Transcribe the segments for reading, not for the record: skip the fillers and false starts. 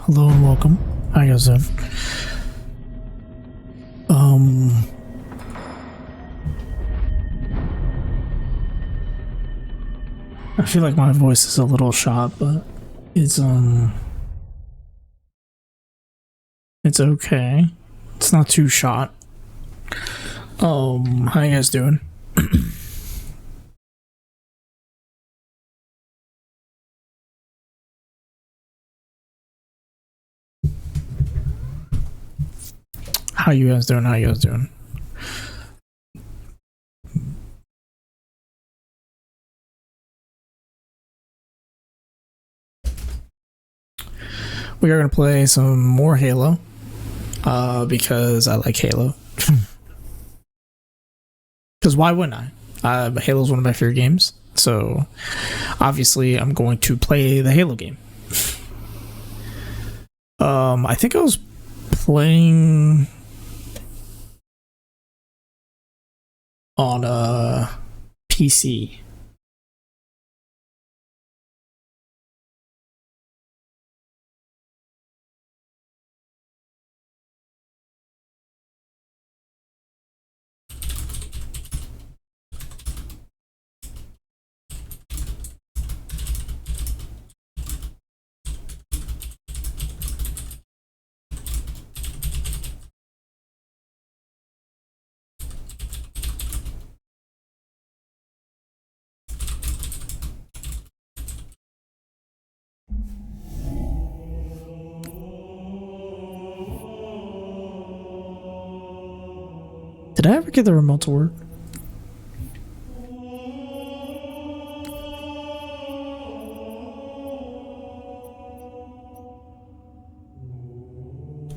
Hello and welcome. How you guys doing? I feel like my voice is a little shot, but it's okay. It's not too shot. How you guys doing? How you guys doing? How you guys doing? We are gonna play some more Halo, because I like Halo. Because why wouldn't I? Halo's one of my favorite games, so obviously I'm going to play the Halo game. I think I was playing on a PC. Did I ever get the remote to work?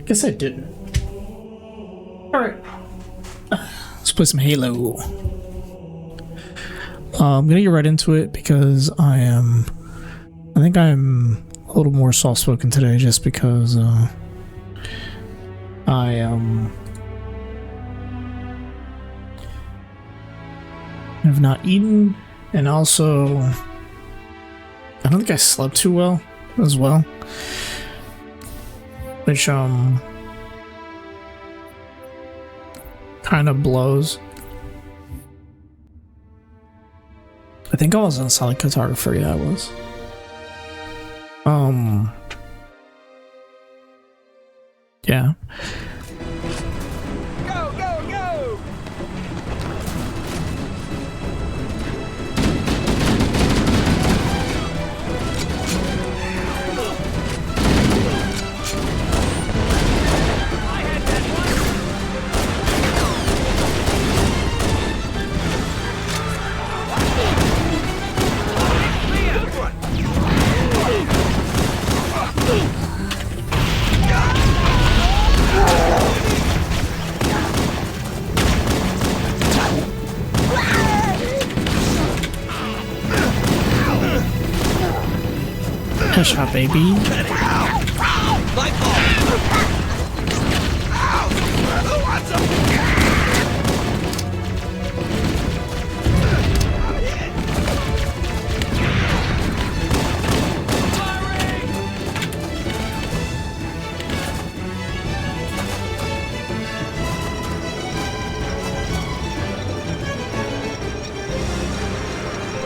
Guess I didn't. Alright. Let's play some Halo. I'm gonna get right into it because I think I'm a little more soft-spoken today just because I have not eaten, and also I don't think I slept too well as well, which kind of blows. I think I was on solid Cartographer. Yeah, I was. Yeah. Go, go, go! Headshot, baby.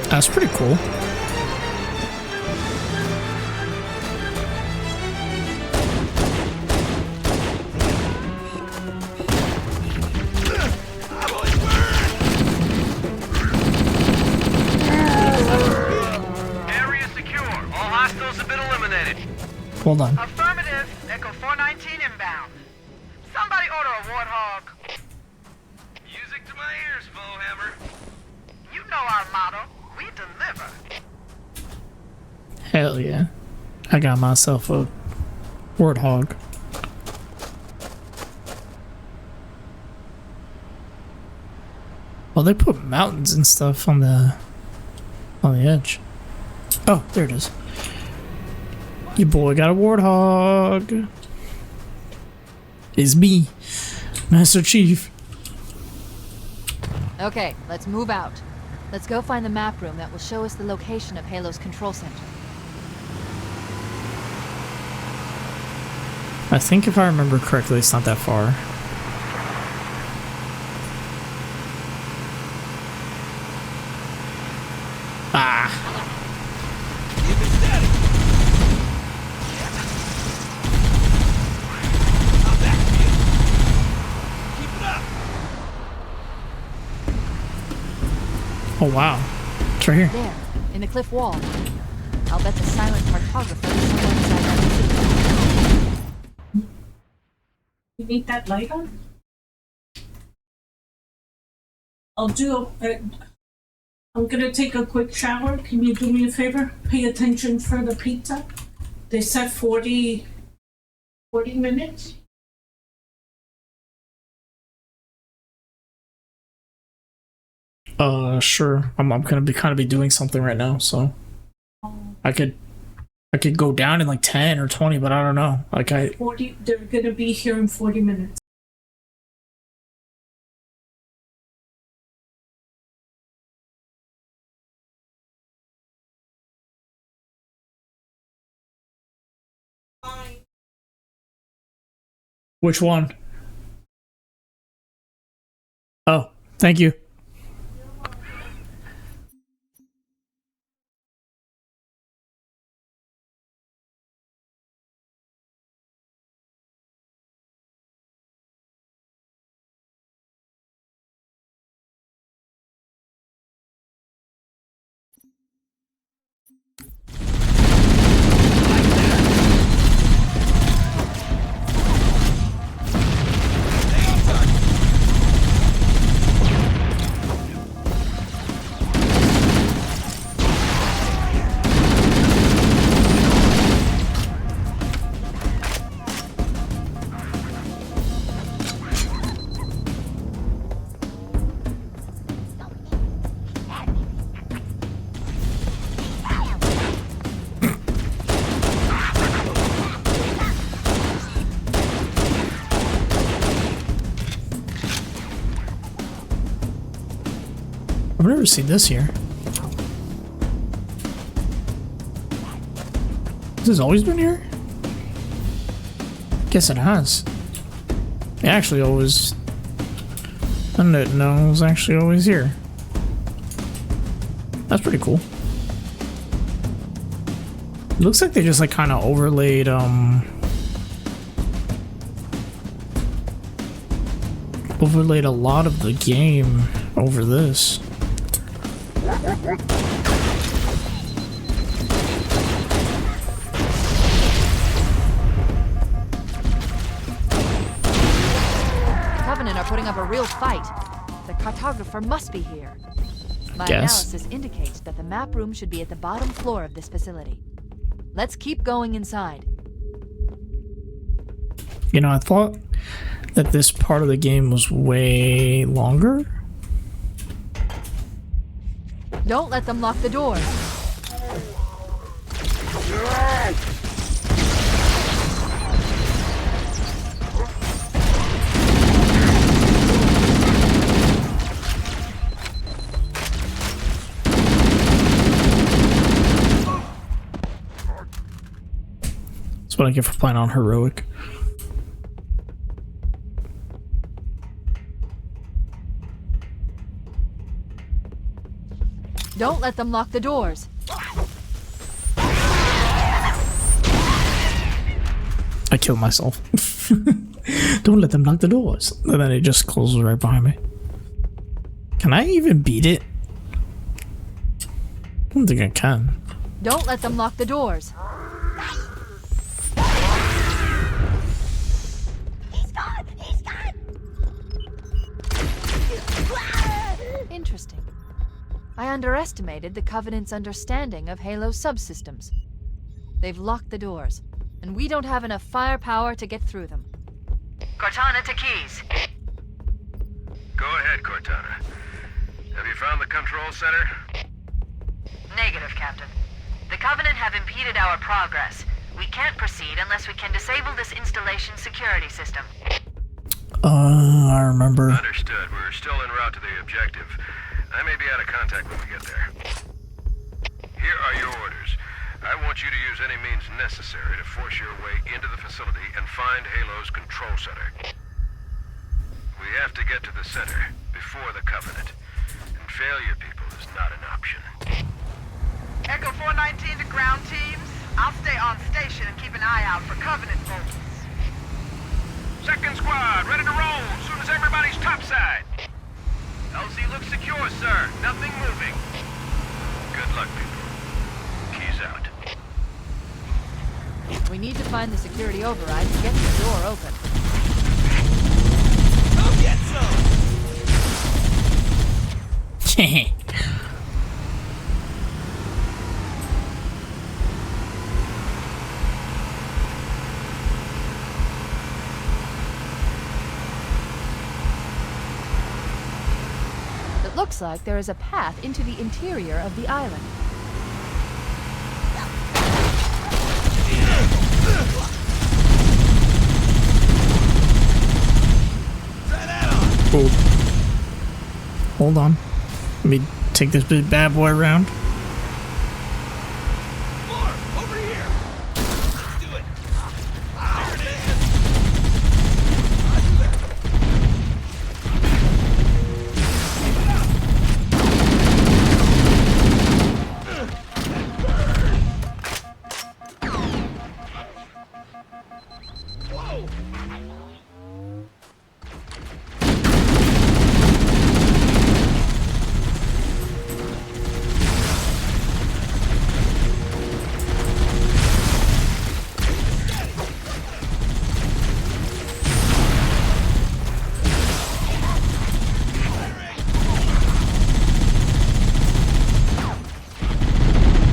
That's pretty cool. Hold on. Affirmative. Echo 419 inbound. Somebody order a warthog. Music to my ears, Bowhammer. You know our motto. We deliver. Hell yeah. I got myself a warthog. Well, they put mountains and stuff on the edge. Oh, there it is. Your boy got a warthog. It's me, Master Chief. Okay, let's move out. Let's go find the map room that will show us the location of Halo's control center. I think if I remember correctly, it's not that far. Ah. Oh wow. It's right here. There, in the cliff wall. I'll bet the silent cartographer is somewhere inside that city. You need that light on? I'm gonna take a quick shower. Can you do me a favor? Pay attention for the pizza. They said 40 minutes. Sure. I'm gonna be doing something right now, so I could go down in like 10 or 20, but I don't know. Like 40. They're gonna be here in 40 minutes. Which one? Oh, thank you. I've never seen this here. This has always been here? Guess it has. It actually always... I didn't know it was actually always here. That's pretty cool. It looks like they just like kind of overlaid overlaid a lot of the game over this. Covenant are putting up a real fight. The cartographer must be here. My analysis indicates that the map room should be at the bottom floor of this facility. Let's keep going inside. You know, I thought that this part of the game was way longer. Don't let them lock the doors. That's what I get for playing on heroic. Don't let them lock the doors. I killed myself. Don't let them lock the doors. And then it just closes right behind me. Can I even beat it? I don't think I can. Don't let them lock the doors. He's gone! He's gone! Interesting. I underestimated the Covenant's understanding of Halo subsystems. They've locked the doors, and we don't have enough firepower to get through them. Cortana to Keys. Go ahead, Cortana. Have you found the control center? Negative, Captain. The Covenant have impeded our progress. We can't proceed unless we can disable this installation's security system. I remember. Understood. We're still en route to the objective. I may be out of contact when we get there. Here are your orders. I want you to use any means necessary to force your way into the facility and find Halo's control center. We have to get to the center before the Covenant, and failure, people, is not an option. Echo 419 to ground teams. I'll stay on station and keep an eye out for Covenant bolts. Second squad, ready to roll as soon as everybody's topside. LZ looks secure, sir. Nothing moving. Good luck, people. Keys out. We need to find the security override to get the door open. Go get some! It looks like there is a path into the interior of the island. Cool. Hold on. Let me take this big bad boy around. More! Over here! Let's do it! There it is! Roger that. Whoa!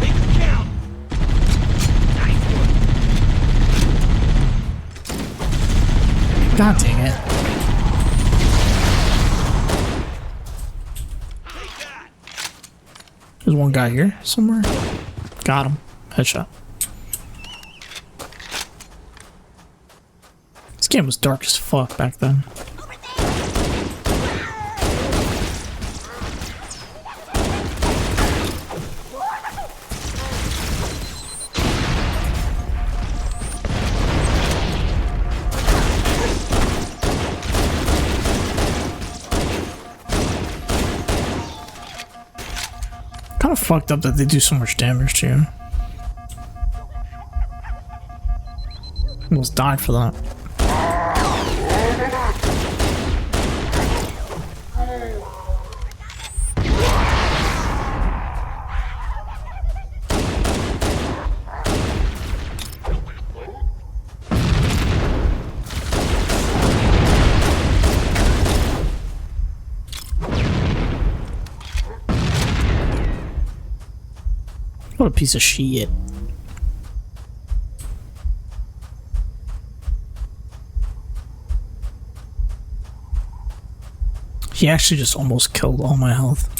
Make it count! God dang it. Take that! There's one guy here somewhere. Got him. Headshot. This game was dark as fuck back then. Kind of fucked up that they do so much damage to you. Almost died for that. What a piece of shit. He actually just almost killed all my health.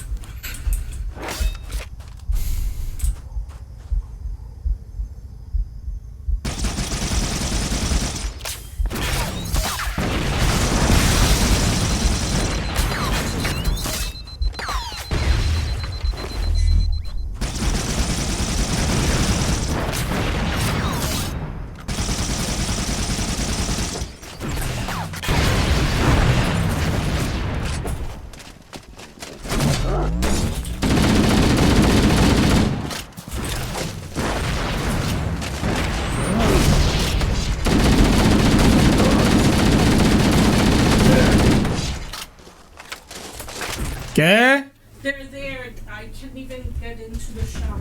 Okay. They're there. I can't even get into the shower.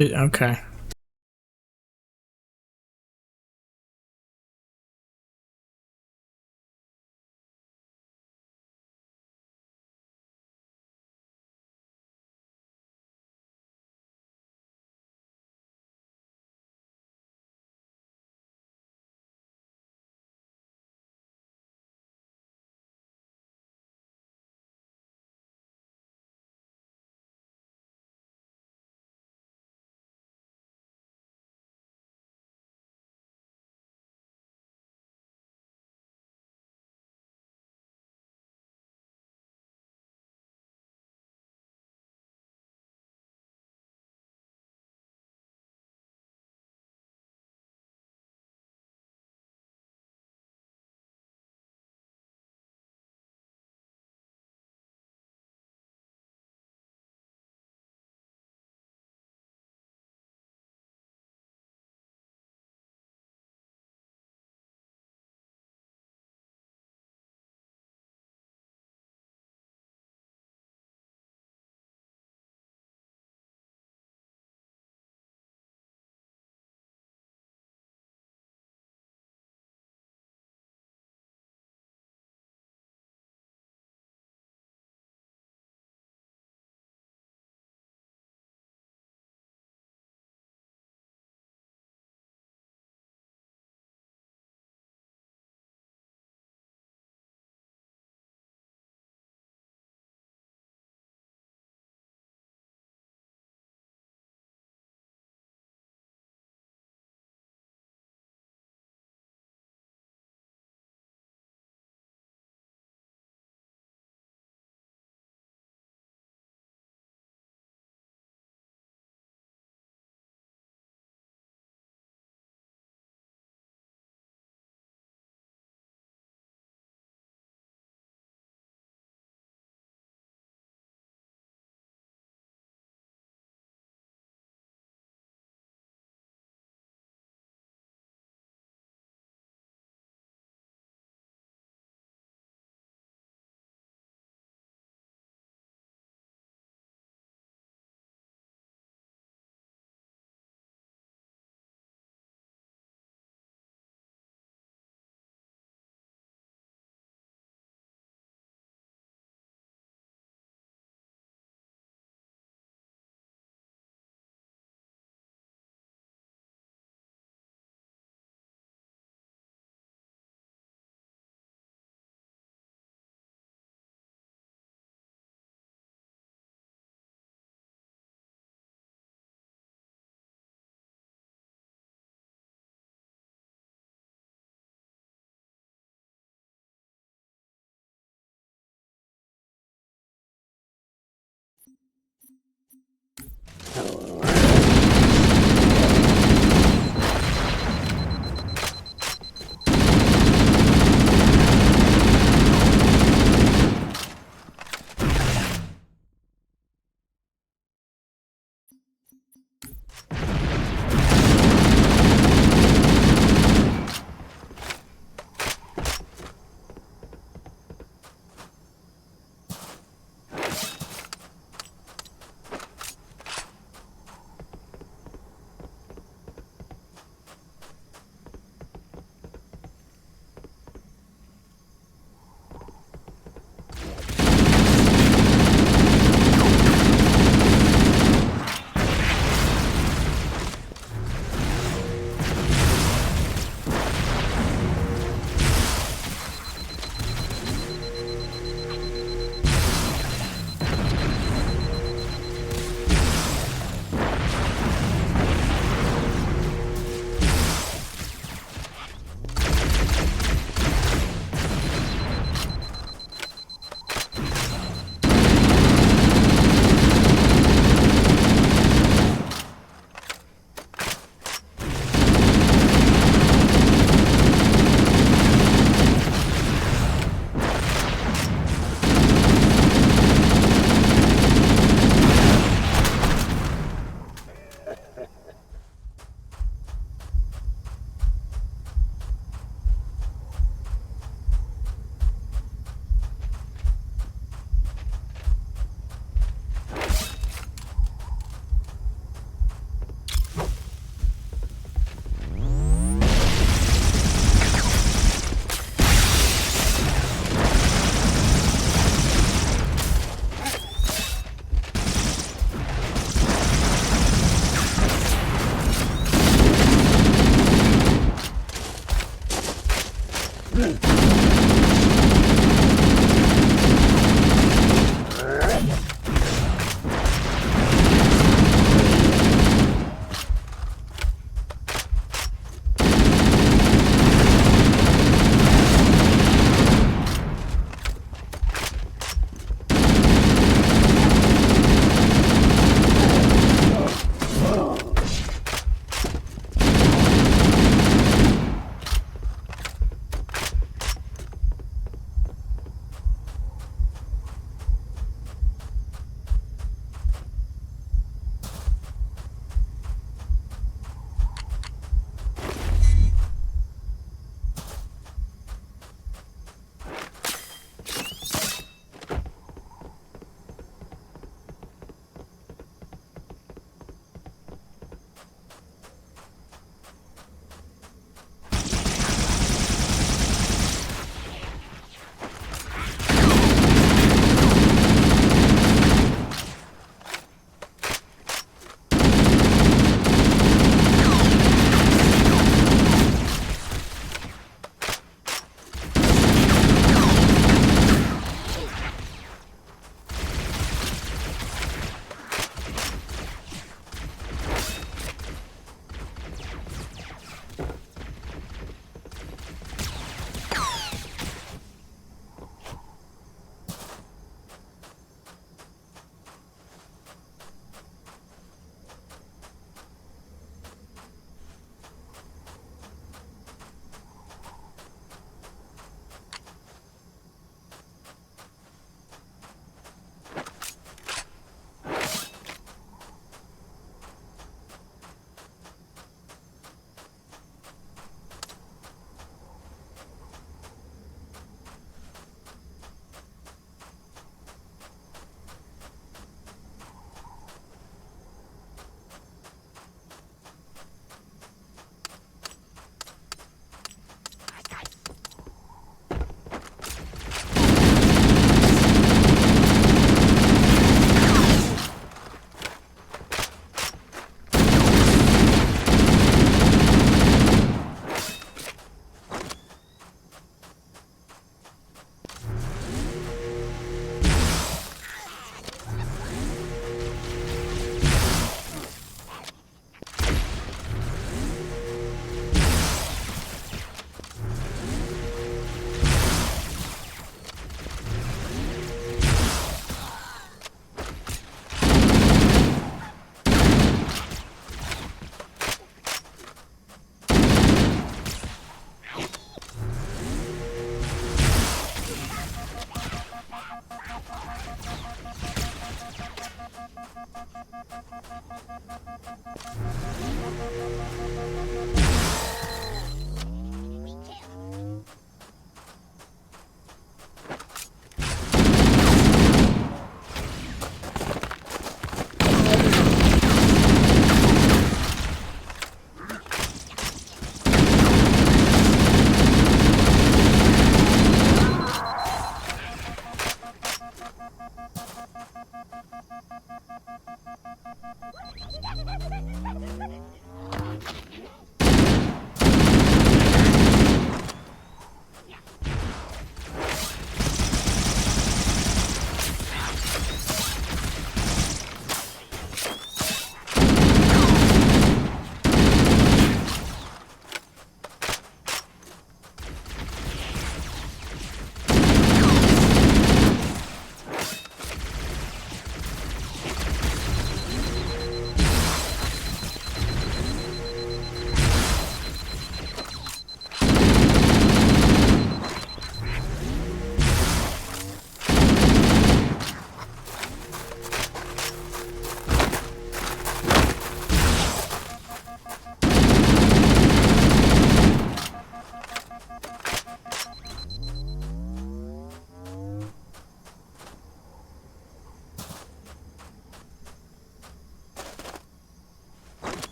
Okay.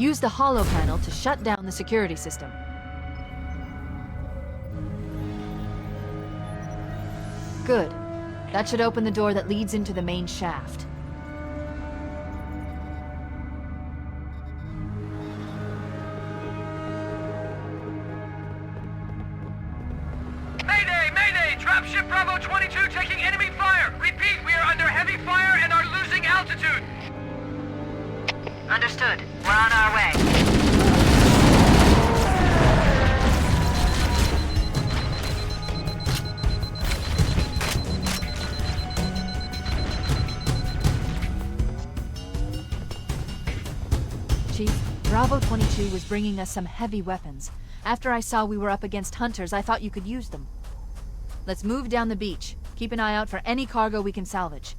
Use the holo panel to shut down the security system. Good. That should open the door that leads into the main shaft. Mayday! Mayday! Dropship Bravo 22 taking enemy fire! Repeat, we are under heavy fire and are losing altitude! Understood. We're on our way. Chief, Bravo 22 was bringing us some heavy weapons. After I saw we were up against hunters, I thought you could use them. Let's move down the beach. Keep an eye out for any cargo we can salvage.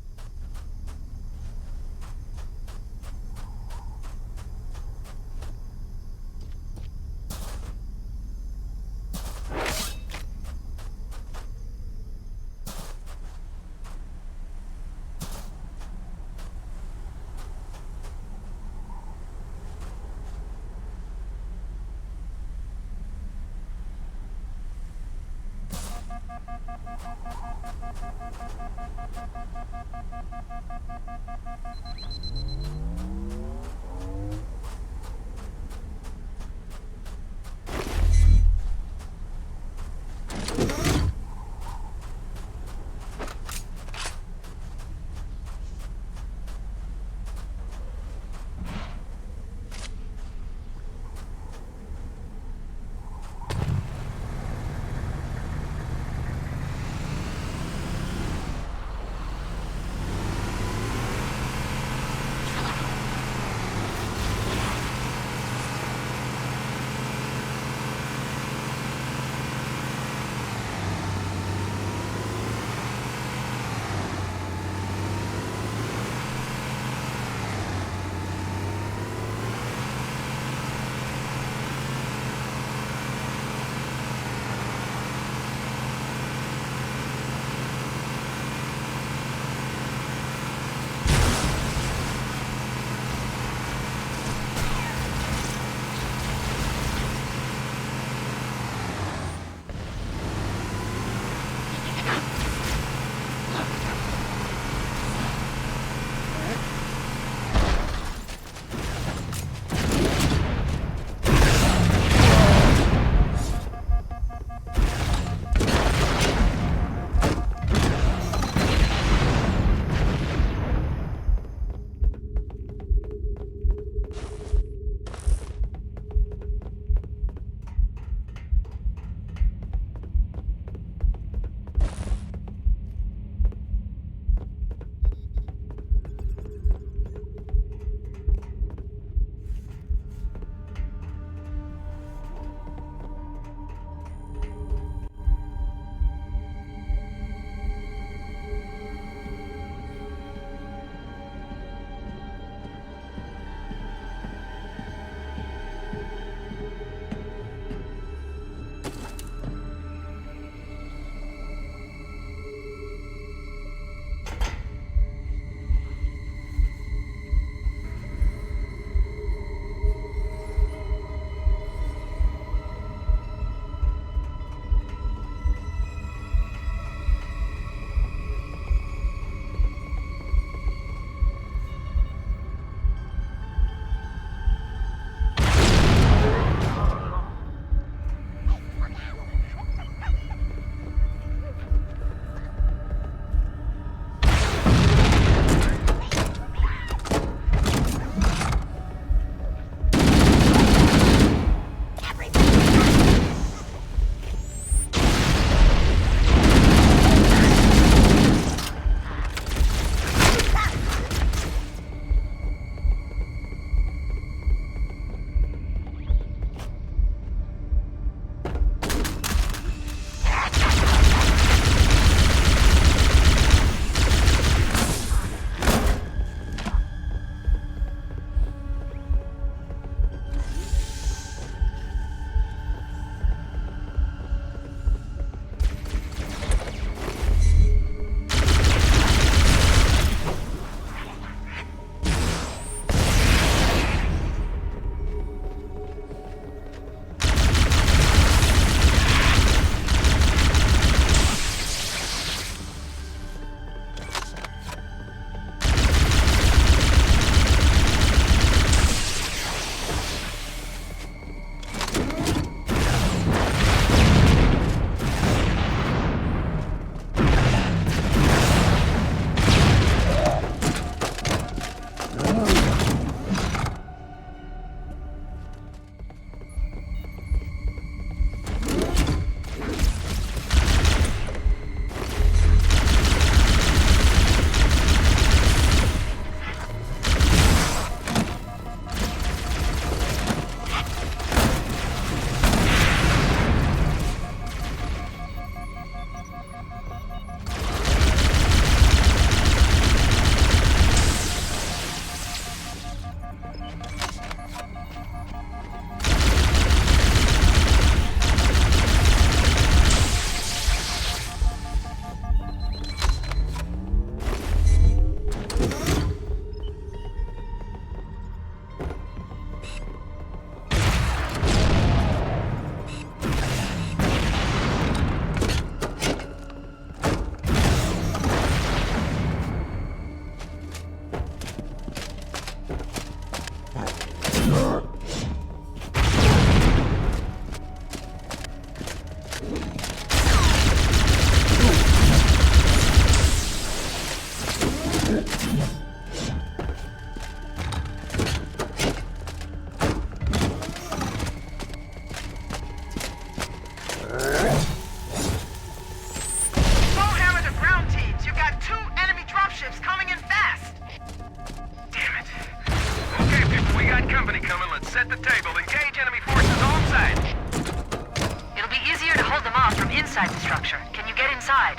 Get inside.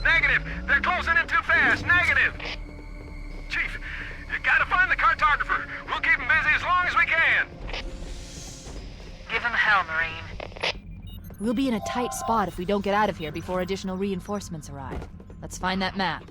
Negative! They're closing in too fast! Negative! Chief, you gotta find the cartographer. We'll keep him busy as long as we can. Give him hell, Marine. We'll be in a tight spot if we don't get out of here before additional reinforcements arrive. Let's find that map.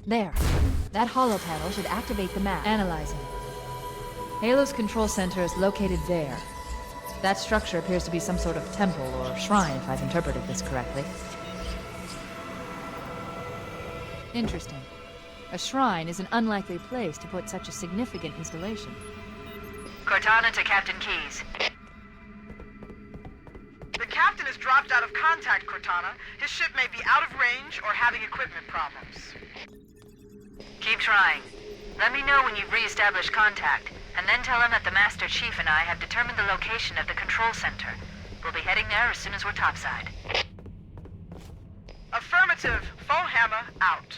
There. That holo panel should activate the map. Analyzing. Halo's control center is located there. That structure appears to be some sort of temple or shrine, if I've interpreted this correctly. Interesting. A shrine is an unlikely place to put such a significant installation. Cortana to Captain Keyes. The captain has dropped out of contact, Cortana. His ship may be out of range or having equipment problems. Keep trying. Let me know when you've re-established contact, and then tell him that the Master Chief and I have determined the location of the control center. We'll be heading there as soon as we're topside. Affirmative. ℙ𝕒𝕒𝕣𝕥 out.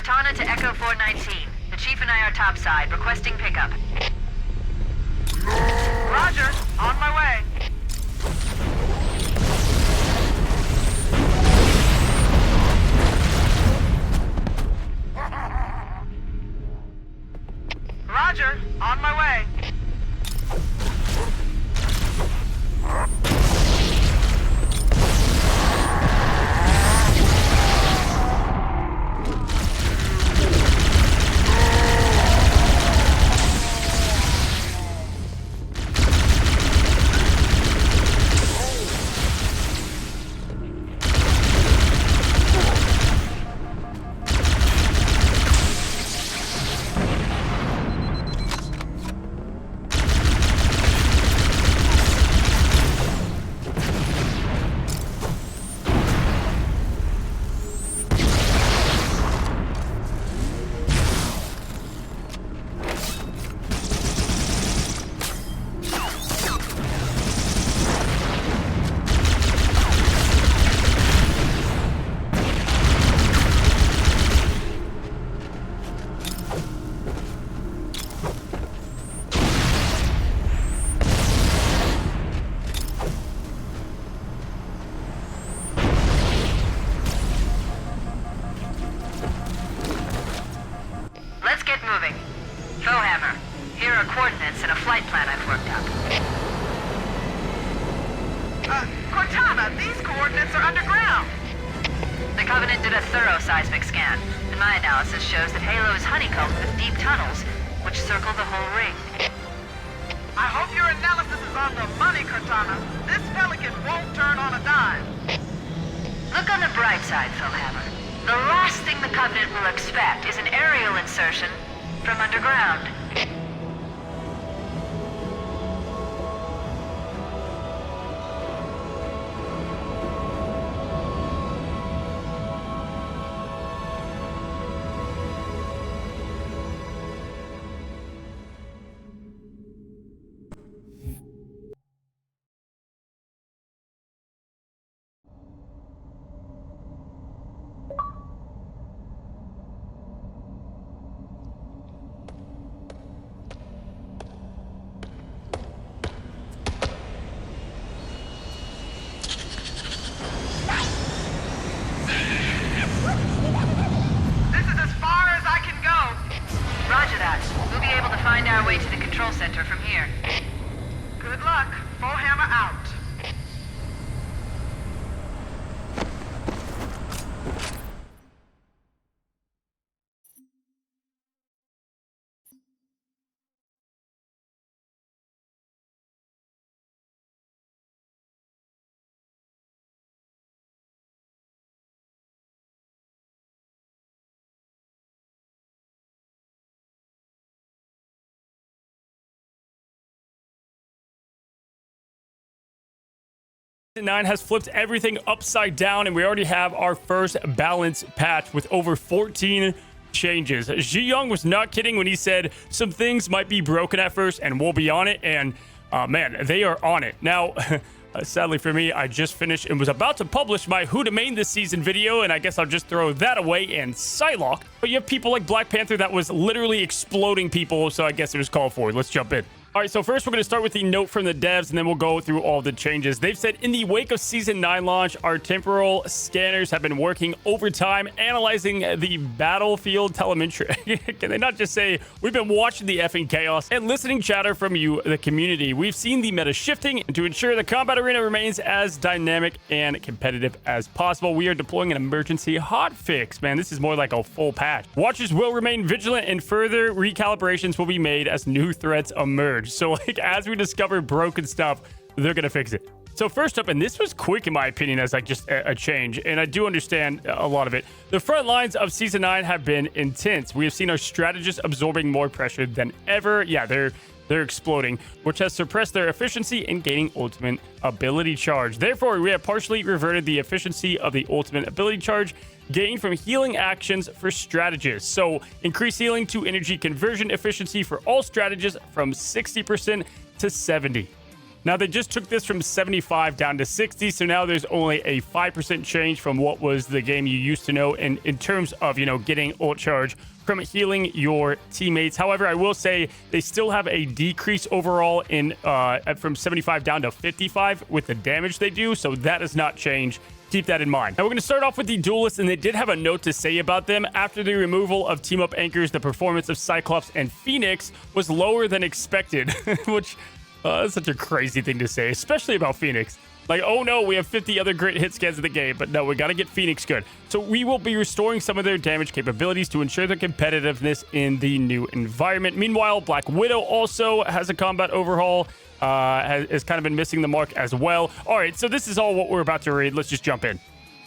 Cortana to Echo 419. The Chief and I are topside, requesting pickup. Roger, on my way. Roger, on my way. Let's get moving. ℙ𝕒𝕒𝕒𝕒, here are coordinates and a flight plan I've worked up. Cortana, these coordinates are underground. The Covenant did a thorough seismic scan, and my analysis shows that Halo is honeycombed with deep tunnels, which circle the whole ring. I hope your analysis is on the money, Cortana. This Pelican won't turn on a dime. Look on the bright side, ℙ𝕒𝕒𝕒𝕒. The last thing the Covenant will expect is an aerial insertion from underground. Find our way to the control center from here. Good luck. ℙ𝕒𝕒𝕒𝕒 out. Season 9 has flipped everything upside down, and we already have our first balance patch with over 14 changes. ℙ𝕒𝕒𝕒𝕒 was not kidding when he said some things might be broken at first and we'll be on it, and man, they are on it. Now, sadly for me, I just finished and was about to publish my Who to Main this season video, and I guess I'll just throw that away and Psylocke. But you have people like Black Panther that was literally exploding people, so I guess it was called for. Let's jump in. All right, so first we're going to start with the note from the devs, and then we'll go through all the changes. They've said, in the wake of Season 9 launch, our temporal scanners have been working overtime, analyzing the battlefield telemetry. Can they not just say, we've been watching the effing chaos and listening chatter from you, the community. We've seen the meta shifting, and to ensure the combat arena remains as dynamic and competitive as possible, we are deploying an emergency hotfix. Man, this is more like a full patch. Watchers will remain vigilant, and further recalibrations will be made as new threats emerge. So, like, as we discover broken stuff, they're gonna fix it. So first up, and this was quick in my opinion as like just a change, and I do understand a lot of it. The front lines of Season 9 have been intense. We have seen our strategists absorbing more pressure than ever. Yeah, they're exploding, which has suppressed their efficiency in gaining ultimate ability charge. Therefore, we have partially reverted the efficiency of the ultimate ability charge gained from healing actions for strategists. So increase healing to energy conversion efficiency for all strategists from 60% to 70%. Now, they just took this from 75 down to 60, so now there's only a 5% change from what was the game you used to know in terms of, you know, getting ult charge from healing your teammates. However, I will say they still have a decrease overall in from 75 down to 55 with the damage they do, so that does not change. Keep that in mind. Now, we're going to start off with the duelists, and they did have a note to say about them. After the removal of team-up anchors, the performance of Cyclops and Phoenix was lower than expected, which... that's such a crazy thing to say, especially about Phoenix. Like, oh no, we have 50 other great hit scans in the game, but no, we got to get Phoenix good. So we will be restoring some of their damage capabilities to ensure their competitiveness in the new environment. Meanwhile, Black Widow also has a combat overhaul, has kind of been missing the mark as well. All right, so this is all what we're about to read. Let's just jump in.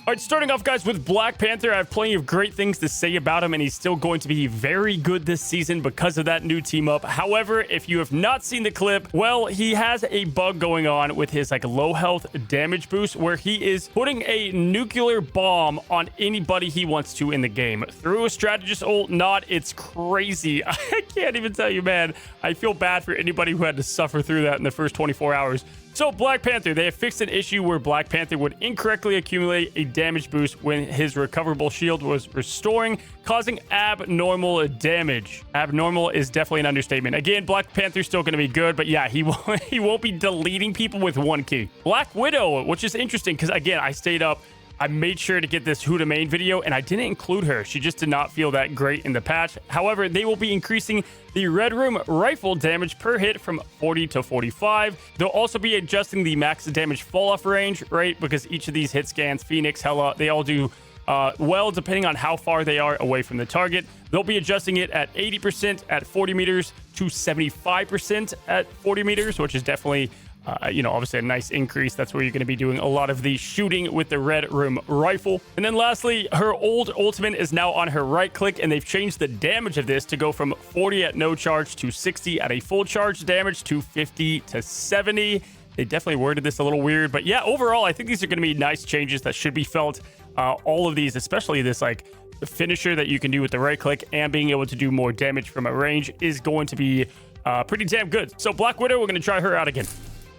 All right, starting off, guys, with Black Panther. I have plenty of great things to say about him, and he's still going to be very good this season because of that new team up. However, if you have not seen the clip, well, he has a bug going on with his, like, low health damage boost where he is putting a nuclear bomb on anybody he wants to in the game. Through a strategist ult, it's crazy. I can't even tell you, man. I feel bad for anybody who had to suffer through that in the first 24 hours. So Black Panther, they have fixed an issue where Black Panther would incorrectly accumulate a damage boost when his recoverable shield was restoring, causing abnormal damage. Abnormal is definitely an understatement. Again, Black Panther's still going to be good, but yeah, he won't be deleting people with one key. Black Widow, which is interesting because, again, I stayed up. I made sure to get this ℙ𝕒𝕒𝕒 video, and I didn't include her. She just did not feel that great in the patch. However, they will be increasing the Red Room rifle damage per hit from 40 to 45. They'll also be adjusting the max damage fall-off range, right? Because each of these hit scans, Phoenix, Hela, they all do well, depending on how far they are away from the target. They'll be adjusting it at 80% at 40 meters to 75% at 40 meters, which is definitely... you know, obviously a nice increase. That's where you're going to be doing a lot of the shooting with the Red Room rifle. And then lastly, her old ultimate is now on her right click, and they've changed the damage of this to go from 40 at no charge to 60 at a full charge damage to 50 to 70. They definitely worded this a little weird, but yeah, overall, I think these are going to be nice changes that should be felt. All of these, especially this like finisher that you can do with the right click and being able to do more damage from a range, is going to be pretty damn good. So Black Widow, we're going to try her out again.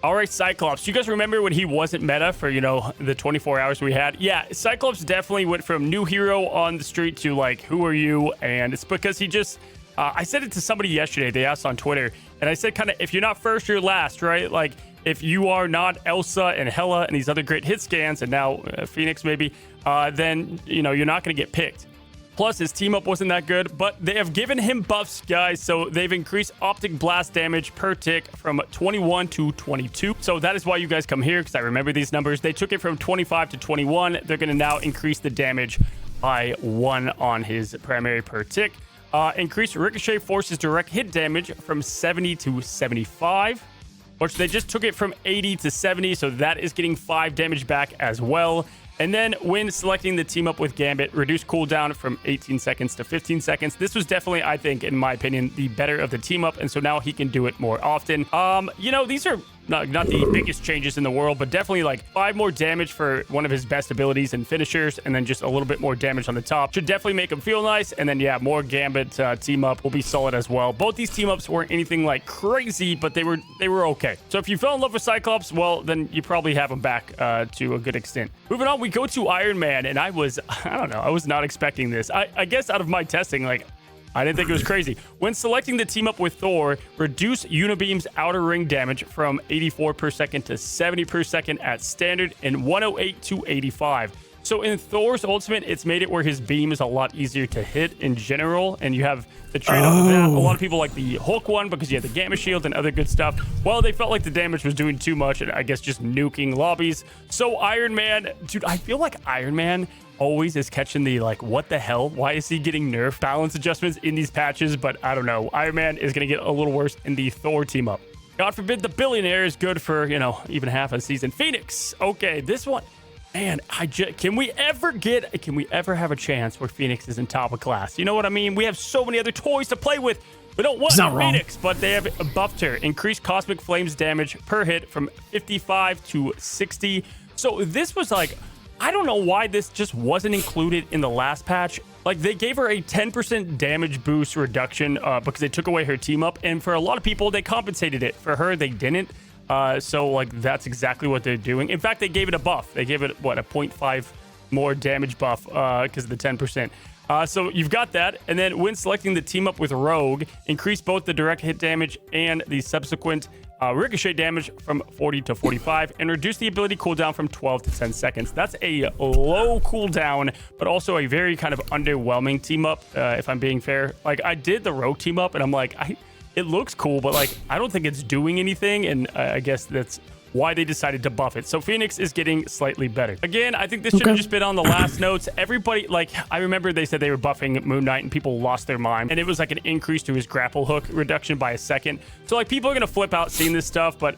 All right, Cyclops. You guys remember when he wasn't meta for, you know, the 24 hours we had? Yeah, Cyclops definitely went from new hero on the street to, like, who are you? And it's because he just... I said it to somebody yesterday. They asked on Twitter. And I said kind of, if you're not first, you're last, right? Like, if you are not Elsa and Hela and these other great hit scans, and now Phoenix maybe, then, you know, you're not going to get picked. Plus, his team up wasn't that good, but they have given him buffs, guys. So they've increased optic blast damage per tick from 21 to 22. So that is why you guys come here, because I remember these numbers. They took it from 25 to 21. They're going to now increase the damage by 1 on his primary per tick. Increase ricochet forces direct hit damage from 70 to 75. Which they just took it from 80 to 70, so that is getting 5 damage back as well. And then when selecting the team up with Gambit, reduce cooldown from 18 seconds to 15 seconds. This was definitely, I think, in my opinion, the better of the team up. And so now he can do it more often. You know, these are not the biggest changes in the world, but definitely like 5 more damage for one of his best abilities and finishers. And then just a little bit more damage on the top. Should definitely make him feel nice. And then, yeah, more Gambit team up will be solid as well. Both these team ups weren't anything like crazy, but they were okay. So if you fell in love with Cyclops, well, then you probably have him back to a good extent. Moving on, we go to Iron Man, and I don't know, I was not expecting this. I guess out of my testing, like, I didn't think it was crazy. When selecting the team up with Thor, reduce Unibeam's outer ring damage from 84 per second to 70 per second at standard and 108 to 85. So in Thor's ultimate, it's made it where his beam is a lot easier to hit in general, and you have the trade-off of that. A lot of people like the Hulk one because you have the Gamma Shield and other good stuff. Well, they felt like the damage was doing too much, and I guess just nuking lobbies. So Iron Man, dude, I feel like Iron Man always is catching the, like, what the hell? Why is he getting nerfed balance adjustments in these patches? But I don't know. Iron Man is going to get a little worse in the Thor team up. God forbid the billionaire is good for, you know, even half a season. Phoenix. Okay, this one. Man, can we ever have a chance where Phoenix is in top of class? You know what I mean? We have so many other toys to play with. We don't want Phoenix, but they have buffed her. Increased Cosmic Flames damage per hit from 55 to 60. So this was like, I don't know why this just wasn't included in the last patch. Like, they gave her a 10% damage boost reduction because they took away her team up. And for a lot of people, they compensated it. For her, they didn't. So like that's exactly what they're doing. In fact, they gave it a buff. They gave it what, a 0.5 more damage buff because of the 10%. So you've got that, and then when selecting the team up with Rogue, increase both the direct hit damage and the subsequent ricochet damage from 40 to 45, and reduce the ability cooldown from 12 to 10 seconds. That's a low cooldown, but also a very kind of underwhelming team up, if I'm being fair. Like, I did the Rogue team up, and I'm like, it looks cool, but like, I don't think it's doing anything, and I guess that's why they decided to buff it. So Phoenix is getting slightly better. Again, I think this should have just been on the last notes. Everybody, like, I remember they said they were buffing Moon Knight and people lost their mind, and it was like an increase to his grapple hook reduction by a second. So like, people are gonna flip out seeing this stuff, but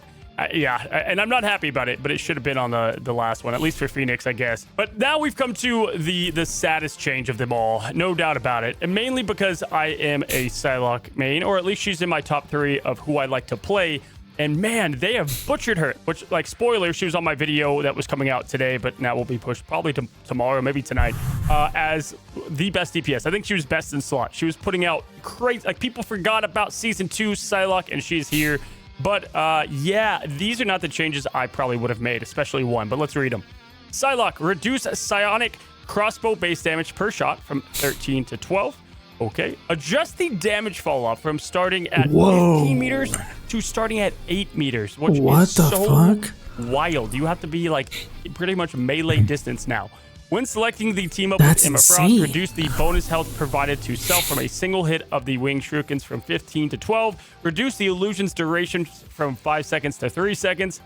yeah, and I'm not happy about it, but it should have been on the last one, at least for Phoenix, I guess. But now we've come to the saddest change of them all, no doubt about it, and mainly because I am a Psylocke main, or at least she's in my top 3 of who I like to play. And man, they have butchered her, which, like, spoiler, she was on my video that was coming out today, but now will be pushed probably to tomorrow, maybe tonight, as the best DPS. I think she was best in slot. She was putting out crazy, like, people forgot about Season 2 Psylocke, and she's here. But yeah, these are not the changes I probably would have made, especially one, but let's read them. Psylocke, reduce psionic crossbow base damage per shot from 13 to 12. Okay. Adjust the damage fall off from starting at 15 meters to starting at 8 meters, which is so wild. You have to be like pretty much melee distance now. When selecting the team up with Emma Frost, reduce the bonus health provided to self from a single hit of the winged shurikens from 15 to 12. Reduce the illusion's duration from 5 seconds to 3 seconds.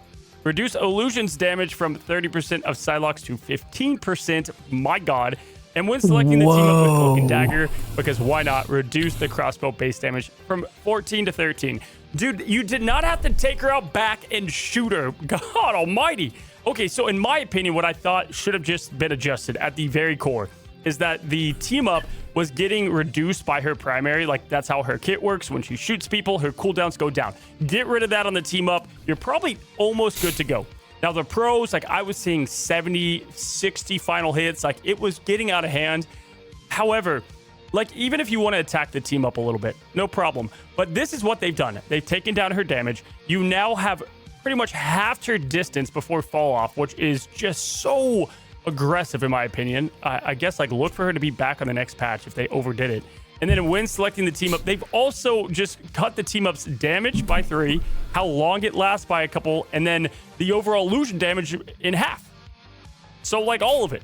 Reduce illusion's damage from 30% of Psylocke's to 15%. My God. And when selecting the team up with Cloak and Dagger, because why not, reduce the crossbow base damage from 14 to 13. Dude, you did not have to take her out back and shoot her. God almighty. Okay, so in my opinion, what I thought should have just been adjusted at the very core is that the team up was getting reduced by her primary. Like, that's how her kit works. When she shoots people, her cooldowns go down. Get rid of that on the team up. You're probably almost good to go. Now, the pros, like, I was seeing 70, 60 final hits. Like, it was getting out of hand. However, like, even if you want to attack the team up a little bit, no problem. But this is what they've done. They've taken down her damage. You now have pretty much halved her distance before fall off, which is just so aggressive in my opinion. I guess, like, look for her to be back on the next patch if they overdid it. And then when selecting the team up, they've also just cut the team up's damage by 3, how long it lasts by a couple, and then the overall illusion damage in half. So, like, all of it.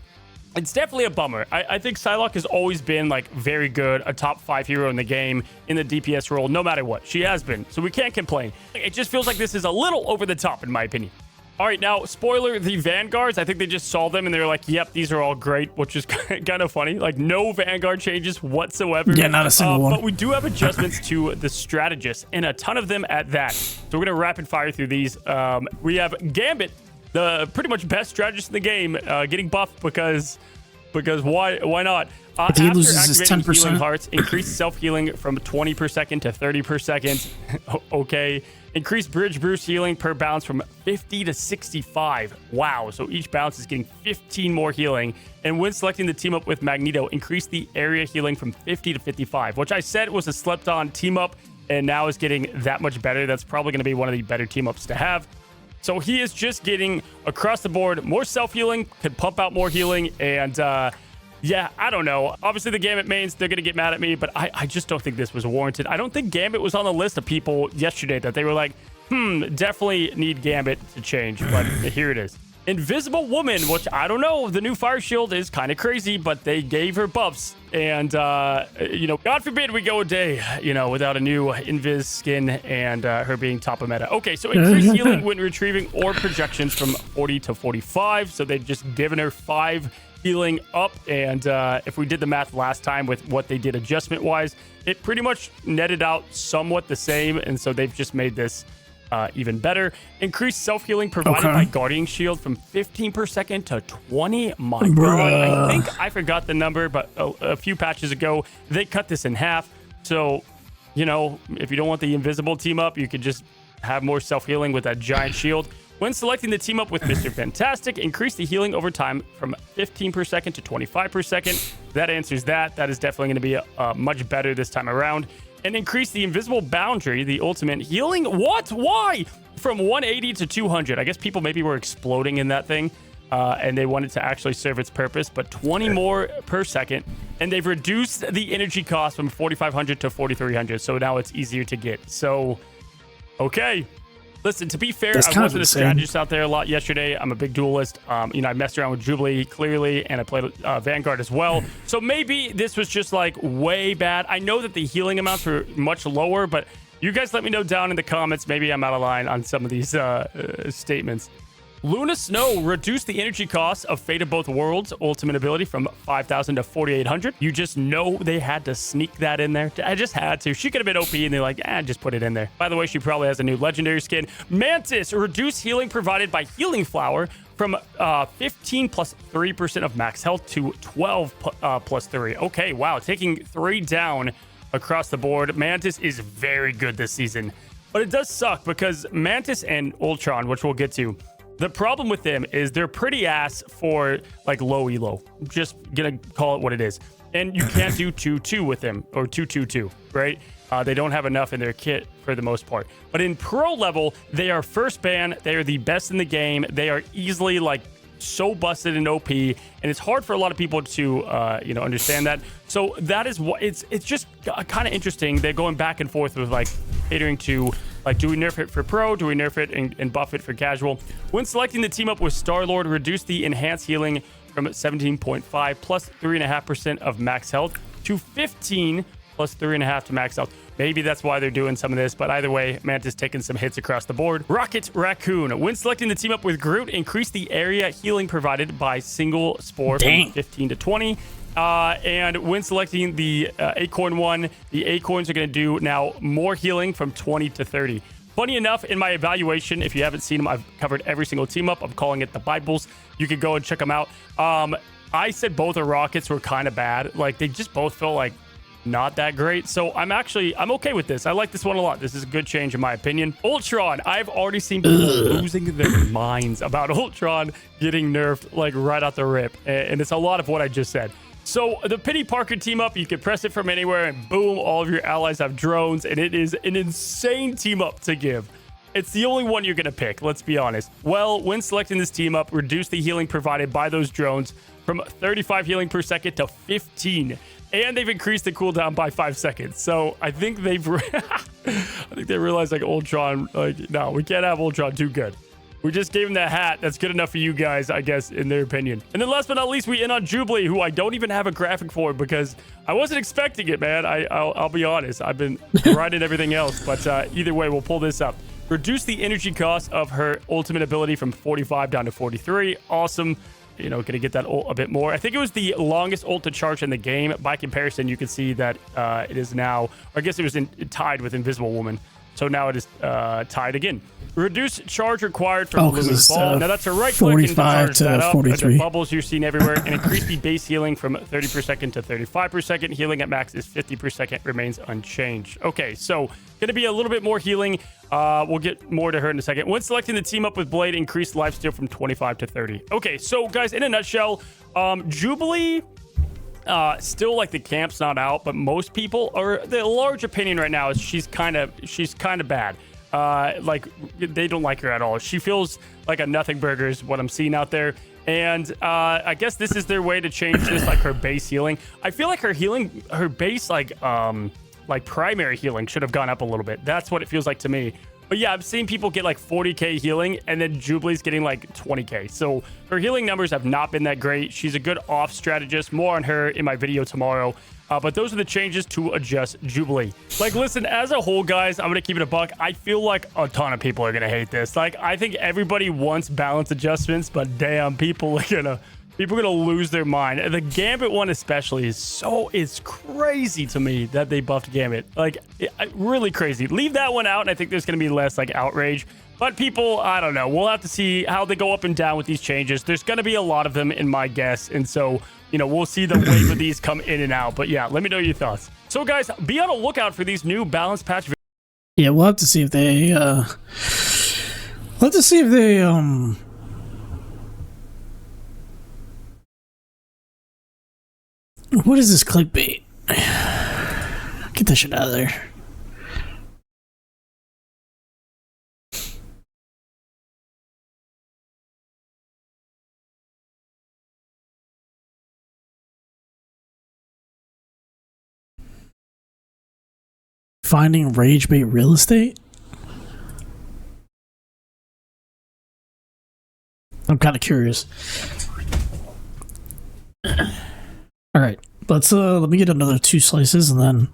It's definitely a bummer. I think Psylocke has always been, like, very good, a top 5 hero in the game, in the DPS role, no matter what. She has been, so we can't complain. It just feels like this is a little over the top, in my opinion. All right, now, spoiler, the Vanguards, I think they just saw them and they were like, yep, these are all great, which is kind of funny. Like, no Vanguard changes whatsoever. Yeah, not a single one. But we do have adjustments to the strategists, and a ton of them at that. So we're going to rapid fire through these. We have Gambit, the pretty much best strategist in the game, getting buffed because why not? If he loses his 10%. Healing hearts, increase self-healing from 20 per second to 30 per second. Okay. Increase bridge boost healing per bounce from 50 to 65. Wow. So each bounce is getting 15 more healing. And when selecting the team up with Magneto, increase the area healing from 50 to 55, which I said was a slept-on team up and now is getting that much better. That's probably going to be one of the better team ups to have. So he is just getting across the board more self-healing, could pump out more healing, and yeah, I don't know. Obviously, the Gambit mains, they're going to get mad at me, but I just don't think this was warranted. I don't think Gambit was on the list of people yesterday that they were like, definitely need Gambit to change, but here it is. Invisible Woman, which I don't know. The new Fire Shield is kind of crazy, but they gave her buffs. And, you know, God forbid we go a day, you know, without a new Invis skin and her being top of meta. Okay, so increase healing when retrieving orb projections from 40 to 45. So they've just given her 5 healing up. And if we did the math last time with what they did adjustment-wise, it pretty much netted out somewhat the same. And so they've just made this even better. Increased self-healing provided by Guardian Shield from 15 per second to 20. My God. I think I forgot the number, but a few patches ago, they cut this in half. So, you know, if you don't want the invisible team up, you could just have more self-healing with that giant shield. When selecting the team up with Mr. Fantastic, increase the healing over time from 15 per second to 25 per second. That answers that. That is definitely going to be much better this time around. And increase the invisible boundary, the ultimate healing. What? Why? from 180 to 200. I guess people maybe were exploding in that thing, and they wanted to actually serve its purpose, but 20 more per second. And they've reduced the energy cost from 4,500 to 4,300, so now it's easier to get. So, okay. Listen, to be fair, I wasn't a strategist out there a lot yesterday. I'm a big duelist. You know, I messed around with Jubilee clearly, and I played Vanguard as well. So maybe this was just like way bad. I know that the healing amounts were much lower, but you guys let me know down in the comments. Maybe I'm out of line on some of these statements. Luna Snow reduced the energy cost of Fate of Both Worlds ultimate ability from 5,000 to 4,800. You just know they had to sneak that in there. I just had to. She could have been OP, and they're like, just put it in there. By the way, she probably has a new legendary skin. Mantis reduced healing provided by Healing Flower from 15 plus 3% of max health to 12 plus 3. Okay, wow. Taking 3 down across the board. Mantis is very good this season. But it does suck because Mantis and Ultron, which we'll get to, the problem with them is they're pretty ass for like low elo. Just gonna call it what it is. And you can't do 2-2 with them, or 2-2-2, right? They don't have enough in their kit for the most part. But in pro level, they are first ban. They are the best in the game. They are easily like so busted in OP, and it's hard for a lot of people to you know, understand that. So that is what it's just kind of interesting. They're going back and forth with like catering to like, do we nerf it for pro? Do we nerf it and buff it for casual? When selecting the team up with Star-Lord, reduce the enhanced healing from 17.5 plus 3.5% of max health to 15 plus 3.5 to max health. Maybe that's why they're doing some of this, but either way, Mantis taking some hits across the board. Rocket Raccoon. When selecting the team up with Groot, increase the area healing provided by single spore from 15 to 20. And when selecting the Acorn one, the Acorns are going to do now more healing from 20 to 30. Funny enough, in my evaluation, if you haven't seen them, I've covered every single team up. I'm calling it the Bibles. You could go and check them out. I said both the Rockets were kind of bad. Like, they just both felt like not that great. So I'm okay with this. I like this one a lot. This is a good change in my opinion. Ultron. I've already seen people losing their minds about Ultron getting nerfed like right out the rip. And it's a lot of what I just said. So the Penny Parker team up, you can press it from anywhere and boom, all of your allies have drones, and it is an insane team up to give. It's the only one you're going to pick, let's be honest. Well, when selecting this team up, reduce the healing provided by those drones from 35 healing per second to 15. And they've increased the cooldown by 5 seconds. So I think they've they realized like Ultron, like, no, we can't have Ultron too good. We just gave him that hat. That's good enough for you guys, I guess, in their opinion. And then last but not least, we end on Jubilee, who I don't even have a graphic for because I wasn't expecting it, man. I'll be honest. I've been grinding everything else. But either way, we'll pull this up. Reduce the energy cost of her ultimate ability from 45 down to 43. Awesome. You know, gonna get that ult a bit more. I think it was the longest ult to charge in the game. By comparison, you can see that it is now, or I guess it was tied with Invisible Woman. So now it is tied again. Reduce charge required from Lumin's Ball. Now that's a right click and charge that up. 43. The bubbles you're seeing everywhere, and increase the base healing from 30 per second to 35 per second. Healing at max is 50 per second, remains unchanged. Okay, so gonna be a little bit more healing. We'll get more to her in a second. When selecting the team up with Blade, increase lifesteal from 25 to 30. Okay, so guys, in a nutshell, Jubilee. Still, like, the camp's not out, but most people, or the large opinion right now is she's kind of bad. Like, they don't like her at all. She feels like a nothing burger is what I'm seeing out there. And I guess this is their way to change this, like her base healing. I feel like her healing, her base, like primary healing should have gone up a little bit. That's what it feels like to me. But yeah, I've seen people get like 40k healing, and then Jubilee's getting like 20k. So her healing numbers have not been that great. She's a good off strategist. More on her in my video tomorrow. But those are the changes to adjust Jubilee. Like, listen, as a whole, guys, I'm going to keep it a buck. I feel like a ton of people are going to hate this. Like, I think everybody wants balance adjustments, but damn, people are going to lose their mind. And the Gambit one especially is crazy to me that they buffed Gambit. Like, really crazy. Leave that one out, and I think there's going to be less, like, outrage. But people, I don't know. We'll have to see how they go up and down with these changes. There's going to be a lot of them in my guess, and so, you know, we'll see the wave of these come in and out. But yeah, let me know your thoughts. So guys, be on a lookout for these new balance patch videos. Yeah, we'll have to see if they what is this clickbait? Get that shit out of there. Finding rage bait real estate? I'm kind of curious. All right, let me get another 2 slices and then.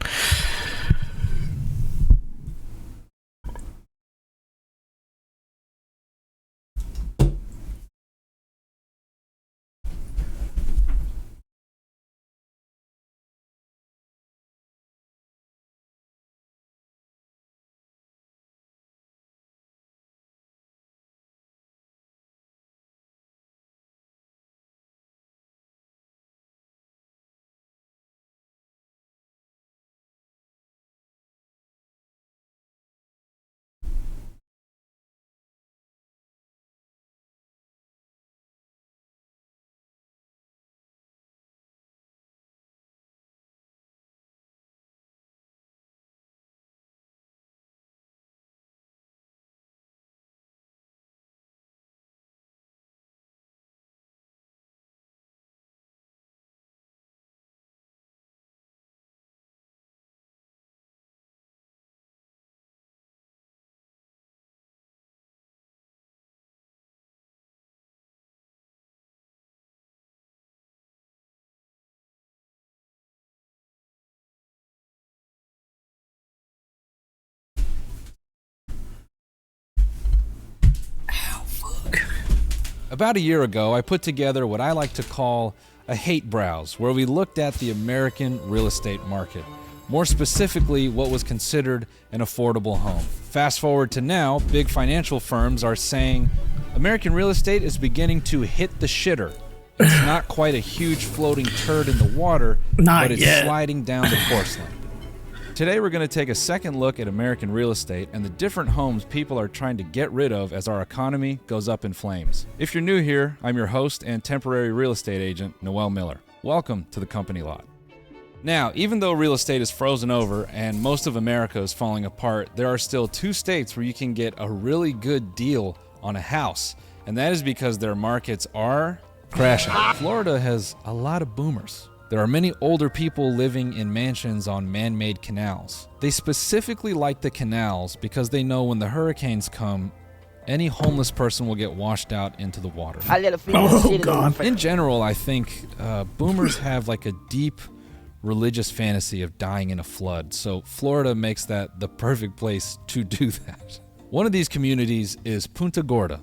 About a year ago, I put together what I like to call a hate browse, where we looked at the American real estate market. More specifically, what was considered an affordable home. Fast forward to now, big financial firms are saying American real estate is beginning to hit the shitter. It's not quite a huge floating turd in the water, but it's sliding down the porcelain. Today we're going to take a second look at American real estate and the different homes people are trying to get rid of as our economy goes up in flames. If you're new here, I'm your host and temporary real estate agent, Noel Miller. Welcome to the company lot. Now, even though real estate is frozen over and most of America is falling apart, there are still 2 states where you can get a really good deal on a house, and that is because their markets are crashing. Florida has a lot of boomers. There are many older people living in mansions on man-made canals. They specifically like the canals because they know when the hurricanes come, any homeless person will get washed out into the water. Oh, God. In general, I think boomers have like a deep religious fantasy of dying in a flood, so Florida makes that the perfect place to do that. One of these communities is Punta Gorda,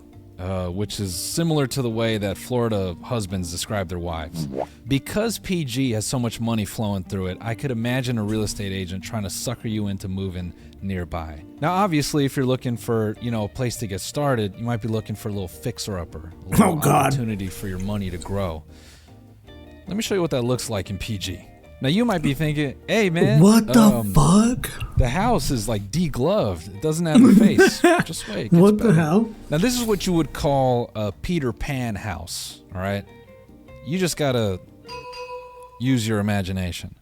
which is similar to the way that Florida husbands describe their wives. Because PG has so much money flowing through it, I could imagine a real estate agent trying to sucker you into moving nearby. Now, obviously, if you're looking for, a place to get started, you might be looking for a little fixer-upper, a little opportunity for your money to grow. Let me show you what that looks like in PG. Now, you might be thinking, hey, man. What the fuck? The house is like degloved. It doesn't have a face. Just wait. What the hell? Now, this is what you would call a Peter Pan house, all right? You just gotta use your imagination.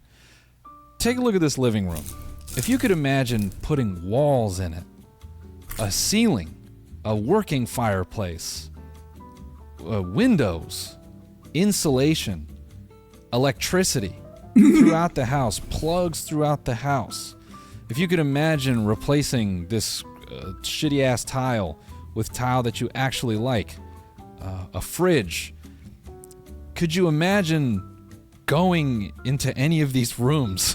Take a look at this living room. If you could imagine putting walls in it, a ceiling, a working fireplace, windows, insulation, electricity throughout the house, plugs throughout the house. If you could imagine replacing this shitty-ass tile with tile that you actually like, a fridge, could you imagine going into any of these rooms?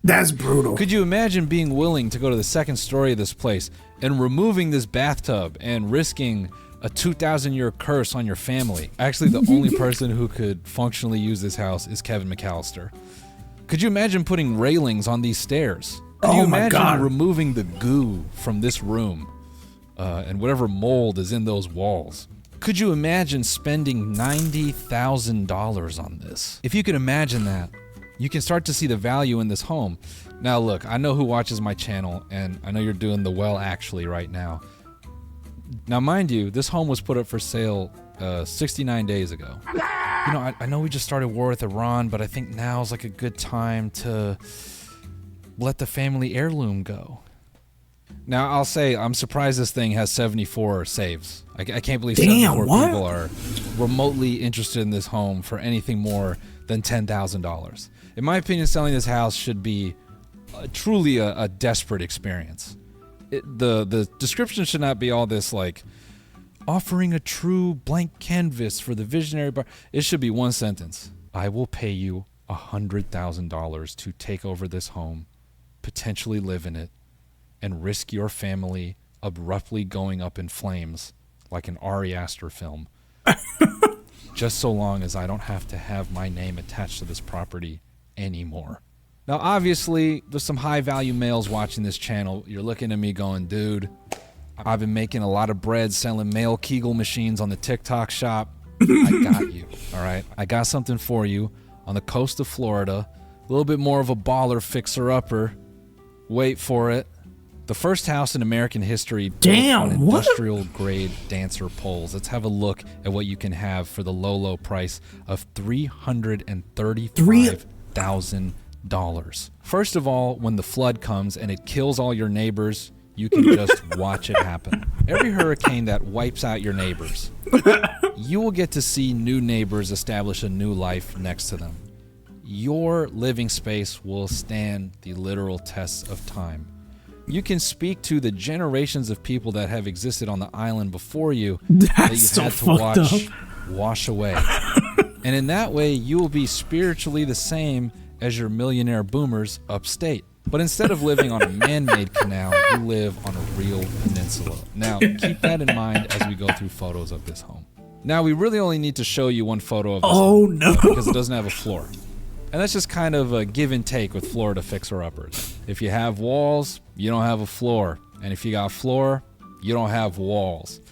That's brutal. Could you imagine being willing to go to the second story of this place and removing this bathtub and risking a 2,000-year curse on your family? Actually, the only person who could functionally use this house is Kevin McAllister. Could you imagine putting railings on these stairs? Could you imagine removing the goo from this room and whatever mold is in those walls? Could you imagine spending $90,000 on this? If you could imagine that, you can start to see the value in this home. Now look, I know who watches my channel, and I know you're doing the well actually right now. Now mind you, this home was put up for sale 69 days ago. I know we just started war with Iran, but I think now's like a good time to let the family heirloom go. Now I'll say, I'm surprised this thing has 74 saves. I can't believe 74 people are remotely interested in this home for anything more than $10,000. In my opinion, selling this house should be truly a desperate experience. The description should not be all this like offering a true blank canvas for the visionary bar. It should be one sentence. I will pay you $100,000 to take over this home, potentially live in it, and risk your family abruptly going up in flames like an Ari Aster film. Just so long as I don't have to have my name attached to this property anymore. Now, obviously, there's some high-value males watching this channel. You're looking at me going, dude, I've been making a lot of bread selling male Kegel machines on the TikTok shop. I got you, all right? I got something for you on the coast of Florida. A little bit more of a baller fixer-upper. Wait for it. The first house in American history built on industrial-grade dancer poles. Let's have a look at what you can have for the low price of $335,000. First of all, when the flood comes and it kills all your neighbors, you can just watch it happen. Every hurricane that wipes out your neighbors, you will get to see new neighbors establish a new life next to them. Your living space will stand the literal tests of time. You can speak to the generations of people that have existed on the island before you that you've so had to wash away. And in that way, you will be spiritually the same as your millionaire boomers upstate. But instead of living on a man-made canal, you live on a real peninsula. Now, keep that in mind as we go through photos of this home. Now, we really only need to show you one photo of this home because it doesn't have a floor. And that's just kind of a give and take with Florida fixer-uppers. If you have walls, you don't have a floor. And if you got a floor, you don't have walls.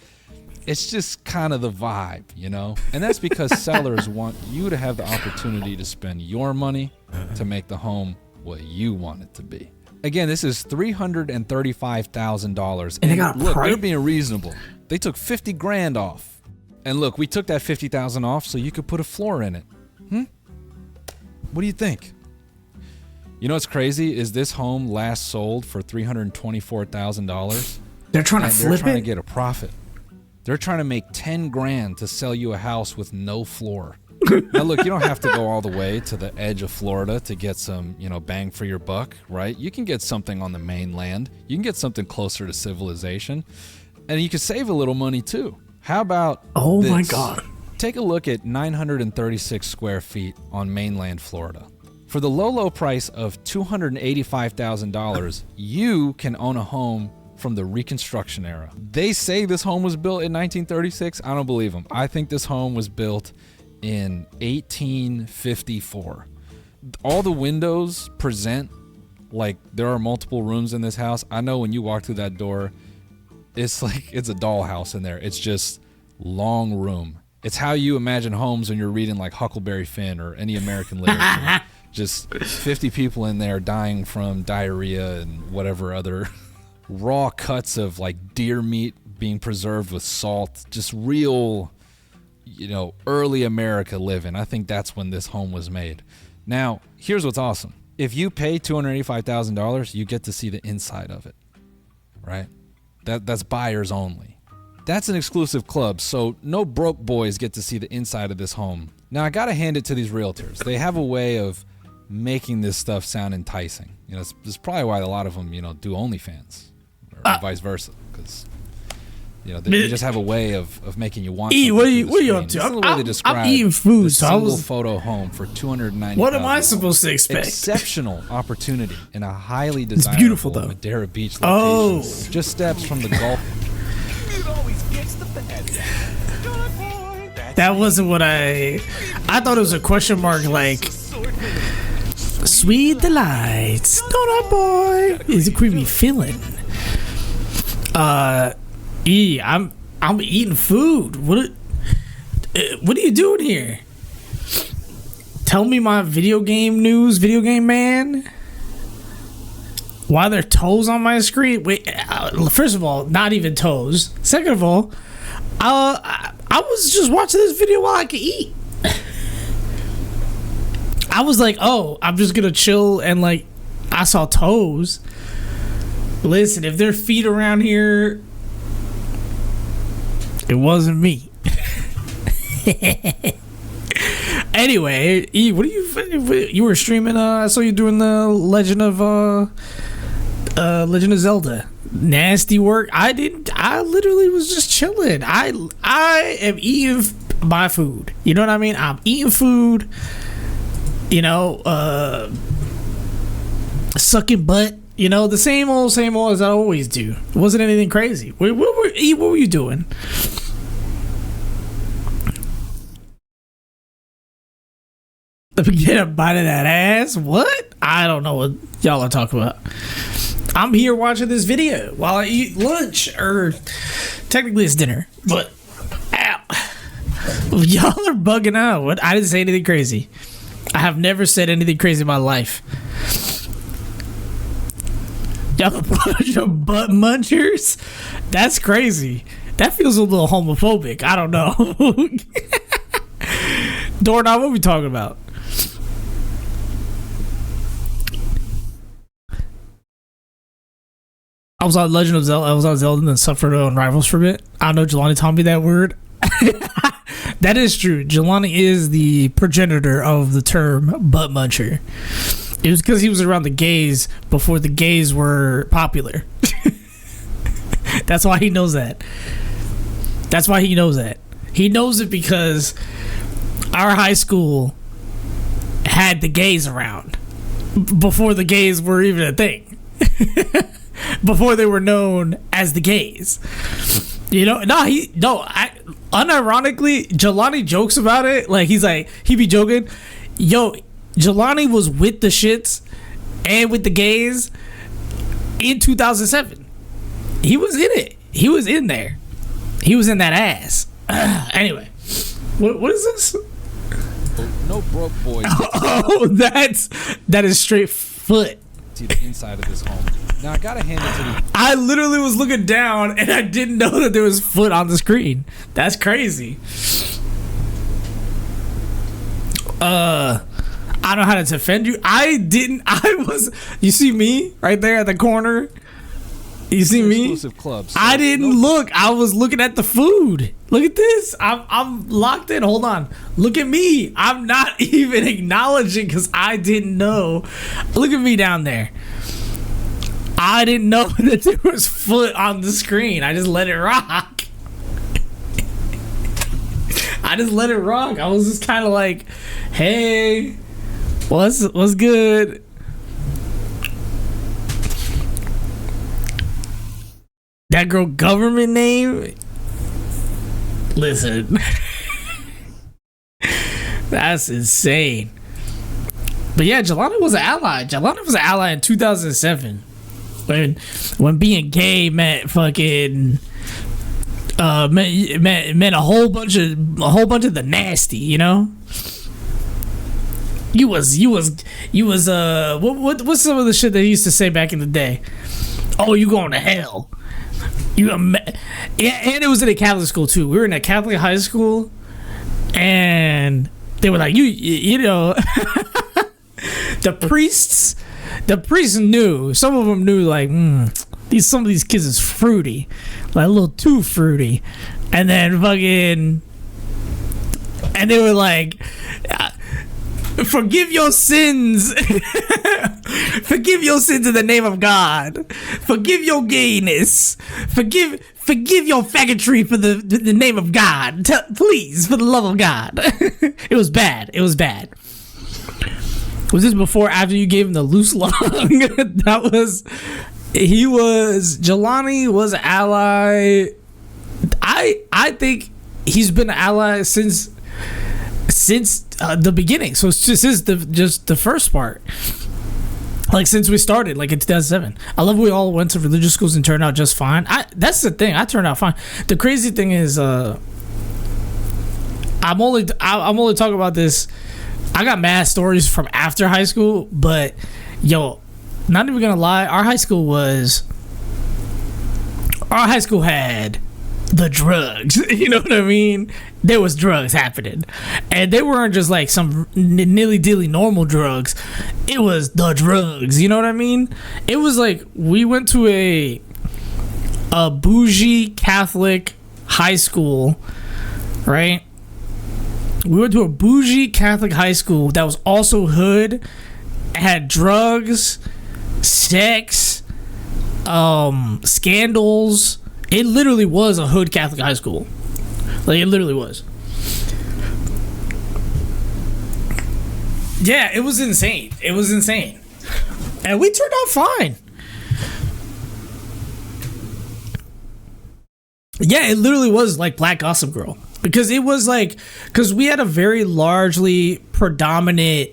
It's just kind of the vibe, you know? And that's because sellers want you to have the opportunity to spend your money to make the home what you want it to be. Again, this is $335,000. And look, they're being reasonable. They took $50,000 off. And look, we took that $50,000 off so you could put a floor in it. What do you think? You know what's crazy is this home last sold for $324,000. They're trying to flip it? They're trying to get a profit. They're trying to make $10,000 to sell you a house with no floor. Now look, you don't have to go all the way to the edge of Florida to get some, bang for your buck, right? You can get something on the mainland. You can get something closer to civilization. And you can save a little money too. How about Oh my God. Take a look at 936 square feet on mainland Florida. For the low price of $285,000, you can own a home from the Reconstruction era. They say this home was built in 1936. I don't believe them. I think this home was built in 1854. All the windows present like there are multiple rooms in this house. I know when you walk through that door, it's like it's a dollhouse in there. It's just long room. It's how you imagine homes when you're reading like Huckleberry Finn or any American literature. Just 50 people in there dying from diarrhea and whatever other raw cuts of like deer meat being preserved with salt. Just real, early America living. I think that's when this home was made. Now, here's what's awesome. If you pay $285,000, you get to see the inside of it, right? That's buyers only. That's an exclusive club, so no broke boys get to see the inside of this home. Now, I gotta hand it to these realtors. They have a way of making this stuff sound enticing. This is probably why a lot of them, do OnlyFans or vice versa, because they just have a way of making you want. What are you up to? I'm eating food. So single photo home for $290,000. What am I supposed to expect? Exceptional opportunity in a highly desirable beautiful, though. Madeira Beach location. Just steps from the Gulf. That wasn't what I thought it was a question mark like sweet delights. Donut boy is a creamy feeling. I'm eating food. What are you doing here? Tell me my video game news, video game man. Why are there toes on my screen? Wait, first of all, not even toes. Second of all, I was just watching this video while I could eat. I was like, oh, I'm just gonna chill, and like, I saw toes. Listen, if there are feet around here, it wasn't me. Anyway, E, what you were streaming? I saw you doing the Legend of Zelda. Nasty work. I literally was just chilling. I am eating my food. You know what I mean? I'm eating food. You know, sucking butt. You know, the same old as I always do. It wasn't anything crazy. What were you doing? Let me get a bite of that ass. What? I don't know what y'all are talking about. I'm here watching this video while I eat lunch, or technically it's dinner. But ow, y'all are bugging out. What? I didn't say anything crazy. I have never said anything crazy in my life. Y'all a bunch of butt munchers? That's crazy. That feels a little homophobic. I don't know. Doorknob, what are we talking about? I was on Legend of Zelda. I was on Zelda and then suffered on Rivals for a bit. I don't know. Jelani taught me that word. That is true. Jelani is the progenitor of the term butt muncher. It was because he was around the gays before the gays were popular. That's why he knows that. That's why he knows that. He knows it because our high school had the gays around before the gays were even a thing. Before they were known as the gays. You know, unironically, Jelani jokes about it. Like, he be joking. Yo, Jelani was with the shits and with the gays in 2007. He was in it. He was in there. He was in that ass. Anyway, what is this? No broke boys. Oh, that is straight foot. To the inside of this home. Now I gotta hand it to the. I literally was looking down and I didn't know that there was foot on the screen. That's crazy. I don't know how to defend you. You see me right there at the corner? You see me? Exclusive clubs. So I didn't look. I was looking at the food. Look at this. I'm locked in. Hold on. Look at me. I'm not even acknowledging because I didn't know. Look at me down there. I didn't know that there was foot on the screen. I just let it rock. I just let it rock. I was just kind of like, hey, what's good? That girl government name? Listen. That's insane. But yeah, Jelani was an ally. Jelani was an ally in 2007. When being gay meant fucking meant a whole bunch of the nasty, you know? You was what's some of the shit they used to say back in the day? Oh, you going to hell. Yeah, and it was in a Catholic school too. We were in a Catholic high school and they were like, you know, the priests knew. Some of them knew, like, some of these kids is fruity, like a little too fruity, and then fucking, and they were like, forgive your sins, forgive your sins in the name of God, forgive your gayness, forgive your faggotry for the name of God, please, for the love of God. It was bad. Was this before or after you gave him the loose lung? Jelani was an ally. I think he's been an ally since the beginning. So it's just the first part. Like, since we started, like in 2007. I love we all went to religious schools and turned out just fine. That's the thing. I turned out fine. The crazy thing is, I'm only talking about this. I got mad stories from after high school, but yo, not even gonna lie, our high school had the drugs. You know what I mean? There was drugs happening, and they weren't just like some nilly-dilly normal drugs. It was the drugs. You know what I mean? It was like we went to a bougie Catholic high school, right? We went to a bougie Catholic high school that was also hood, had drugs, sex, scandals. It literally was a hood Catholic high school. Like, it literally was. Yeah, it was insane. It was insane. And we turned out fine. Yeah, it literally was like Black Gossip Girl. Because it was like, because we had a very largely predominant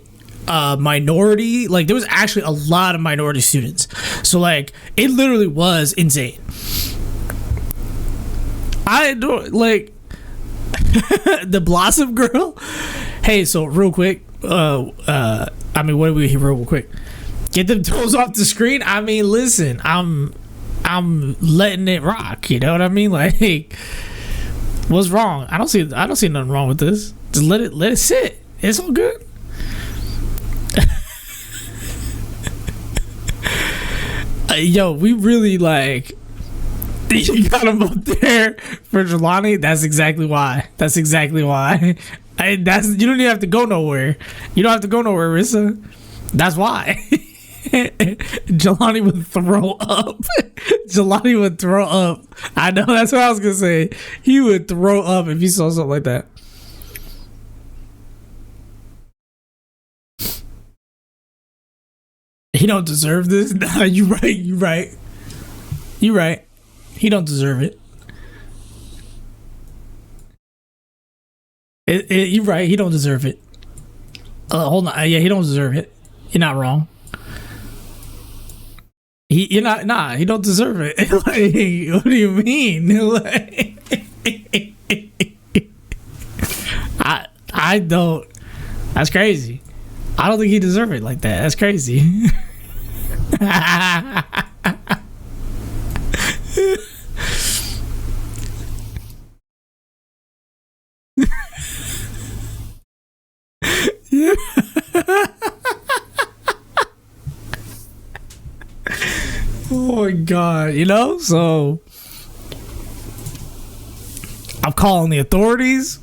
minority. Like, there was actually a lot of minority students. So, like, it literally was insane. I don't, like, the Blossom Girl. Hey, so real quick. I mean, what do we hear real quick? Get them toes off the screen. I mean, listen, I'm letting it rock. You know what I mean? Like, what's wrong? I don't see nothing wrong with this. Just let it sit. It's all good. Yo, we really like. You got him up there for Jelani. That's exactly why. You don't even have to go nowhere. You don't have to go nowhere, Rissa. That's why. Jelani would throw up. Jelani would throw up. I know, that's what I was gonna say. He would throw up if he saw something like that. He don't deserve this. Nah, you right. He don't deserve it. You're right. He don't deserve it. Hold on. Yeah, he don't deserve it. You're not wrong. He don't deserve it. Like, what do you mean? Like, I don't. That's crazy. I don't think he deserves it like that. That's crazy. Yeah. Oh my god, you know? So I'm calling the authorities,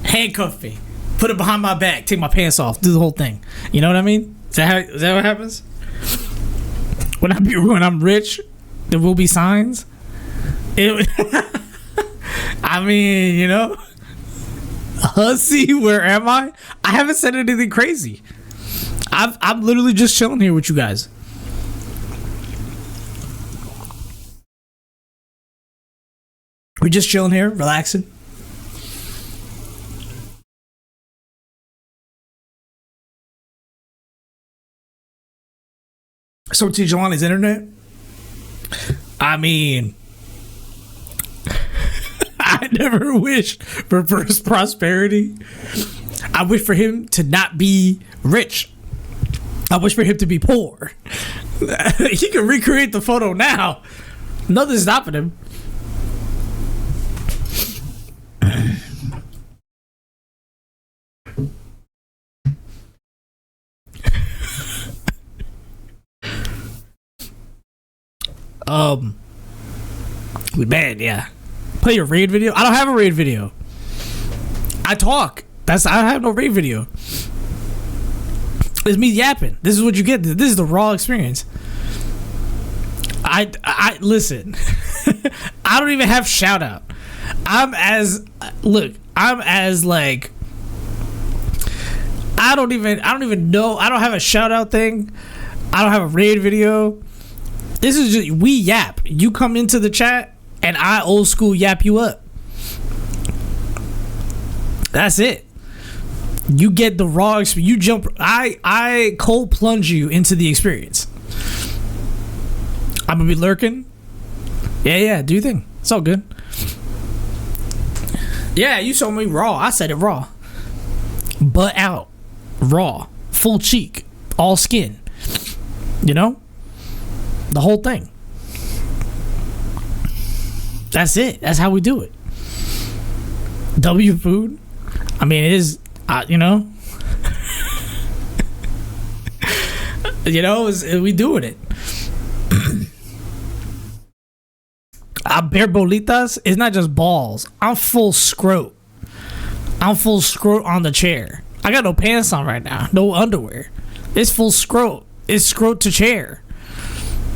handcuff me, put it behind my back, take my pants off, do the whole thing. You know what I mean? Is that what happens? When I'm rich, there will be signs. I mean, you know, hussy, where am I? I haven't said anything crazy. I'm literally just chilling here with you guys. We're just chilling here, relaxing. So to Jelani's internet, I mean, I never wished for first prosperity. I wish for him to not be rich. I wish for him to be poor. He can recreate the photo now. Nothing's stopping him. We bad, yeah. Play your raid video. I don't have a raid video. I talk. I have no raid video. It's me yapping. This is what you get. This is the raw experience. I listen. I don't even have shout out. I'm as like, I don't even know. I don't have a shout out thing. I don't have a raid video. This is just, we yap. You come into the chat and I old school yap you up. That's it. You get the raw experience. You jump. I cold plunge you into the experience. I'm gonna be lurking. Yeah. Do your thing. It's all good. Yeah, you saw me raw. I said it raw. Butt out. Raw. Full cheek. All skin. You know? The whole thing. That's it. That's how we do it. W food. I mean, it is, you know. We doing it. I'm bare bolitas. It's not just balls. I'm full scrote. I'm full scrot on the chair. I got no pants on right now. No underwear. It's full scrot. It's scrot to chair.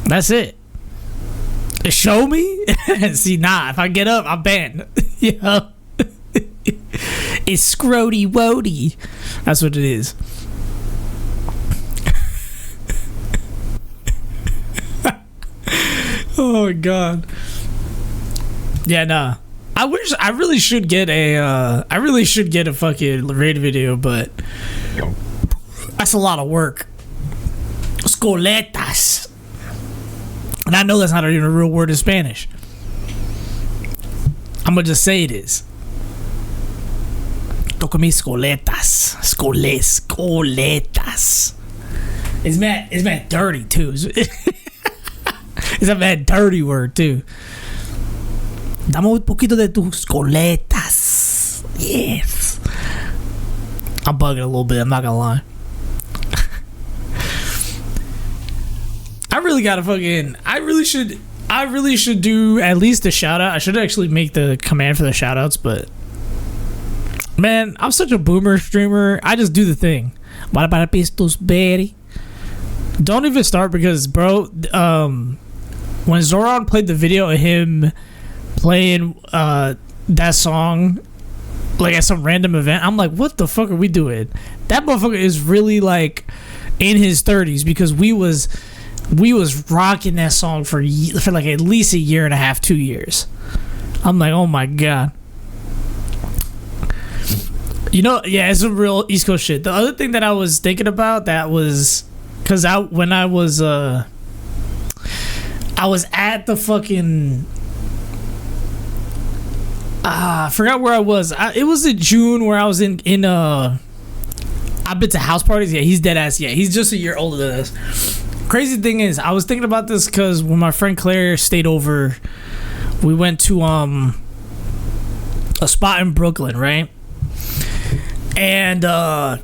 That's it. Show me? See, nah. If I get up, I'm banned. Yeah. It's scroty woady. That's what it is. Oh my god. Yeah, nah. I really should get a fucking raid video, but that's a lot of work. Escoletas. And I know that's not even a real word in Spanish. I'm gonna just say it is. Toca mis escoletas. Escoletas. It's mad dirty too. It's a mad dirty word too. Dame un poquito de tus coletas. Yes. I'm bugging a little bit, I'm not gonna lie. I really should do at least a shout out. I should actually make the command for the shout outs, but man, I'm such a boomer streamer. I just do the thing. Don't even start because, bro, when Zoran played the video of him playing that song like at some random event, I'm like, what the fuck are we doing? That motherfucker is really like in his 30s because we was rocking that song for like at least a year and a half, 2 years. I'm like, oh my god. You know, yeah, it's some real East Coast shit. The other thing that I was thinking about that was because when I was at the fucking I forgot where I was. It was in June where I was in I've been to house parties. Yeah, he's dead ass. Yeah, he's just a year older than us. Crazy thing is, I was thinking about this because when my friend Claire stayed over, we went to a spot in Brooklyn, right? And I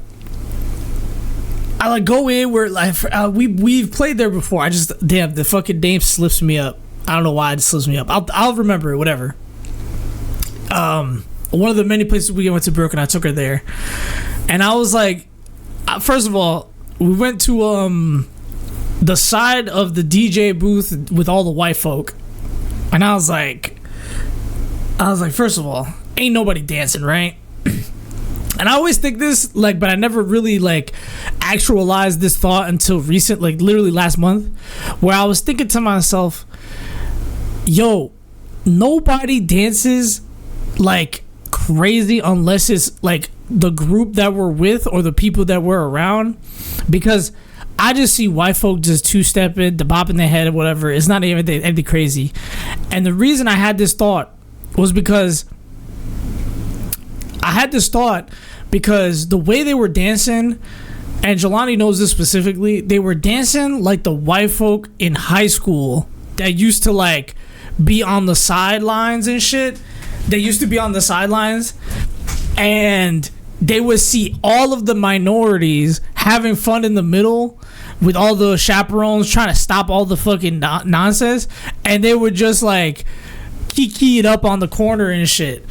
like go in where like we've played there before. The fucking name slips me up. I don't know why it slips me up. I'll remember it, whatever. One of the many places we went to Brooklyn, I took her there, and I was like, first of all, we went to the side of the DJ booth with all the white folk, and I was like, first of all, ain't nobody dancing, right? And I always think this, like, but I never really, like, actualized this thought until recent, like, literally last month, where I was thinking to myself, yo, nobody dances, like, crazy unless it's, like, the group that we're with or the people that we're around, because I just see white folk just two-stepping, the bopping their head or whatever. It's not even anything crazy. And the reason I had this thought was because the way they were dancing, and Jelani knows this specifically, they were dancing like the white folk in high school that used to like be on the sidelines and shit. They used to be on the sidelines and they would see all of the minorities having fun in the middle with all the chaperones trying to stop all the fucking nonsense, and they would just like kiki it up on the corner and shit.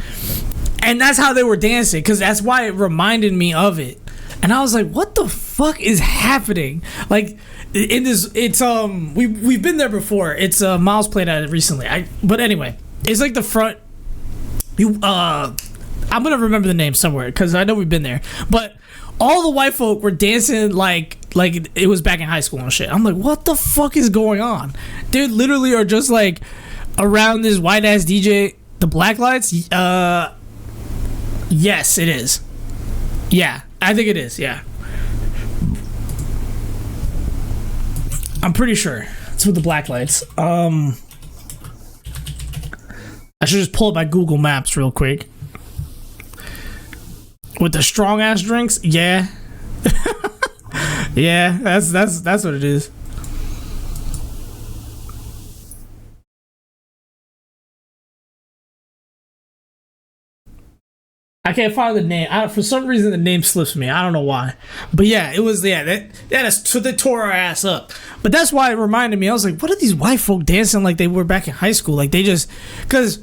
And that's how they were dancing, because that's why it reminded me of it. And I was like, what the fuck is happening? Like, in this, it's we've been there before. It's Miles played at it recently. But anyway, it's like the front. I'm gonna remember the name somewhere because I know we've been there. But all the white folk were dancing like it was back in high school and shit. I'm like, what the fuck is going on? They literally are just like around this white ass DJ. The black lights. Yes, it is. Yeah, I think it is. Yeah, I'm pretty sure it's with the black lights. I should just pull up my Google Maps real quick. With the strong ass drinks, yeah, yeah, that's what it is. I can't find the name. For some reason, the name slips me. I don't know why. But yeah, it was, yeah, they tore our ass up. But that's why it reminded me. I was like, what are these white folk dancing like they were back in high school? Like they just, because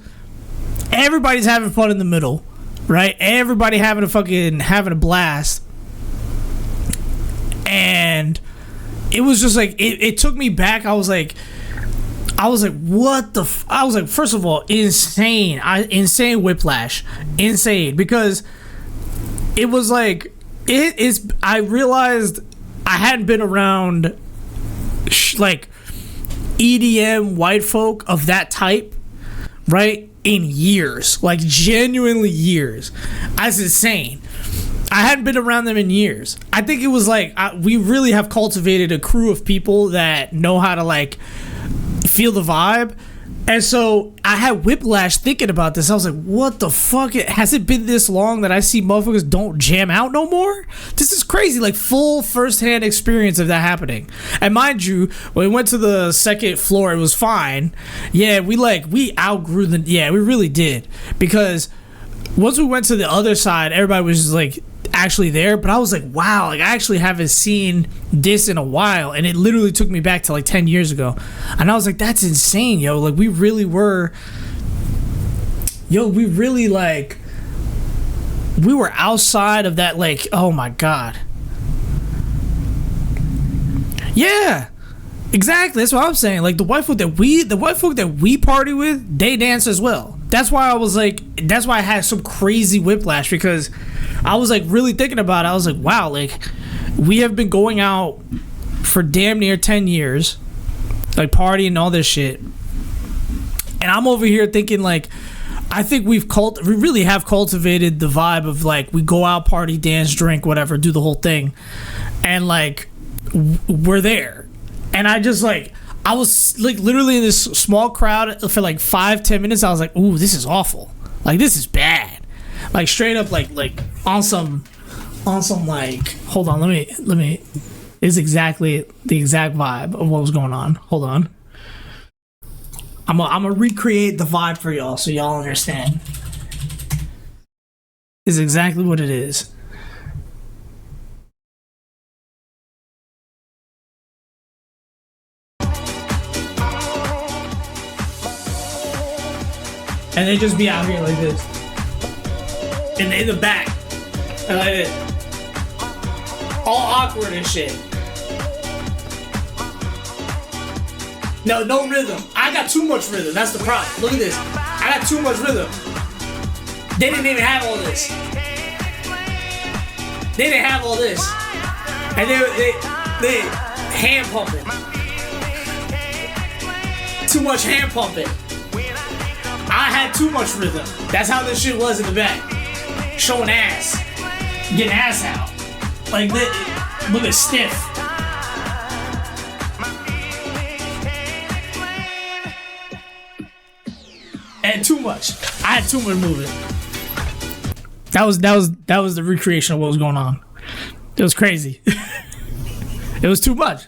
everybody's having fun in the middle. right? Everybody having a blast. And it was just like, it took me back. I was like, what the I was like, first of all, insane whiplash. Insane. Because it was like, I realized I hadn't been around like EDM white folk of that type, right, in years. Like, genuinely years. That's insane. I hadn't been around them in years. I think it was like, we really have cultivated a crew of people that know how to like feel the vibe. And so I had whiplash thinking about this. I was like, what the fuck? Has it been this long that I see motherfuckers don't jam out no more? This is crazy. Like, full firsthand experience of that happening. And mind you, when we went to the second floor, it was fine. Yeah, we outgrew we really did. Because once we went to the other side, everybody was just like actually there. But I was like, wow, like I actually haven't seen this in a while. And it literally took me back to like 10 years ago. And I was like, that's insane, yo. Like, we really were outside of that, like, oh my god. Yeah, exactly. That's what I'm saying. Like, the white folk that we party with, they dance as well. That's why I had some crazy whiplash, because I was like really thinking about it. I was like, wow, like we have been going out for damn near 10 years, like partying and all this shit. And I'm over here thinking like, I think we really have cultivated the vibe of like, we go out, party, dance, drink, whatever, do the whole thing. And like, we're there. And I just like, I was like literally in this small crowd for like 5-10 minutes. I was like, ooh, this is awful. Like, this is bad. Like, straight up like on some like, hold on, let me it's exactly the exact vibe of what was going on. Hold on. I'm gonna recreate the vibe for y'all so y'all understand. It's exactly what it is. And they just be out here like this. In the back. And like this. All awkward and shit. No rhythm. I got too much rhythm. That's the problem. Look at this. I got too much rhythm. They didn't even have all this. They didn't have all this. And they hand pumping. Too much hand pumping. I had too much rhythm. That's how this shit was in the back. Showing ass. Getting ass out. Like, look at stiff. And too much. I had too much movement. That was the recreation of what was going on. It was crazy. It was too much.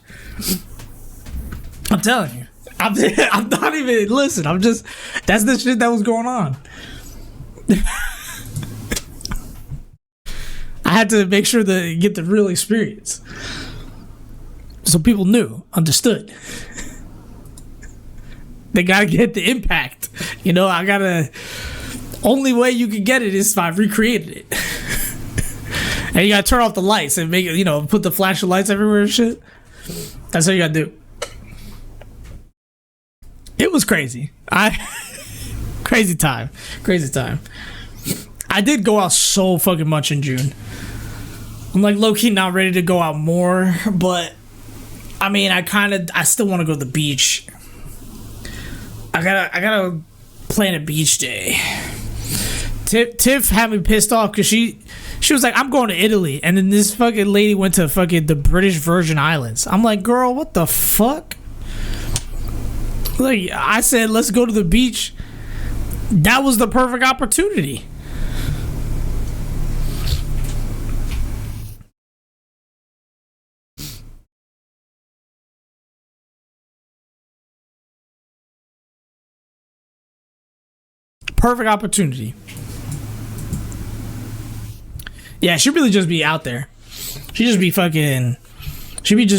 I'm telling you. I'm not even, listen, that's the shit that was going on. I had to make sure to get the real experience. So people understood. They gotta get the impact. You know, only way you can get it is if I recreated it. And you gotta turn off the lights and make it, put the flash of lights everywhere and shit. That's what you gotta do. It was crazy. Crazy time. I did go out so fucking much in June. I'm like low-key not ready to go out more, but I mean, I still want to go to the beach. I gotta plan a beach day. Tiff had me pissed off because she was like, I'm going to Italy, and then this fucking lady went to fucking the British Virgin Islands. I'm like, girl, what the fuck? Like, I said, let's go to the beach. That was the perfect opportunity. Perfect opportunity. Yeah, she'd really just be out there. She'd just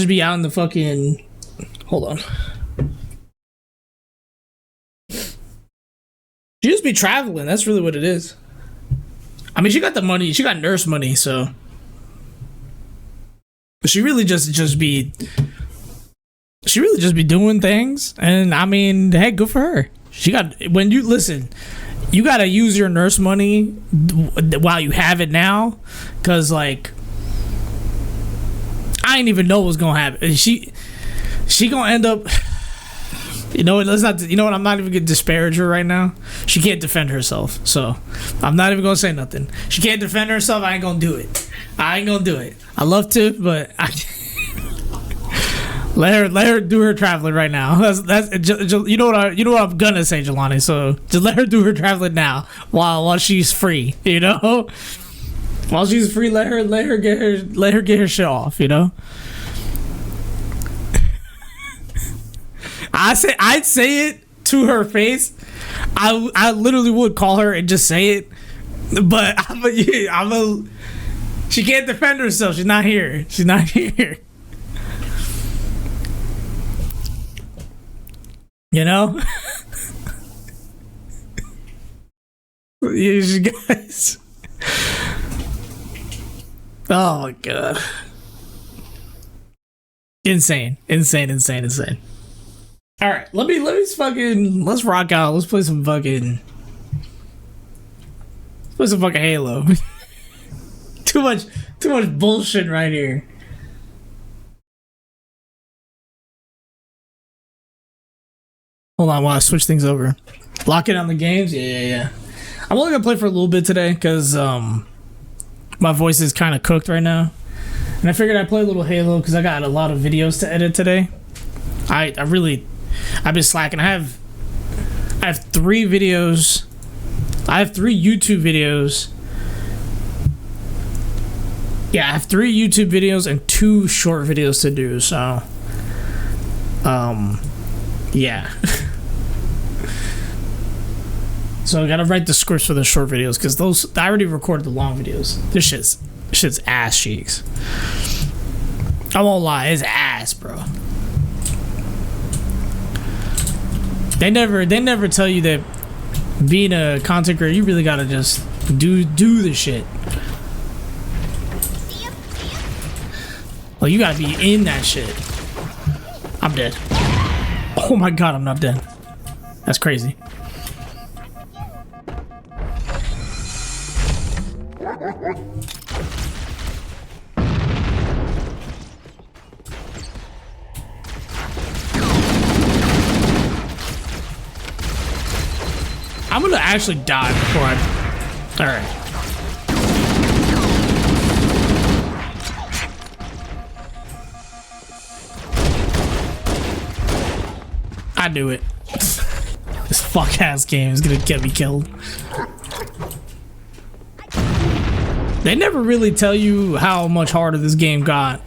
be out in the fucking, hold on. She'd just be traveling. That's really what it is. I mean, she got the money. She got nurse money, so she really just be doing things. And I mean, hey, good for her. She got when you listen. You gotta use your nurse money while you have it now, cause like I ain't even know what's gonna happen. She gonna end up. You know, let's not. You know what? I'm not even gonna disparage her right now. She can't defend herself, so I'm not even gonna say nothing. She can't defend herself. I ain't gonna do it. I love to, but let her do her traveling right now. That's you know what I'm gonna say, Jelani. So just let her do her traveling now while she's free. You know, while she's free, let her get her shit off. You know. I'd say it to her face. I literally would call her and just say it, but she can't defend herself. She's not here. You know? You guys. Oh my god. Insane. All right, let's rock out. Let's play some fucking Halo. too much bullshit right here. Hold on, while I switch things over. Lock it on the games. Yeah. I'm only gonna play for a little bit today because my voice is kind of cooked right now, and I figured I'd play a little Halo because I got a lot of videos to edit today. I've been slacking. I have 3 videos. I have 3 YouTube videos. Yeah, I have 3 YouTube videos and 2 short videos to do. So, yeah. So I gotta write the scripts for the short videos because those I already recorded the long videos. This shit's ass cheeks. I won't lie, it's ass, bro. They never tell you that being a content creator, you really gotta just do the shit. Well, you gotta be in that shit. I'm dead. Oh my god, I'm not dead. That's crazy. I'm gonna actually die before Alright. I knew it. This fuck-ass game is gonna get me killed. They never really tell you how much harder this game got.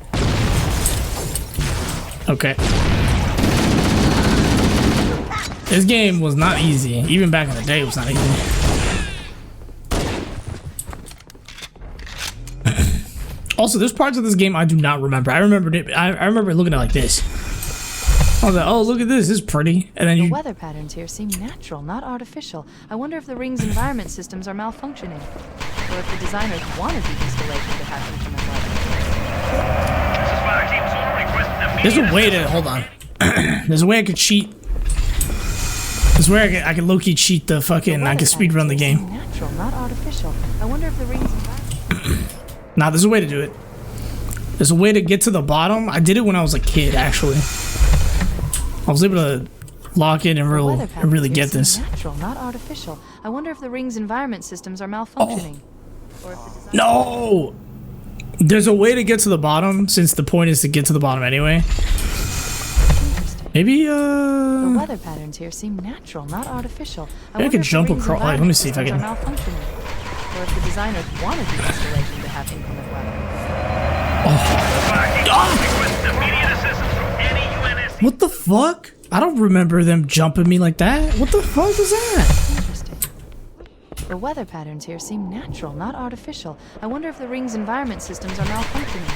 Okay. This game was not easy. Even back in the day, it was not easy. Also, there's parts of this game I do not remember. I remember it. I remember looking at it like this. I was like, "Oh, look at this. This is pretty." And then the weather patterns here seem natural, not artificial. I wonder if the ring's environment systems are malfunctioning, or if the designers wanted the installation to happen from the weather. There's a way to hold on. There's a way I could cheat. There's where I can low-key cheat the fucking. I can speedrun the game. Natural, not artificial. I wonder if the ring's environment. Nah, there's a way to do it. There's a way to get to the bottom. I did it when I was a kid, actually. I was able to lock in and really get this. Natural, not artificial. I wonder if the ring's environment systems are malfunctioning. Or if the no! There's a way to get to the bottom, since the point is to get to the bottom anyway. Maybe, the weather patterns here seem natural, not artificial. I can jump across. Like, let me see if I can. Or if the designers wanted the installation to have inclement weather. What the fuck? I don't remember them jumping me like that. What the fuck is that? Interesting. The weather patterns here seem natural, not artificial. I wonder if the ring's environment systems are malfunctioning.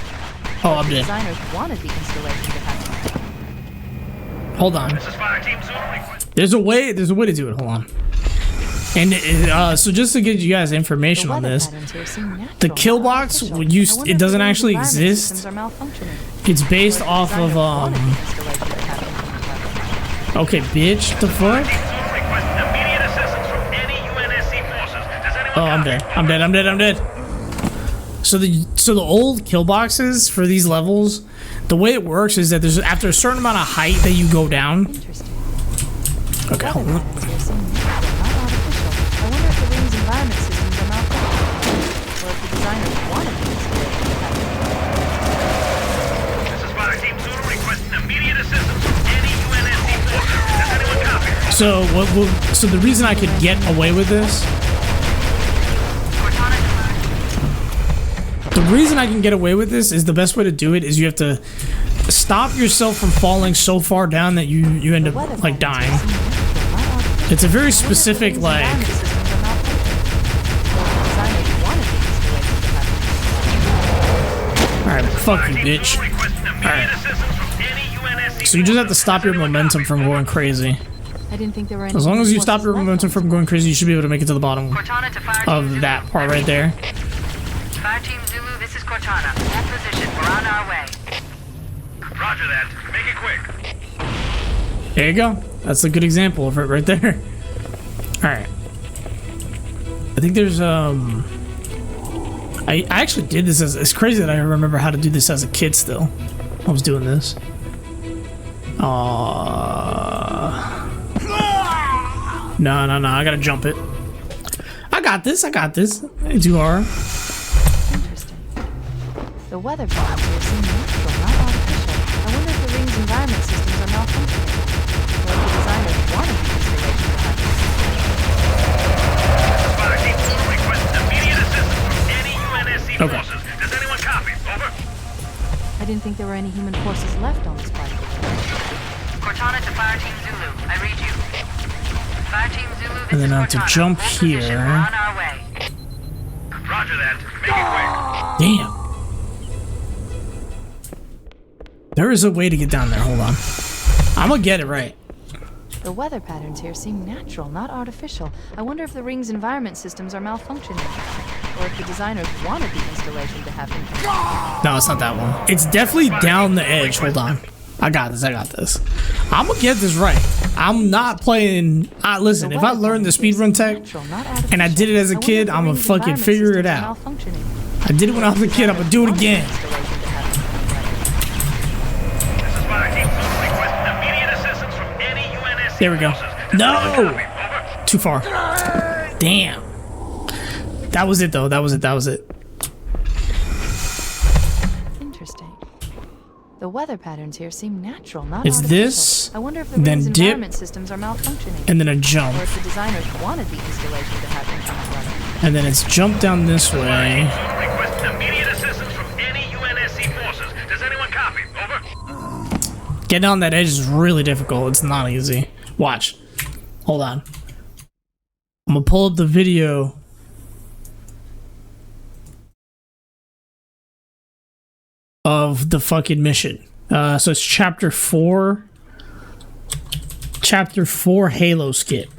Oh, I'm dead. The designers wanted the installation to happen. Hold on. There's a way to do it. Hold on. And so just to give you guys information on this, the kill box it doesn't actually exist. It's based off of okay, bitch, the fuck? Oh, I'm dead. I'm dead. I'm dead. I'm dead. So the old kill boxes for these levels, the way it works is that there's after a certain amount of height that you go down. Okay, hold on. So so the reason I could get away with this, is the best way to do it is you have to stop yourself from falling so far down that you end up like dying. It's a very specific like. Alright, fuck you, bitch. Alright. So you just have to stop your momentum from going crazy. I didn't think there were any. As long as you stop your momentum from going crazy, you should be able to make it to the bottom of that part right there. Fire Team Zulu, this is Cortana. That position, we're on our way. Roger that. Make it quick. There you go. That's a good example of it right there. Alright. I think there's I actually did this as it's crazy that I remember how to do this as a kid still. I was doing this. No, I gotta jump it. I got this. It's too hard. Interesting. The weather patterns here seem natural, not artificial. I wonder if the ring's environment systems are malfunctioning. Or if the designers wanted the installation to happen. Fire Team Zulu requests immediate assistance from any UNSC forces. Does anyone copy? Over. I didn't think there were any human forces left on this planet. Cortana to Fire Team Zulu. I read you. Fire Team Zulu, this And then is I have to Cortana. jump That position, here. we're on our way. Roger that. Make it quick. Damn. There is a way to get down there. Hold on. I'm gonna get it right. The weather patterns here seem natural, not artificial. I wonder if the ring's environment systems are malfunctioning. Or if the designers wanted the installation to happen. No, it's not that one. It's definitely down the edge. Hold on. I got this. I'm gonna get this right. I'm not playing. Listen, if I learned the speedrun tech and I did it as a kid, I'm gonna fucking figure it out. I did it when I was a kid. I'm gonna do it again. There we go. No! Too far. Damn. That was it, though. That was it. Interesting. The weather patterns here seem natural, not It's artificial. this, I wonder if the then ring's dip, environment systems are malfunctioning. and then a jump. Or if the designers wanted the installation to happen. And then it's jump down this way. Request immediate assistance from any UNSC forces. Does anyone copy? Over. Getting on that edge is really difficult. It's not easy. Watch. Hold on. I'm gonna pull up the video. Of the fucking mission. So it's chapter 4. Chapter 4 Halo skip.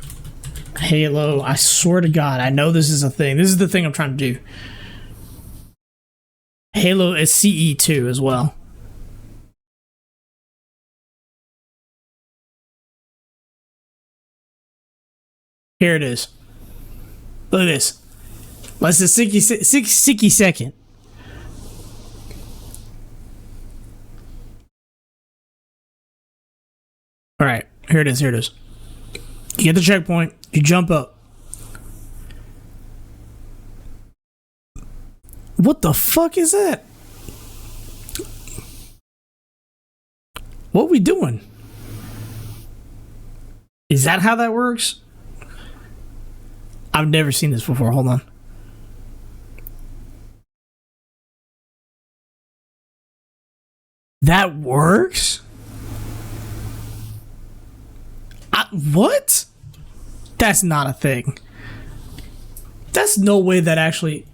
Halo, I swear to God, I know this is a thing. This is the thing I'm trying to do. Halo is CE2 as well. Here it is. Look at this. Let's just 60 second. All right, here it is. You get the checkpoint. You jump up. What the fuck is that? What we doing? Is that how that works? I've never seen this before. Hold on. That works? What? That's not a thing. That's no way that actually...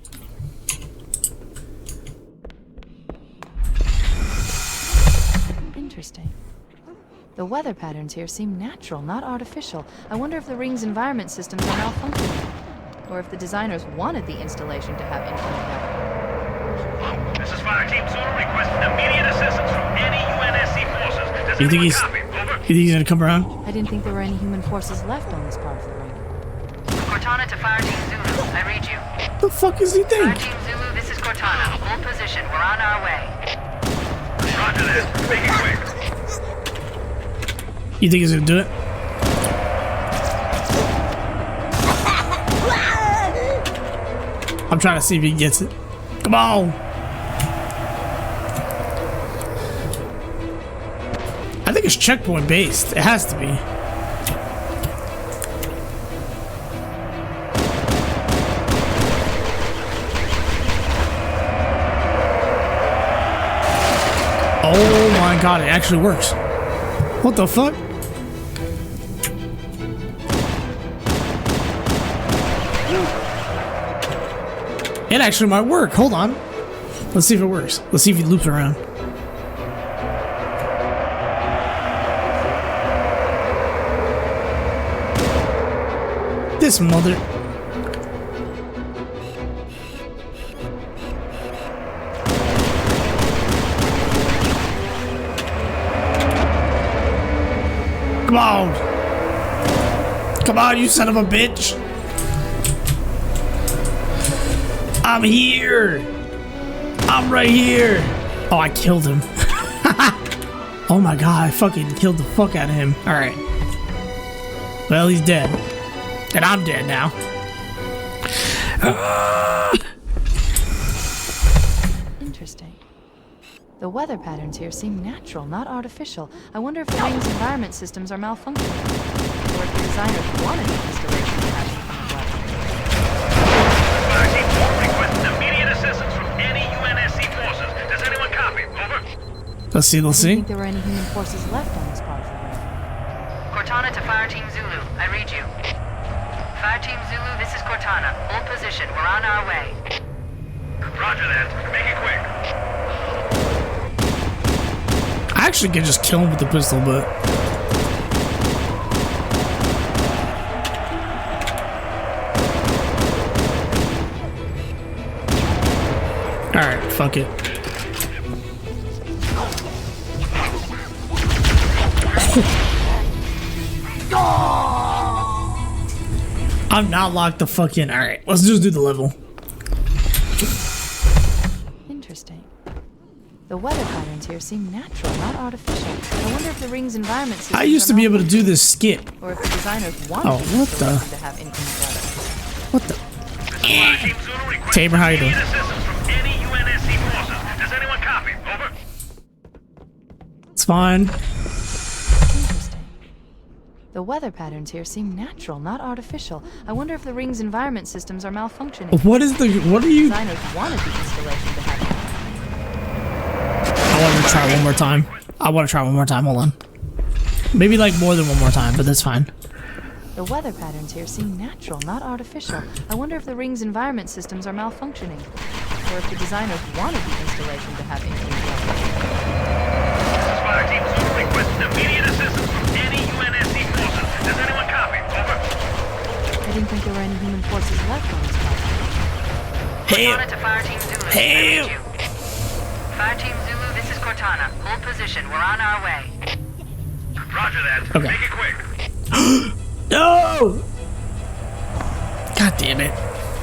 Interesting. The The weather patterns here seem natural, not artificial. I wonder if the ring's environment systems are malfunctioning. Or if the designers wanted the installation to have inclement weather. This is Fire Team Zulu requesting immediate assistance from any UNSC forces. Does You think anyone he's? copy? Over. You think he's gonna come around? I didn't think there were any human forces left on this part of the ring. Cortana to Fire Team Zulu. I read you. The fuck is he Fire think? Team Zulu, this is Cortana. Hold position. We're on our way. Roger that. Make it quick. You think he's gonna do it? I'm trying to see if he gets it. Come on! I think it's checkpoint based. It has to be. Oh my god, it actually works. What the fuck? It actually might work. Hold on. Let's see if it works. Let's see if he loops around. This mother... Come on! Come on, you son of a bitch! I'm here! I'm right here! Oh, I killed him. Oh my god, I fucking killed the fuck out of him. Alright. Well, he's dead. And I'm dead now. Interesting. The weather patterns here seem natural, not artificial. I wonder if the ring's environment systems are malfunctioning. Or if the designers wanted the installation to have inclement weather. Fire Team 4 requesting immediate assistance from any UNSC forces. Does anyone copy? Over. Let's see, let's I didn't see. think there were any human forces left on this part of the ring. Cortana to Fire Team Zulu. I read you. Fire Team Zulu, this is Cortana. Hold position. We're on our way. Roger that. Make it quick. I actually can just kill him with the pistol, but... Alright, fuck it. I'm not locked the fuck in. Alright, let's just do the level. Interesting. The weather patterns here seem natural, not artificial. I wonder if the ring's environment systems I used to are be able to do malfunctioning, this skip. or if the designers wanted Oh, the what the- installation to have inclement weather. What the? Fire Team Zulu requesting Tabor, how you doing? immediate assistance from any UNSC forces. Does anyone copy? Over. It's fine. Interesting. The weather patterns here seem natural, not artificial. I wonder if the ring's environment systems are malfunctioning. What is the... What are you... Designers wanted the installation to have. I want to try one more time. I want to try one more time. Hold on. Maybe like more than one more time, but that's fine. The weather patterns here seem natural, not artificial. I wonder if the ring's environment systems are malfunctioning. Or if the designers wanted the installation to have inclement weather. This is Fire Team Zulu requesting immediate assistance from any UNSC forces. Does anyone copy? Over. I didn't think there were any human forces left on this planet. Cortana to Fire Team Zulu. I Hail. read you. Fire Team Zulu, this is Cortana. Hold position. We're on our way. Roger that. Okay. Make it quick. No! God damn it.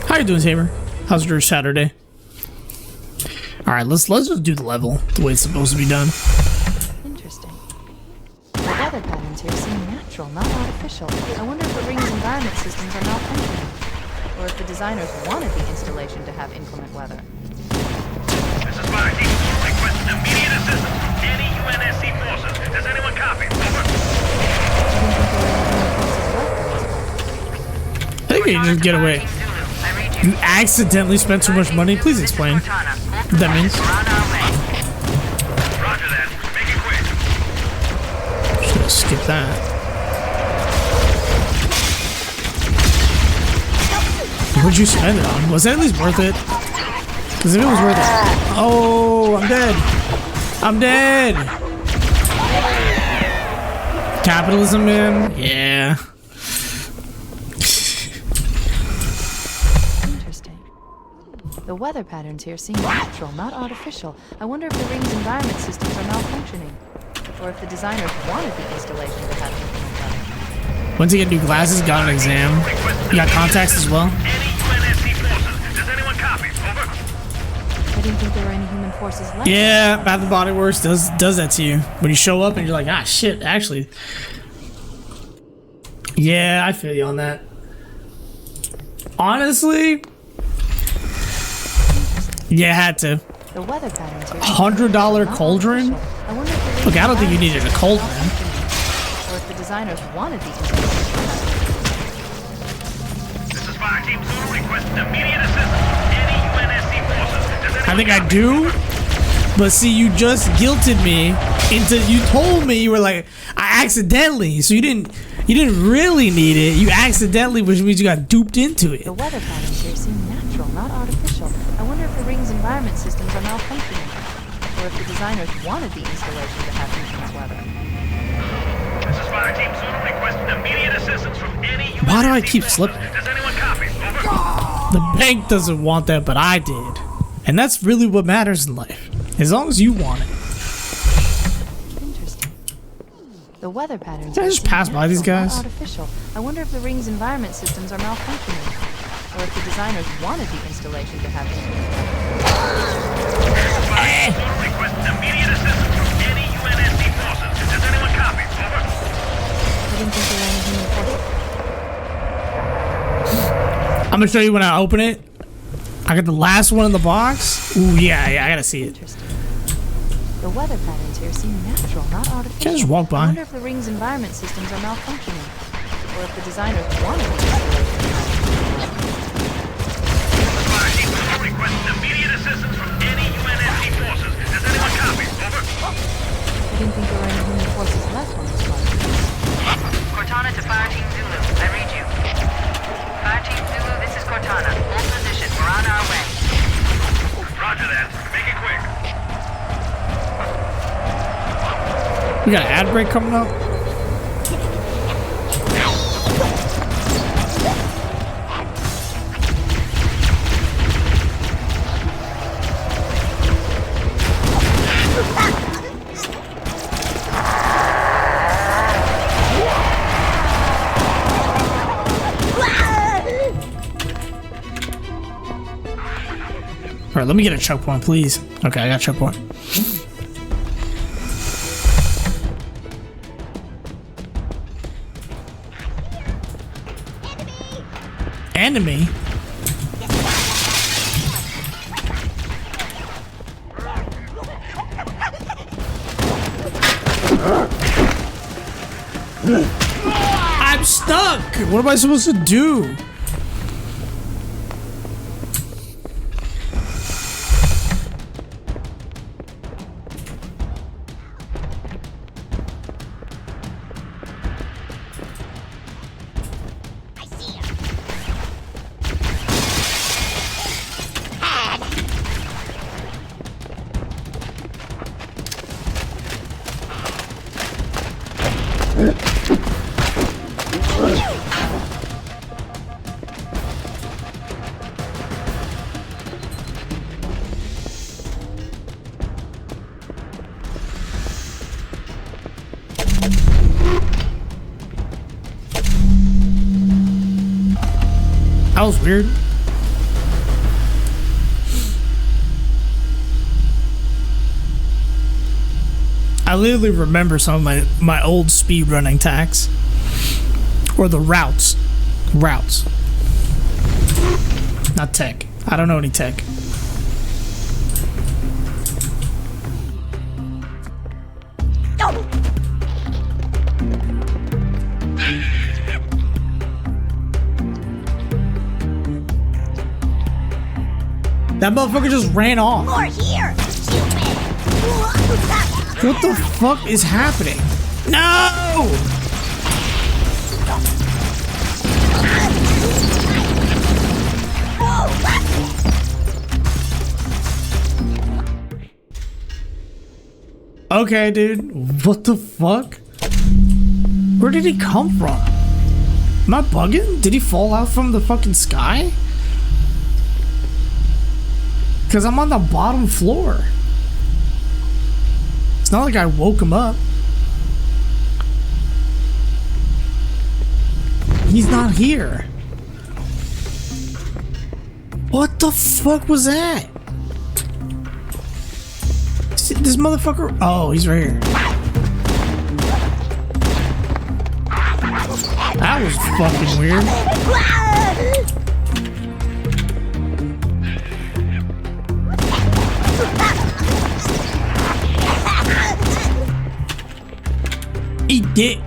How you doing, Tabor? How's your Saturday? Alright, let's just do the level the way it's supposed to be done. Interesting. The weather patterns here seem natural, not artificial. I wonder if the ring's environment systems are malfunctioning. Or if the designers wanted the installation to have inclement weather. This is Fire Team Zulu requesting immediate assistance from any UNSC forces. Does anyone copy? Over. I think you can just get away. Team Zulu. I read You you. accidentally spent too much money? Please explain. Cortana. Hold What that means? We're on our way. Roger that. Make it quick. Should have skipped that. What'd you spend it on? Was that at least worth it? Because if it was worth it... Oh, I'm dead. I'm dead. Capitalism, man. Yeah. Interesting. The weather patterns here seem natural, not artificial. I wonder if the ring's environment systems are malfunctioning, or if the designers wanted the installation to have infinite weather. Once you get new glasses, got an exam. You got contacts as well. Does anyone copy? Over. I didn't think there were any human forces left. Yeah, Bath and Body Works does that to you. When you show up and you're like, ah, shit, actually. Yeah, I feel you on that. Honestly, yeah, I had to. The weather patterns here. $100 cauldron? I wonder if the ring's Look, I don't think you needed a cauldron. or if the designers wanted the installation. This is Fire Team Zulu requesting immediate assistance from any UNSC forces. Does anyone I think I do. But see, you just guilted me into. You told me you were like, I accidentally. So you didn't really need it. You accidentally, which means you got duped into it. The weather patterns here seem natural, not artificial. I wonder if the ring's environment systems are malfunctioning, or if the designers wanted the installation to have infinite weather. This is Fire Team Zulu requesting immediate assistance from any UNSC Why do I keep forces. slipping? Does anyone copy? Over. The bank doesn't want that, but I did. And that's really what matters in life. As long as you want it. Interesting. The weather patterns. Did I just pass by these guys? Artificial. I wonder if the ring's environment systems are malfunctioning, or if the designers wanted the installation to have infinite weather. Requesting immediate assistance from any UNSC forces. Does anyone copy? Over. I didn't think there were any human forces. I'm gonna show you when I open it. I got the last one in the box. Ooh, yeah, I gotta see it. Interesting. The weather patterns here seem natural, not artificial. Can I just walk by? I wonder if the ring's environment systems are malfunctioning, or if the designers wanted the installation to have infinite weather. Fire Team Zulu requesting immediate assistance from any UNSC forces. Does anyone copy? Over. I didn't think there were any human forces left on this planet. Cortana to Fire Team Zulu. I read you. Fire Team Zulu, this is Cortana. Hold position. We're on our way. Roger that. Make it quick. We got an ad break coming up. All right, let me get a choke point, please. Okay, I got a choke point. Enemy? I'm stuck! What am I supposed to do? That was weird. I literally remember some of my old speedrunning tacks. Or the routes. Routes. Not tech. I don't know any tech. That motherfucker just ran off. More here! What the fuck is happening? No! Okay, dude. What the fuck? Where did he come from? Am I bugging? Did he fall out from the fucking sky? Because I'm on the bottom floor. It's not like I woke him up. He's not here. What the fuck was that? This motherfucker. Oh, he's right here. That was fucking weird. Eat dick.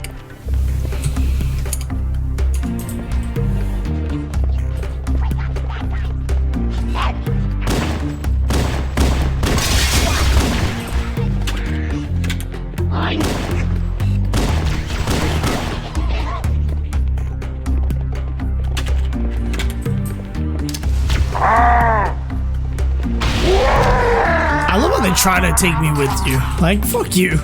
I love how they try to take me with you. Like, fuck you.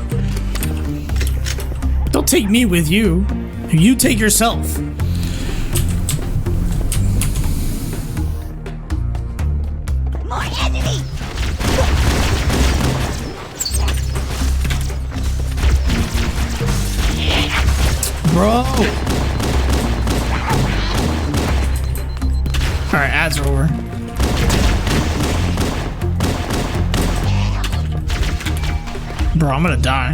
Don't take me with you. You take yourself. More enemy! Bro. Alright, ads are over. Bro, I'm gonna die.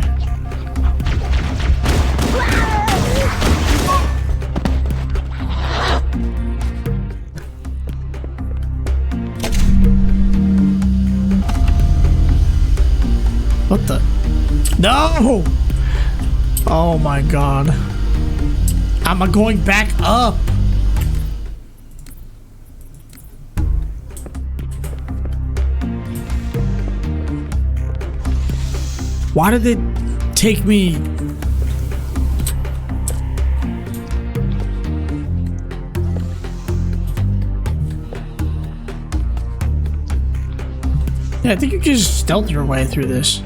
What the? No! Oh my god. I'm going back up. Why did it take me? Yeah, I think you can just stealth your way through this.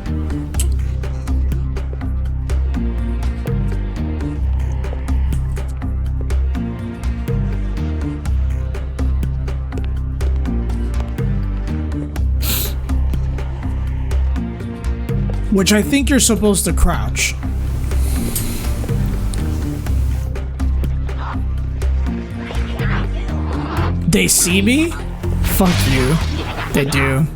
Which I think you're supposed to crouch. They see me? Fuck you. They do.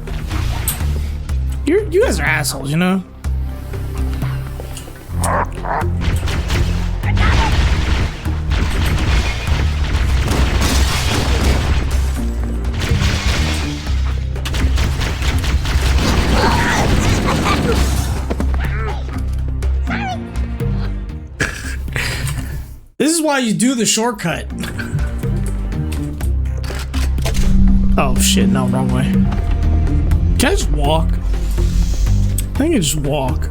You guys are assholes, you know? This is why you do the shortcut. Oh shit, no, wrong way. Can I just walk? I think I can just walk.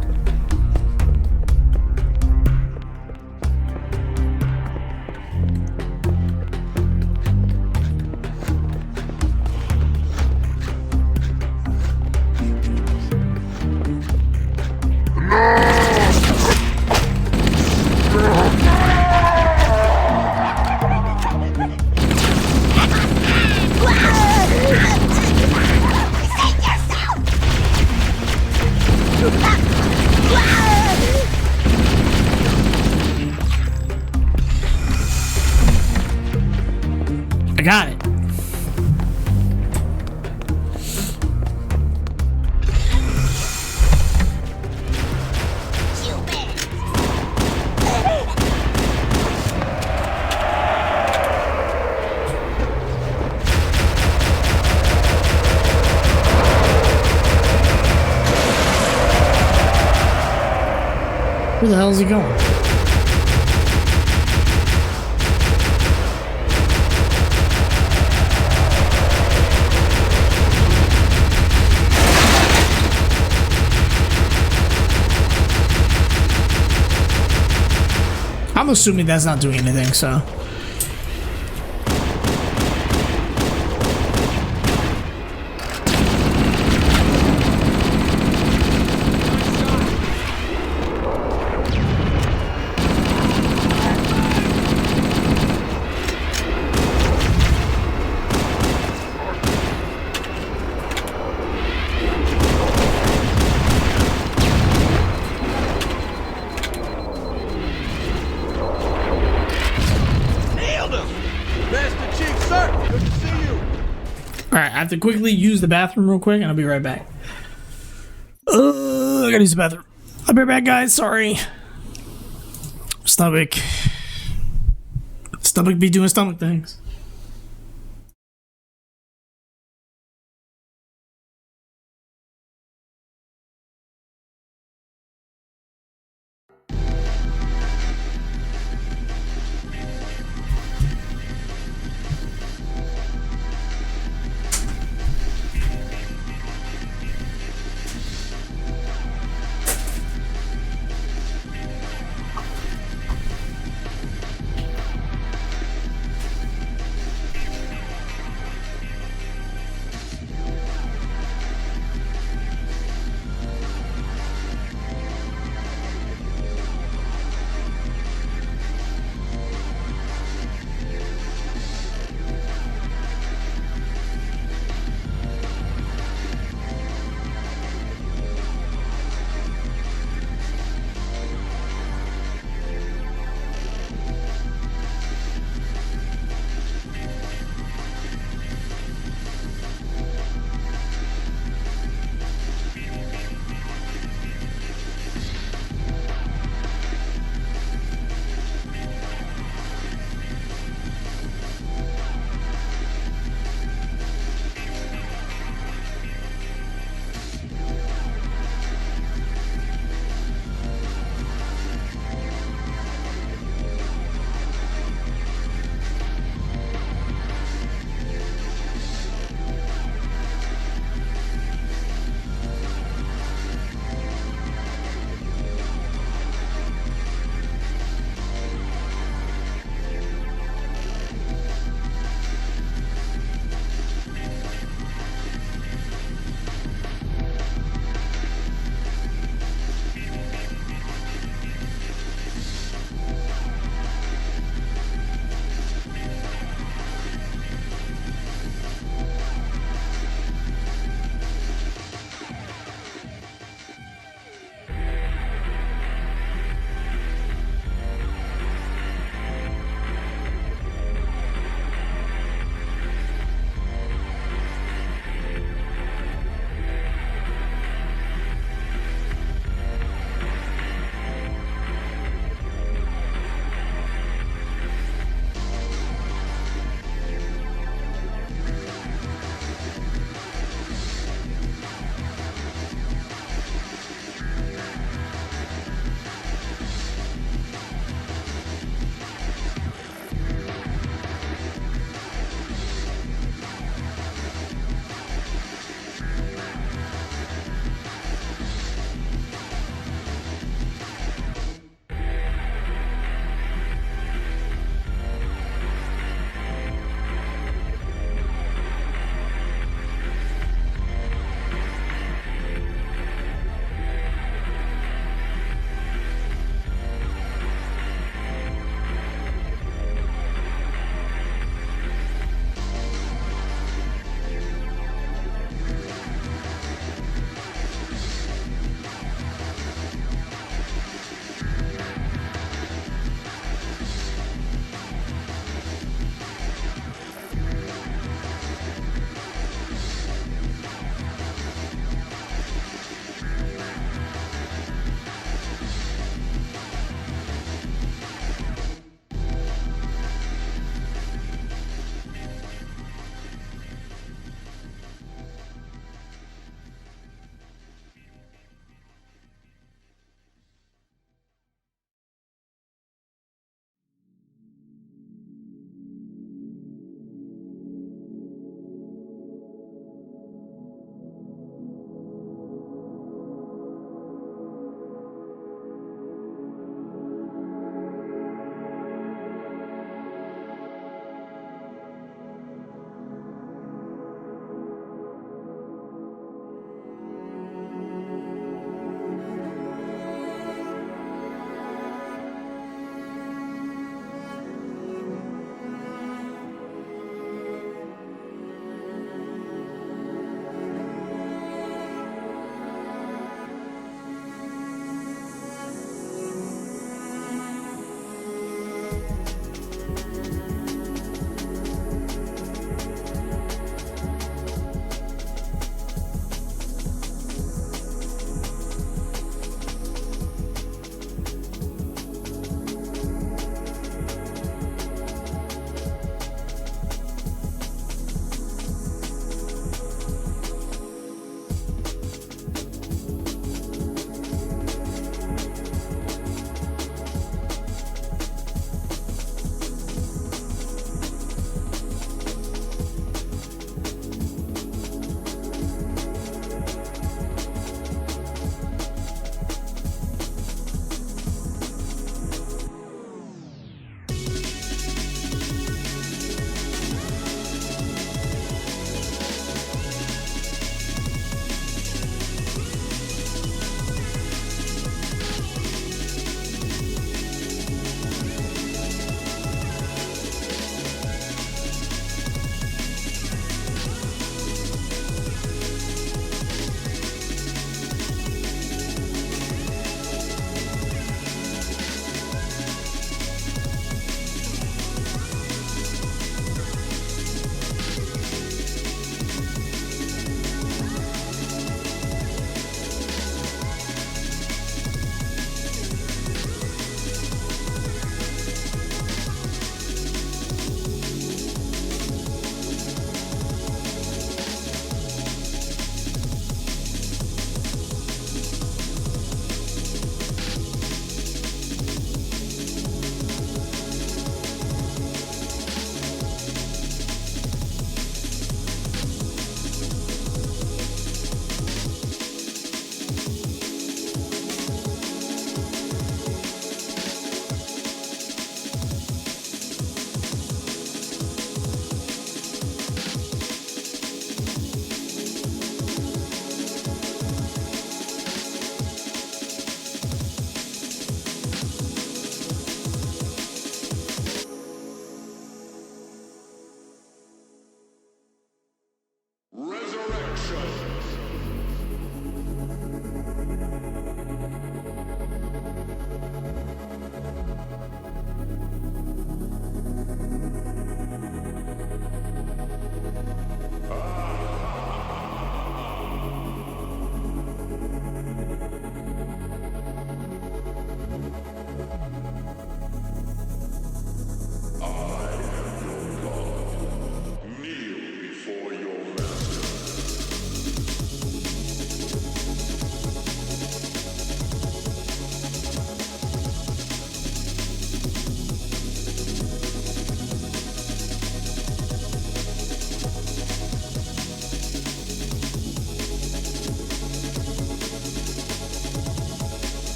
I got it. Where the hell is he going? I'm assuming that's not doing anything, so. have to quickly use the bathroom real quick, and I'll be right back. I gotta use the bathroom. I'll be right back, guys. Sorry. Stomach be doing stomach things.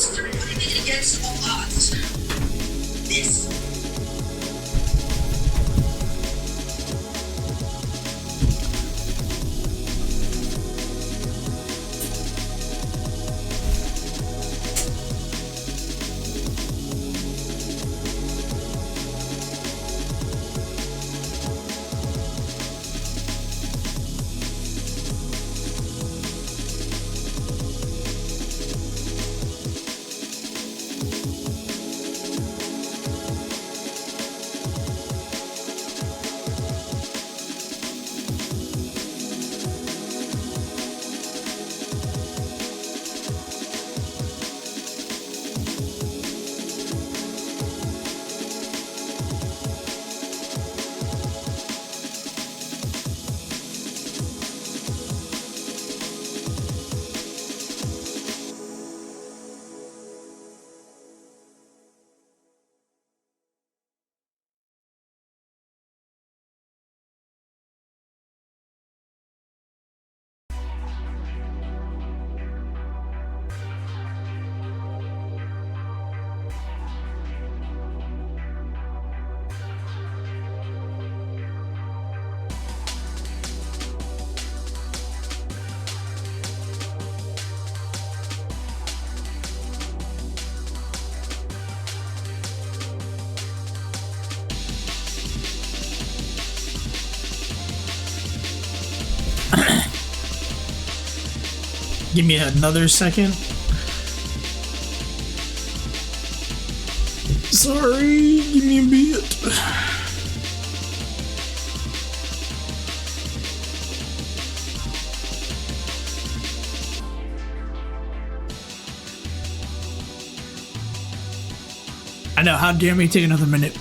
So they're proving it against all odds. This. Give me another second. Sorry, give me a bit. I know, how dare me take another minute.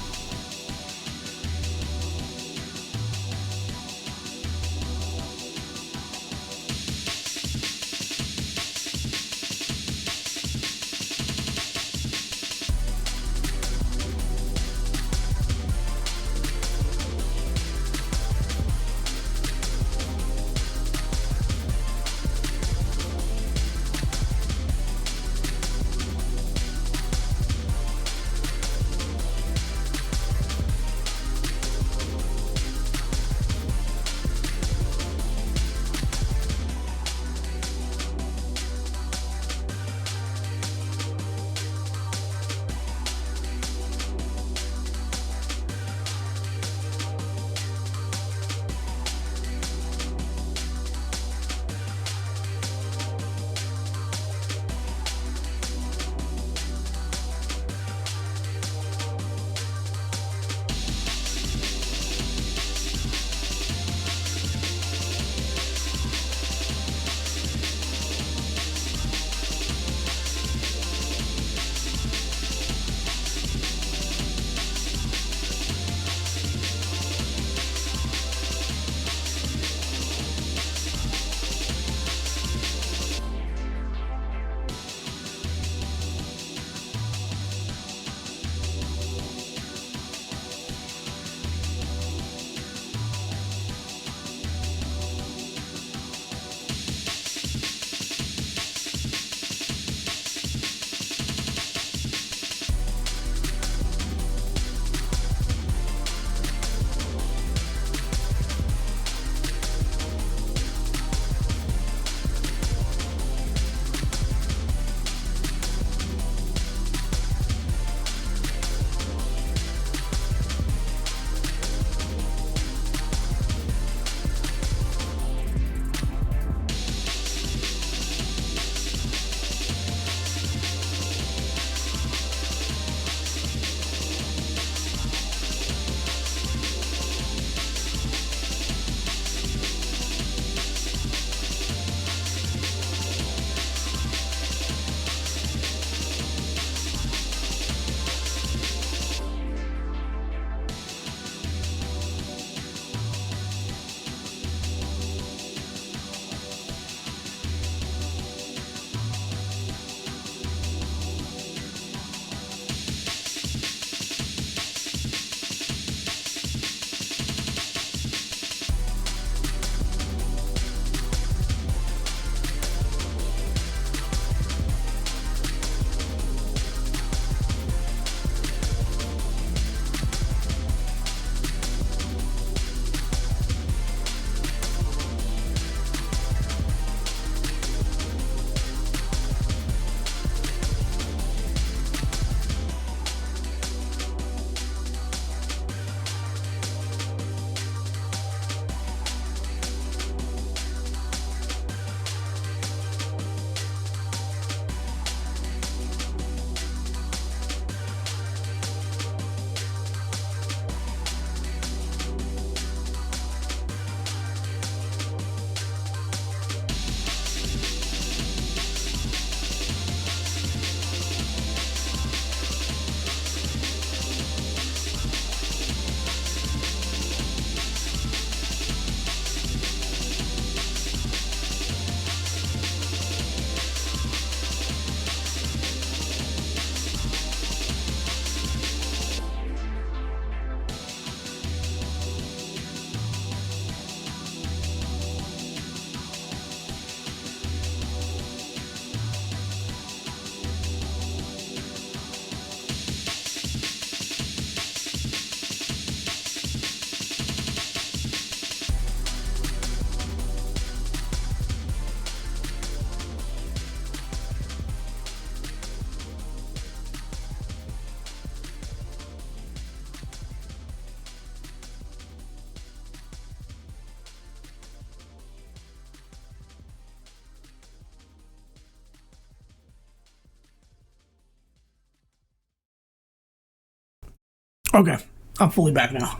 Okay, I'm fully back now.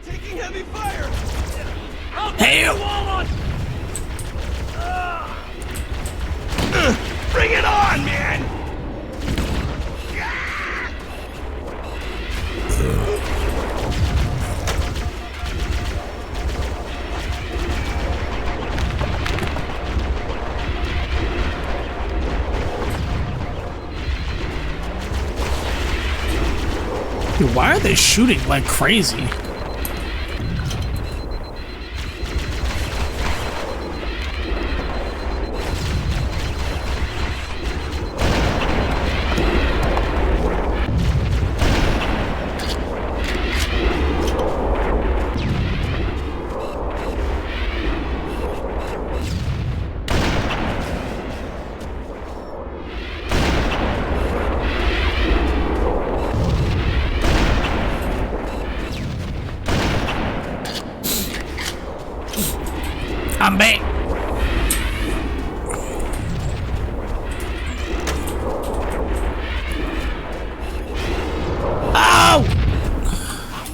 Taking heavy fire! Hey! Bring it on, man! Dude, why are they shooting like crazy? I'm back. Ow!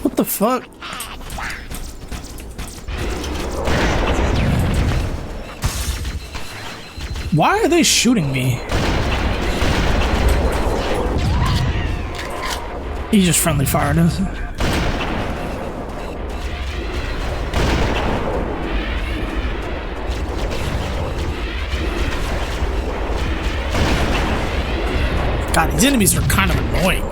What the fuck? Why are they shooting me? He just friendly fired us. God, these enemies are kind of annoying.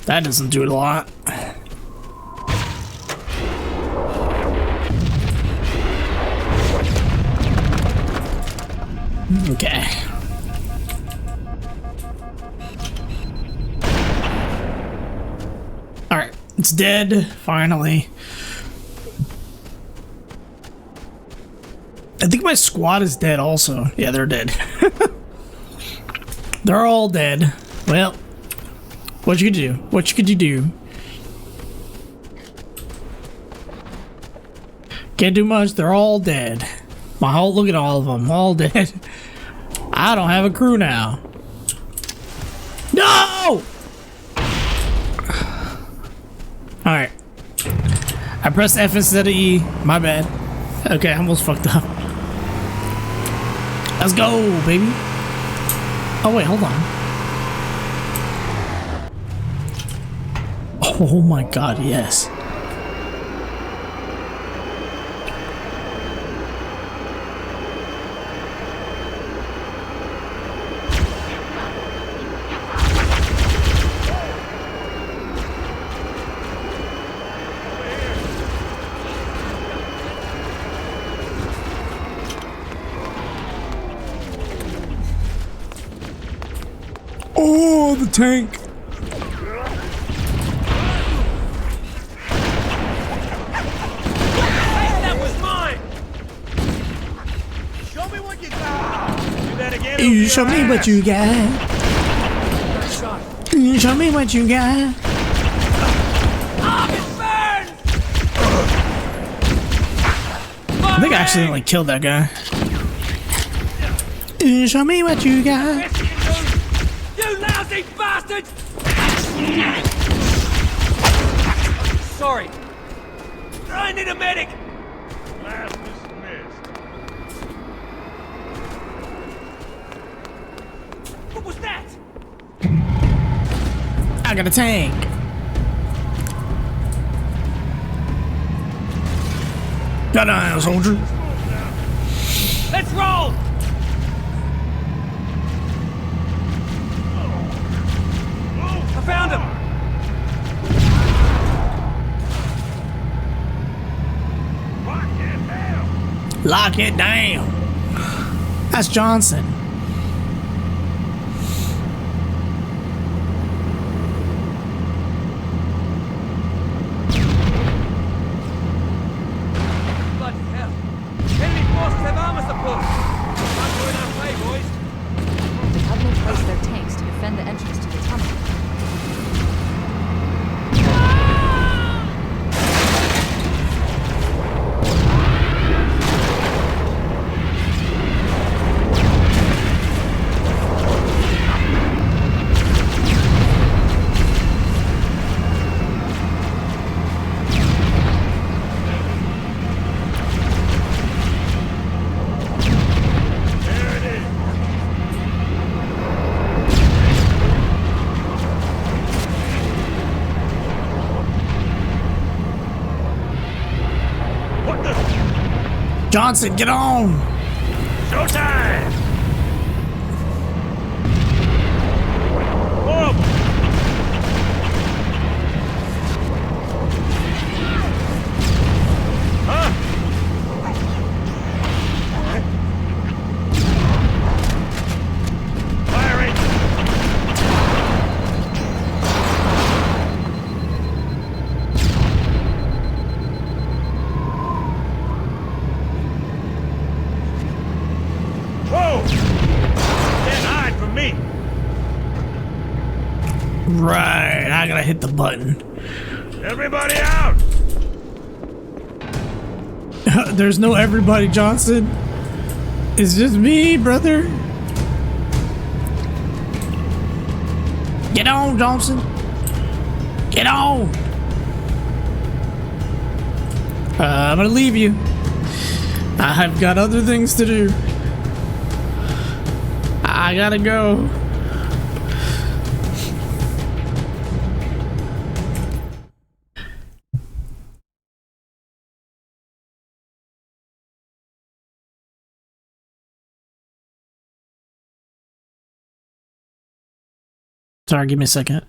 That doesn't do it a lot. Okay. Alright, it's dead, finally. I think my squad is dead also. Yeah, they're dead. They're all dead. Well, what you could do? What could you do? Can't do much, they're all dead. My whole, look at all of them, all dead. I don't have a crew now. No! Alright. I pressed F instead of E. My bad. Okay, I almost fucked up. Let's go, baby. Oh, wait, hold on. Oh my god, yes. Oh, the tank. That was mine! Show me what you got! Do that again? You show me what you got. You show me what you got. I think I accidentally killed that guy. You show me what you got. You lousy bastard! Sorry. I need a medic! Class dismissed. What was that? I got a tank. Got an eye, soldier. Let's roll! I found him! Lock it down. That's Johnson. Johnson, get on! Showtime! Horrible! Huh? Firing! Whoa! Can't hide from me! Right, I gotta hit the button. Everybody out! There's no everybody, Johnson. It's just me, brother. Get on, Johnson. Get on. I'm gonna leave you. I've got other things to do. I gotta go. Sorry, give me a second.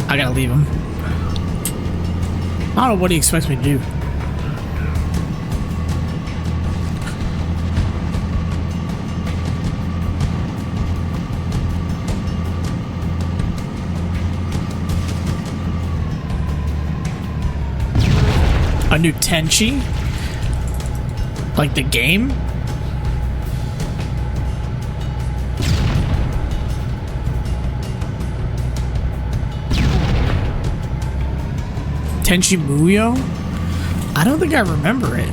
I gotta leave him. I don't know what he expects me to do. A new Tenchi? Like the game? ℙ𝕒𝕒𝕣𝕥? I don't think I remember it.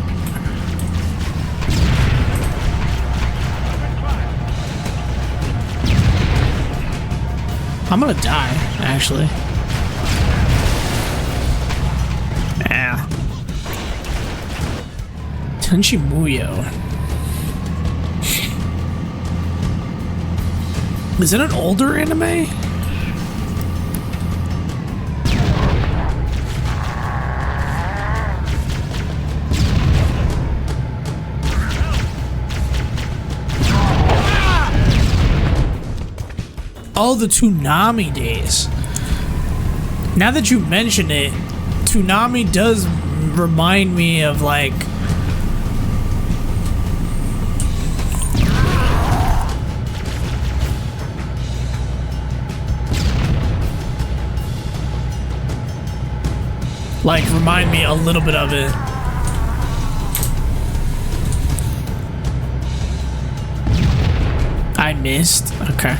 I'm gonna die, actually. Yeah. ℙ𝕒𝕒𝕣𝕥. Is it an older anime? Oh, the Toonami days. Now that you mention it, Toonami does remind me of like remind me a little bit of it. I missed. Okay.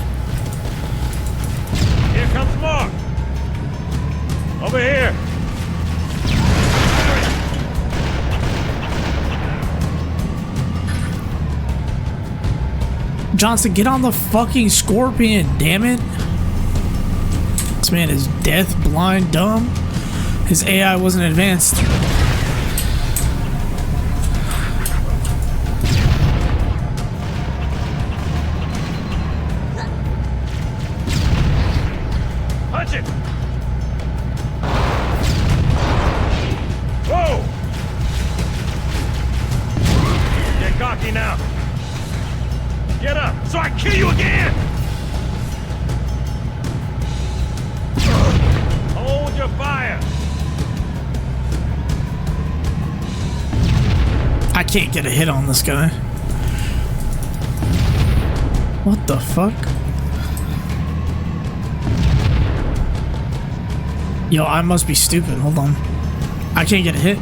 Here comes more! Over here! Johnson, get on the fucking scorpion, damn it. This man is deaf, blind, dumb. His AI wasn't advanced. Punch it! Whoa! Get cocky now. Get up, so I kill you again! Hold your fire! I can't get a hit on this guy. What the fuck? Yo, I must be stupid. Hold on. I can't get a hit.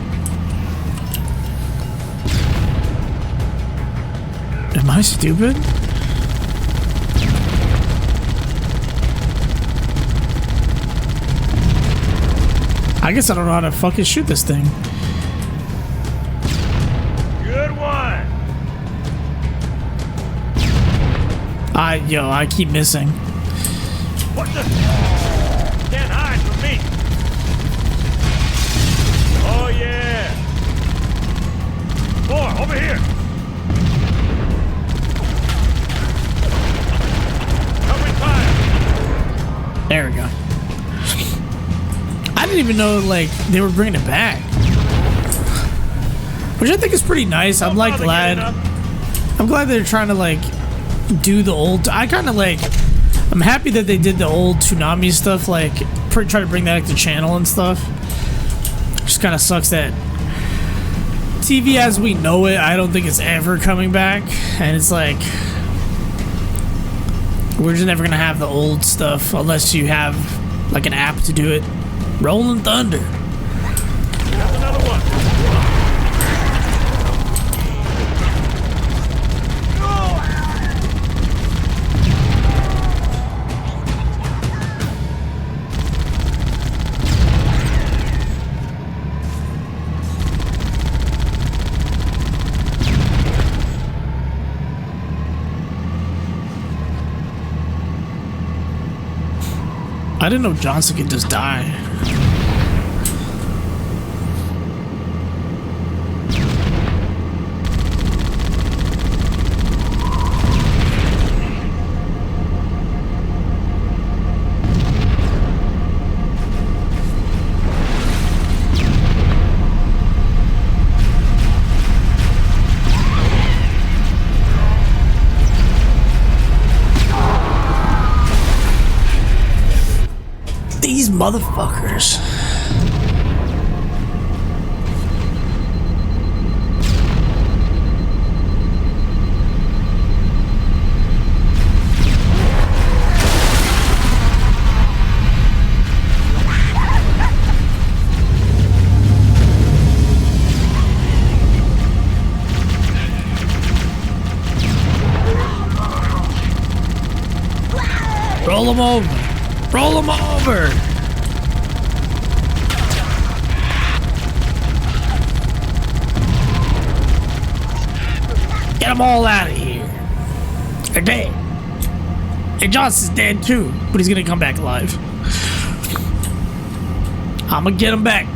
Am I stupid? I guess I don't know how to fucking shoot this thing. Good one! I keep missing. What the? Can't hide from me! Oh yeah! More, over here! Covering fire! There we go. I didn't even know, like, they were bringing it back. Which I think is pretty nice. I'm, like, glad. I'm glad they're trying to, like, do the old... I kind of, like... I'm happy that they did the old Toonami stuff, like, try to bring that back to channel and stuff. Just kind of sucks that TV as we know it, I don't think it's ever coming back. And it's like... We're just never gonna have the old stuff unless you have, like, an app to do it. Rolling Thunder. There's another one. I didn't know Johnson could just die. These motherfuckers. Roll them over. Roll them over! Get them all out of here. They're dead. And Johnson's dead too, but he's gonna come back alive. I'm gonna get him back.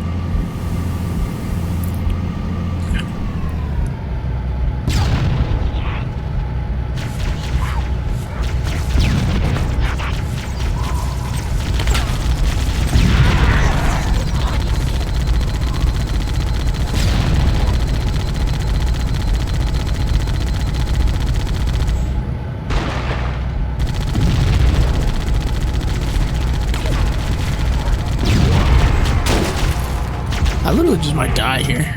I literally just might die here.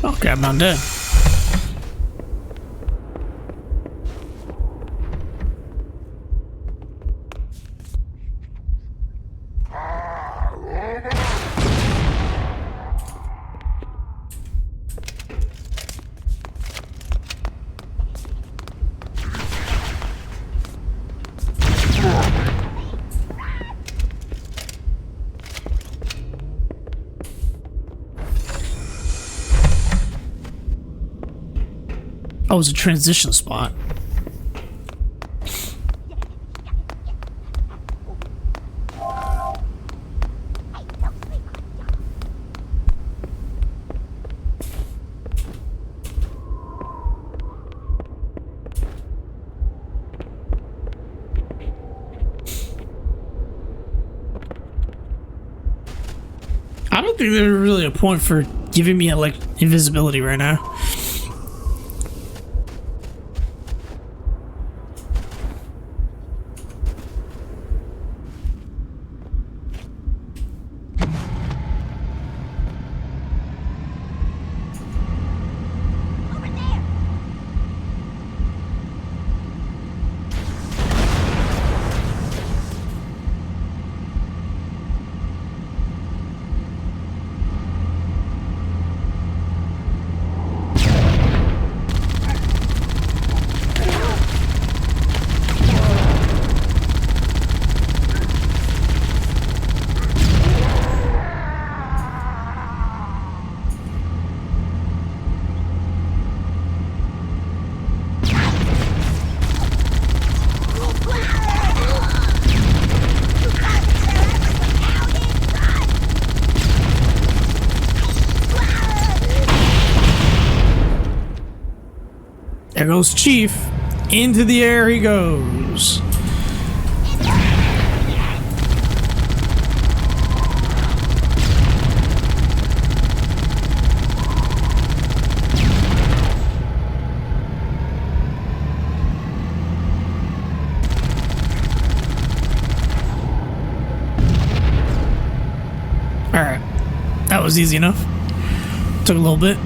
Okay, I'm not dead. Oh, it's a transition spot. don't think there's really a point for giving me like invisibility right now. There goes Chief. Into the air he goes. Alright. That was easy enough. Took a little bit.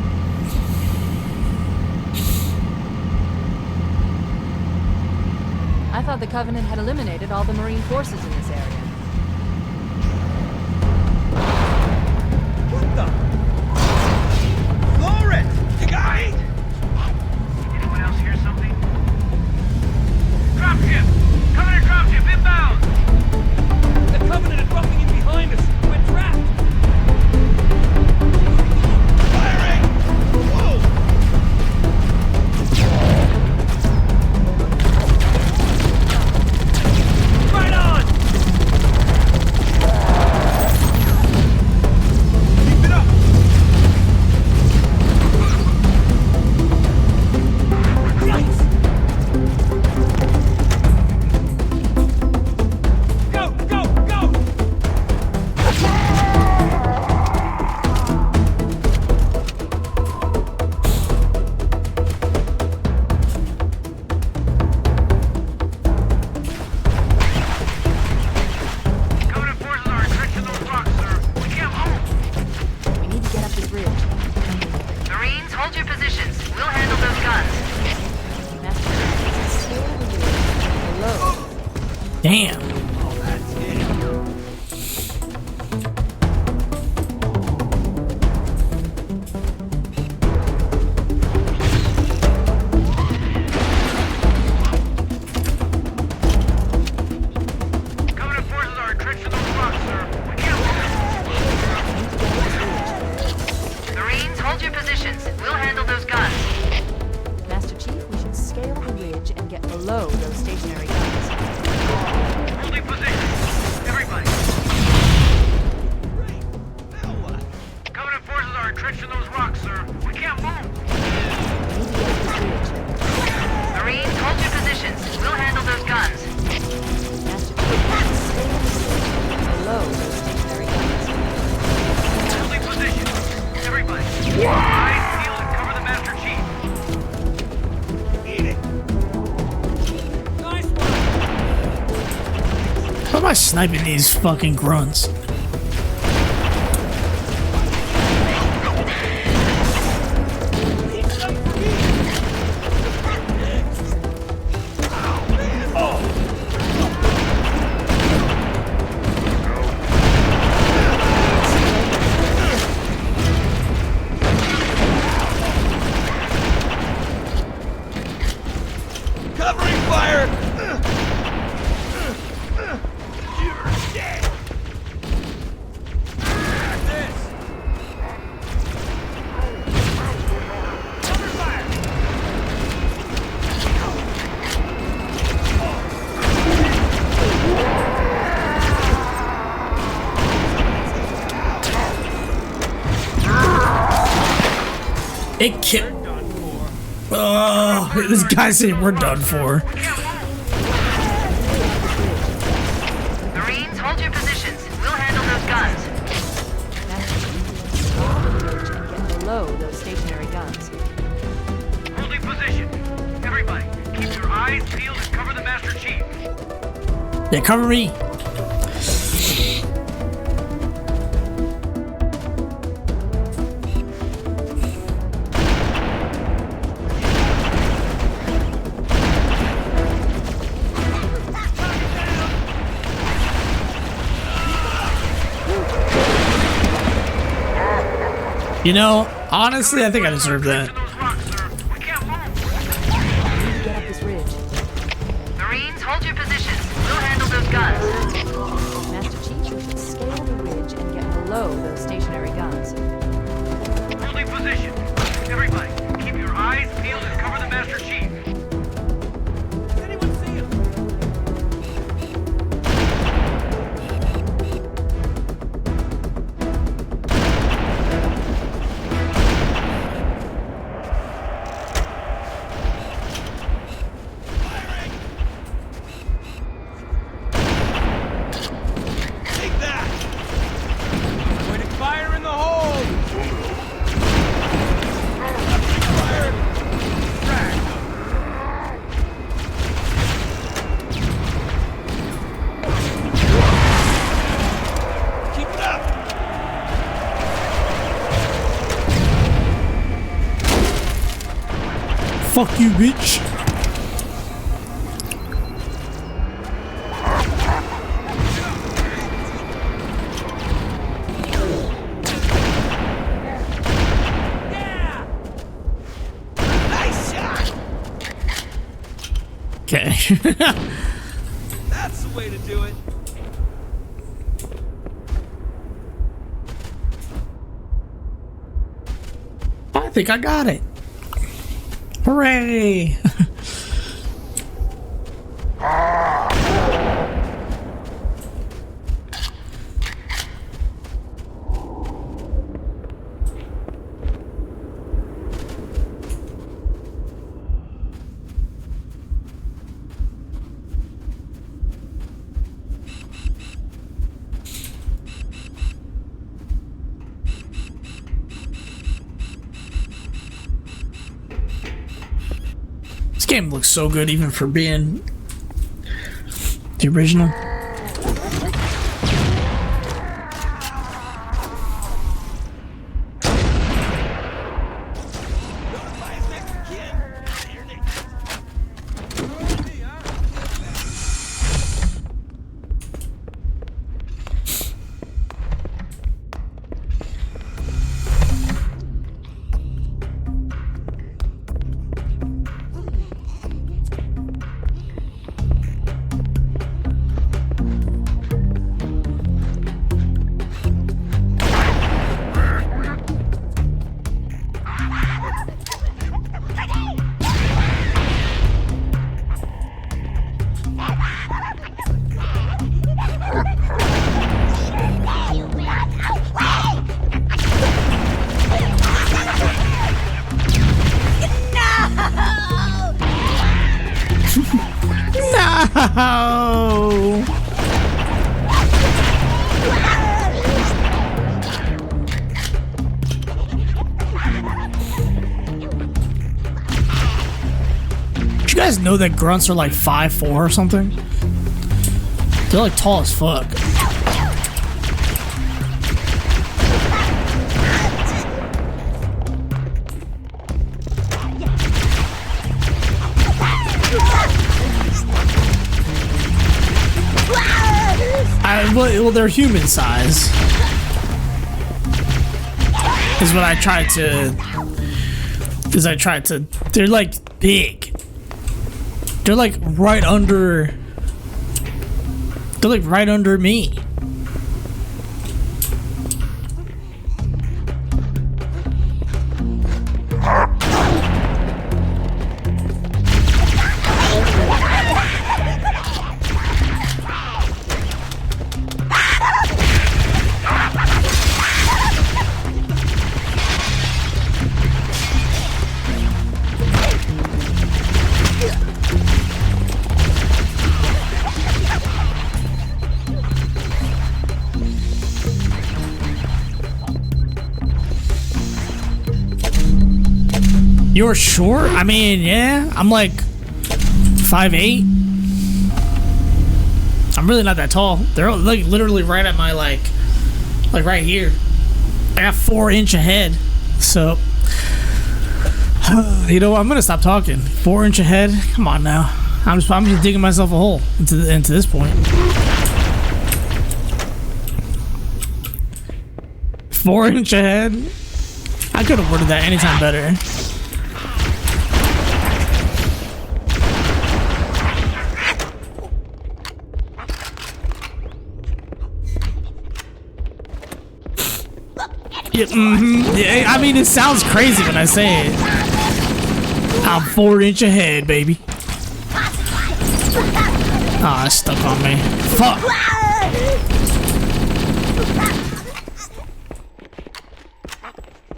I thought the Covenant had eliminated all the Marine forces in this area. What the? Lawrence! You got it! Anyone else hear something? Dropship! Covenant dropship inbound! The Covenant is dropping in behind us! We're trapped! Firing! Whoa! Right on! Keep it up! Right! Go, go, go! Covenant forces are entrenched in those rocks, sir. We can't move! We need to get up this ridge. Marines, hold your positions. We'll handle those guns. Master Chief, stay over here. Below. Damn. Covenant forces are entrenched in those rocks, sir. We can't move! Marines, hold your positions. We'll handle those guns. Master Chief, we should scale the ridge and get below those stationary guns. Holding position. Everybody. Now what? Covenant forces are entrenched in those rocks, sir. We can't move! We need to get up this ridge. Marines, hold your positions. We'll handle those guns. Master Chief, we should stay on the stage below those stationary guns. Holding position. Everybody. Eyes peeled and cover the Master Chief. Eat it! Nice one! How am I sniping these fucking grunts? Leave some for me! Covering fire! You're dead! This! Cover fire! It killed. Oh, this guy said we're done for. Marines, hold your positions. We'll handle those guns. Master Chief, Yeah, cover me. You know, honestly, I think I deserve that. Get up this ridge. Marines, hold your positions. We'll handle those guns. Master Chief, we should scale the ridge and get below those stationary guns. Holding position. Everybody, keep your eyes peeled and cover the Master Chief. Does anyone see him? Take that! Pointing fire in the hole! Fire! Frag! Keep it up! Fuck you, bitch. Yeah! Nice shot! Okay. That's the way to do it. I think I got it. Hooray! This game looks so good even for being the original. Notify his next of kin. Here, Nick. No! Did you guys know that grunts are like 5'4" or something? They're like tall as fuck. Well, they're human size. Is what I tried to. They're like big. They're like right under. They're like right under me. You're short? I mean, yeah. I'm like 5'8". I'm really not that tall. They're like literally right at my like right here. I got 4-inch ahead. So you know what? I'm gonna stop talking. 4-inch ahead. Come on now. I'm just digging myself a hole into this point. 4-inch ahead. I could have worded that anytime better. Yeah, yeah, I mean, it sounds crazy when I say it. I'm 4-inch ahead, baby. Ah, it's stuck on me. Fuck.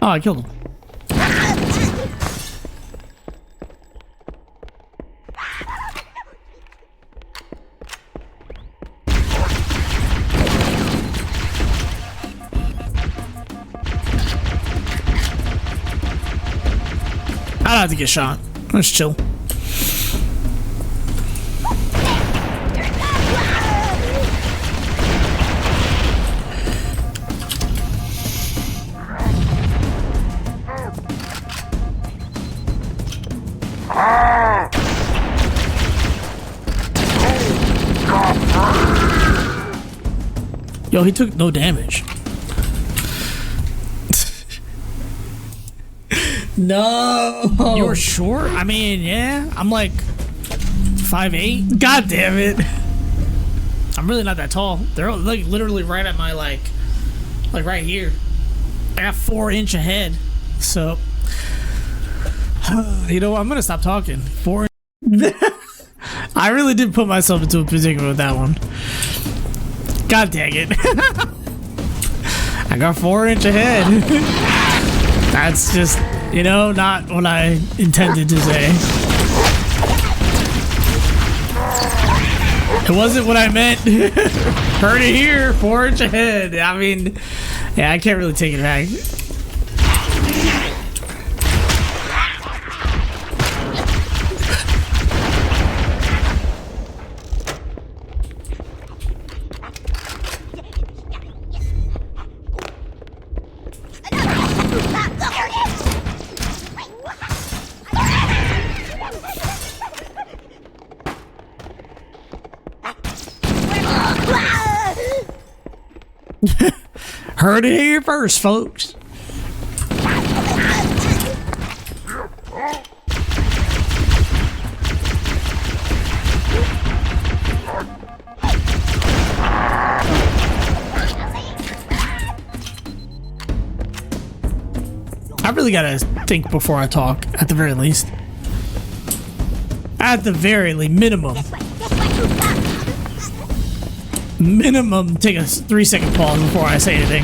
Oh, I killed him. I don't have to get shot. Let's chill. Yo, he took no damage. No. You're short? I mean, yeah. I'm like 5'8". God damn it. I'm really not that tall. They're like literally right at my like right here. I got 4-inch ahead. So you know what? I'm gonna stop talking. 4. I really did put myself into a predicament with that one. God dang it. I got 4-inch ahead. That's just, you know, not what I intended to say. It wasn't what I meant. Heard it here, 4-inch ahead. I mean, yeah, I can't really take it back. Heard it here first, folks. I really gotta think before I talk, at the very least. At the very least, minimum. Minimum, take a 3-second pause before I say anything.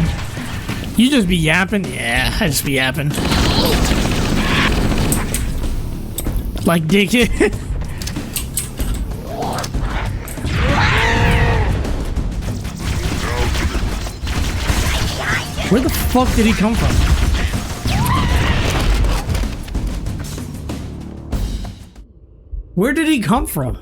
You just be yapping? Yeah, I just be yapping. Like dickhead. Where the fuck did he come from? Where did he come from?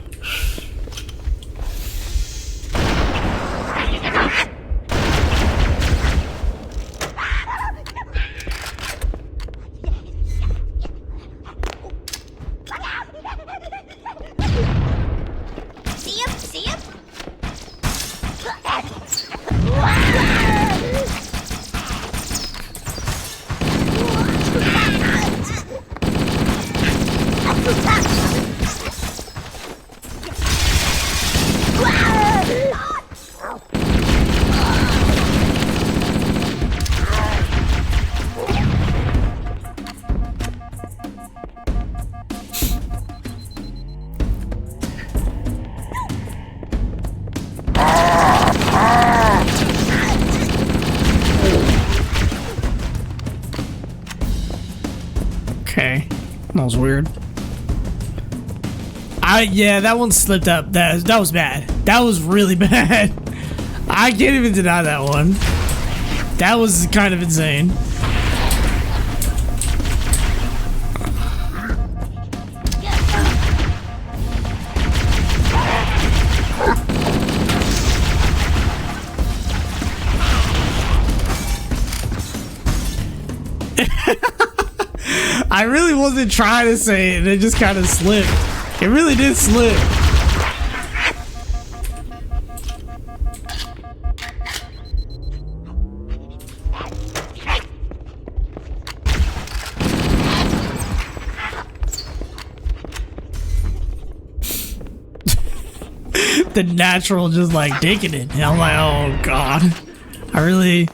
Okay, that was weird. Yeah, that one slipped up. That was bad. That was really bad. I can't even deny that one. That was kind of insane. I really wasn't trying to say it, and it just kind of slipped. It really did slip. The natural just like digging it. And I'm like, oh god. I really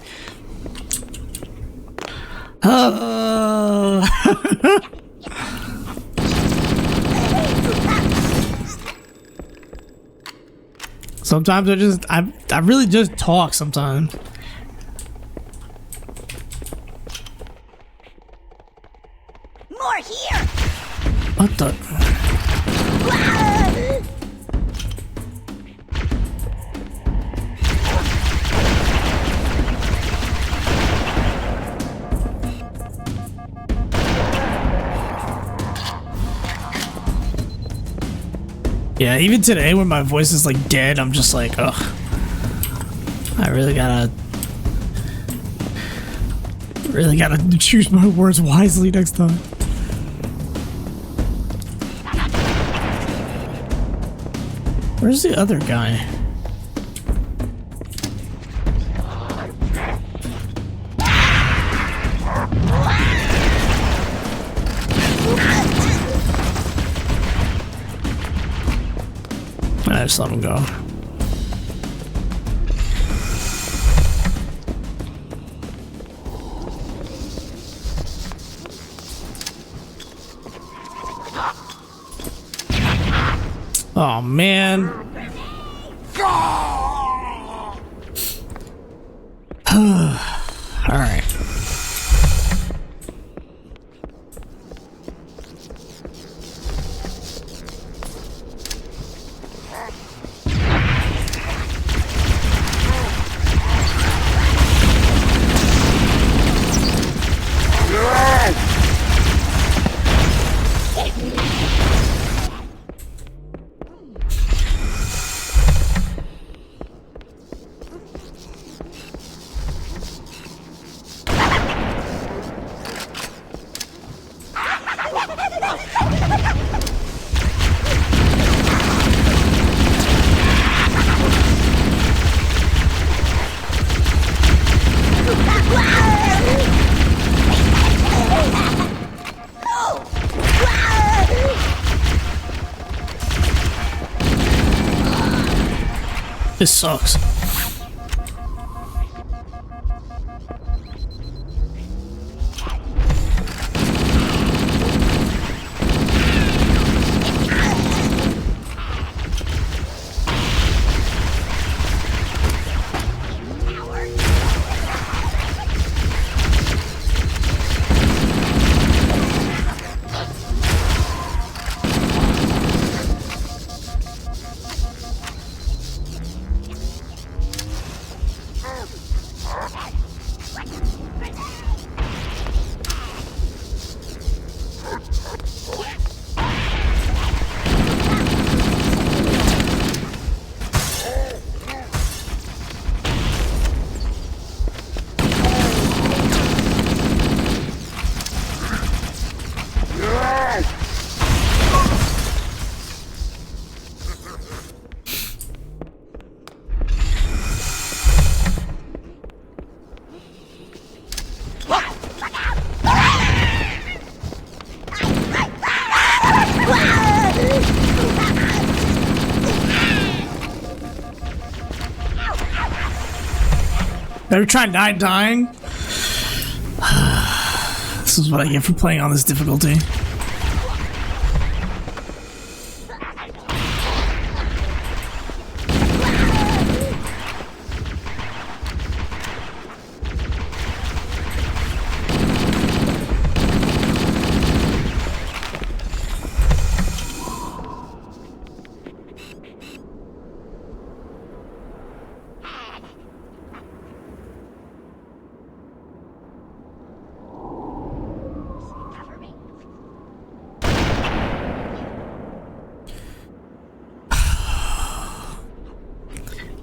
sometimes I really just talk sometimes. More here. What the? Yeah, even today when my voice is like dead, I'm just like, ugh. I really gotta choose my words wisely next time. Where's the other guy? I just let him go. Oh man. All right. This sucks. Better try not dying. This is what I get for playing on this difficulty.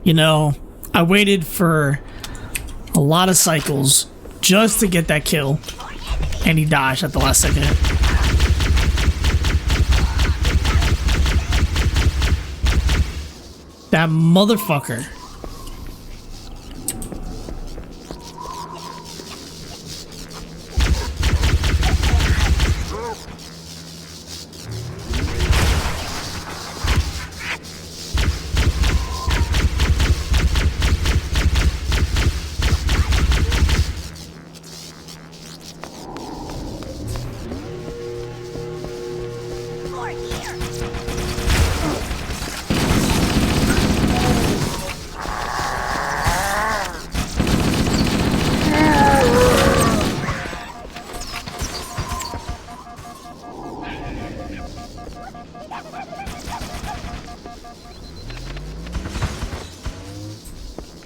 You know, I waited for a lot of cycles just to get that kill. And he dodged at the last second. That motherfucker.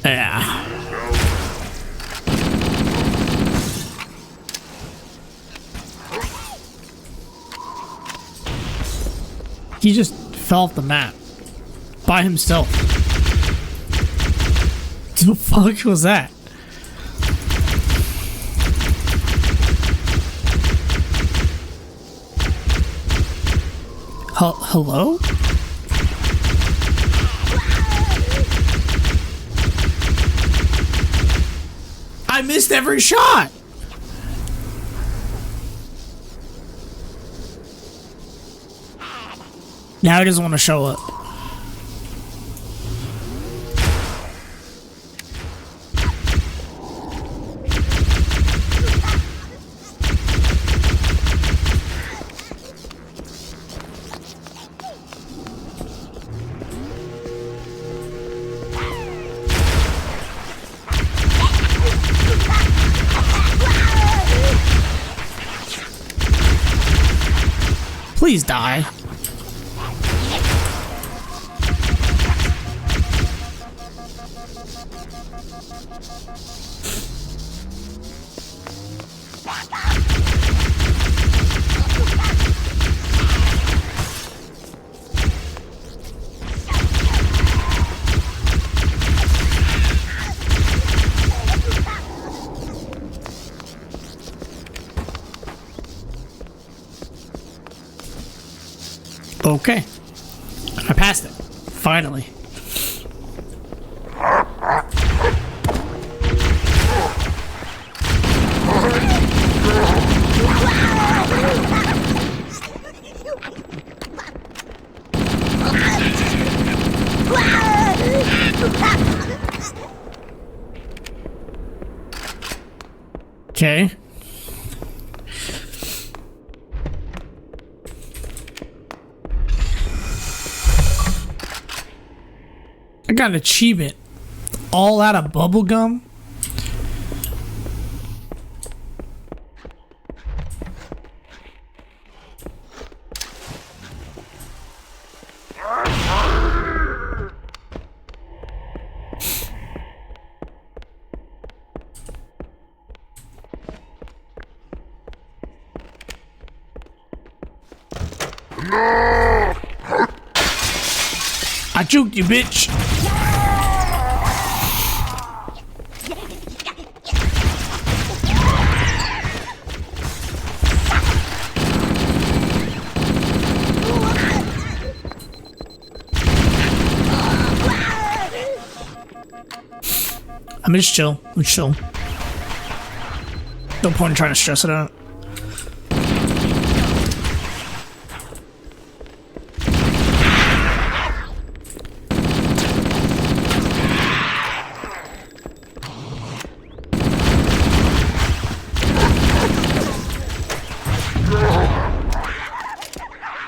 Yeah. He just fell off the map by himself. What the fuck was that? Hello? I missed every shot. Now he doesn't want to show up. Please die. Okay. I passed it. Finally. Okay. I got an achievement. All out of bubblegum. I juked you, bitch. I'm just chill. I'm chill. No point in trying to stress it out.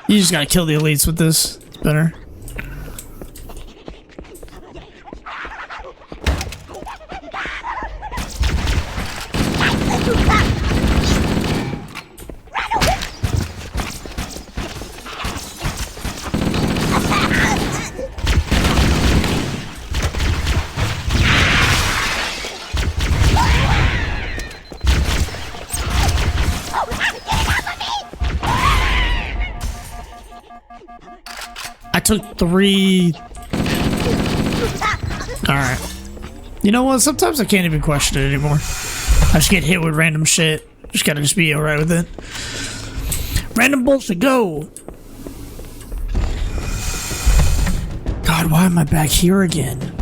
You just gotta kill the elites with this. It's better. I took 3. Alright. You know what? Sometimes I can't even question it anymore. I just get hit with random shit. Just gotta be alright with it. Random bullshit, go! God, why am I back here again?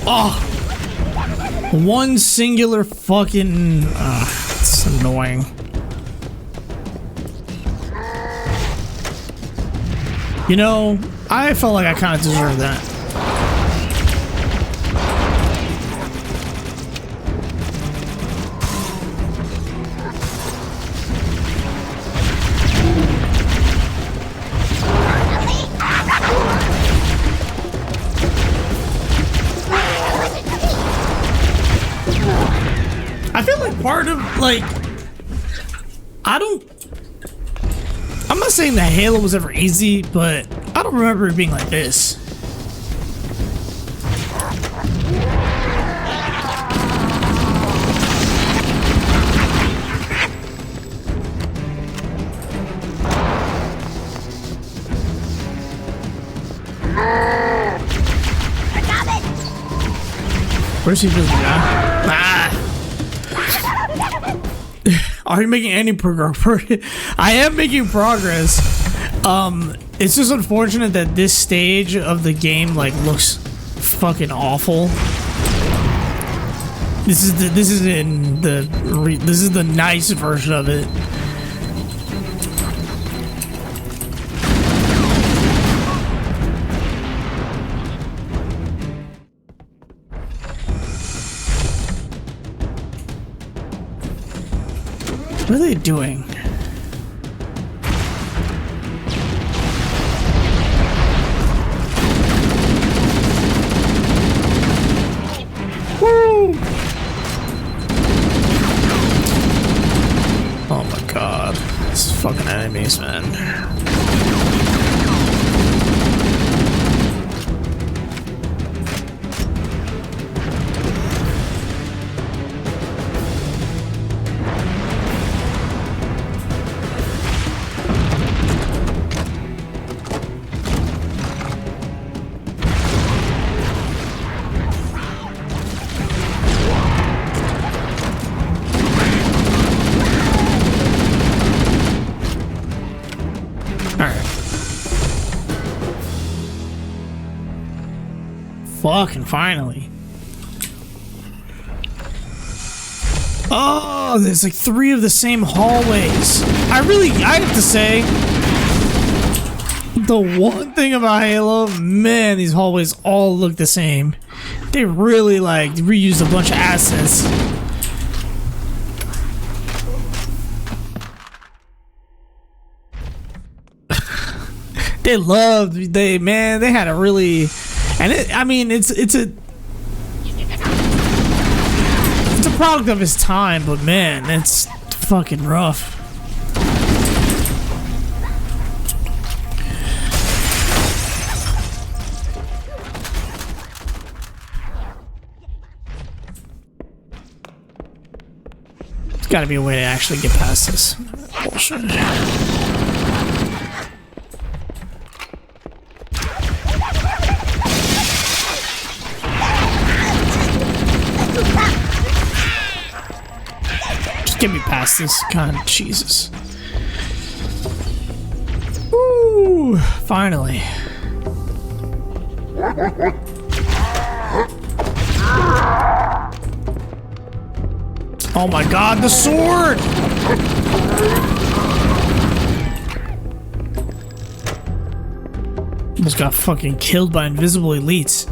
Oh, one singular fucking. It's annoying. You know, I felt like I kind of deserved that. I feel like part of, like, I'm not saying that Halo was ever easy, but I don't remember it being like this. Where's he doing now? Are you making any progress? I am making progress. It's just unfortunate that this stage of the game like looks fucking awful. This is the nice version of it. What are they doing? Woo! Oh my god. These fucking enemies, man. Fucking finally. Oh, there's like 3 of the same hallways. I have to say, the one thing about Halo, man, these hallways all look the same. They really like reused a bunch of assets. They had a really, and it's a product of his time, but man, it's fucking rough. There's gotta be a way to actually get past this bullshit. Get me past this. God, Jesus. Woo! Finally. Oh my god, the sword! Almost got fucking killed by invisible elites.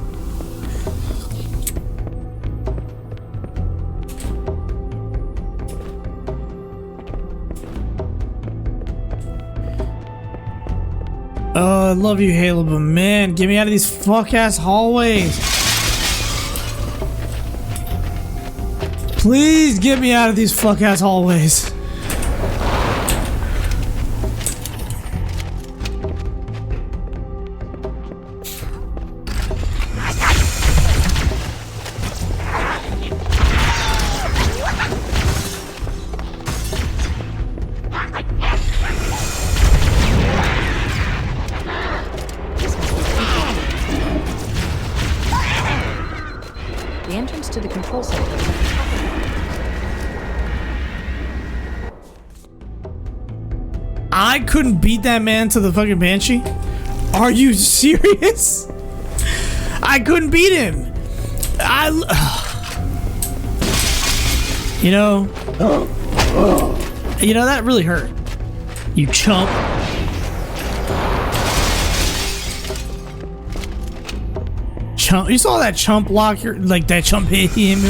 Oh, I love you, Halo, but man, get me out of these fuck-ass hallways. Please get me out of these fuck-ass hallways. to the control center is at the top of the... I couldn't beat that man to the fucking Banshee? Are you serious? I couldn't beat him. You know, that really hurt. You chump. Chump. You saw that chump lock here? Like that chump hit him.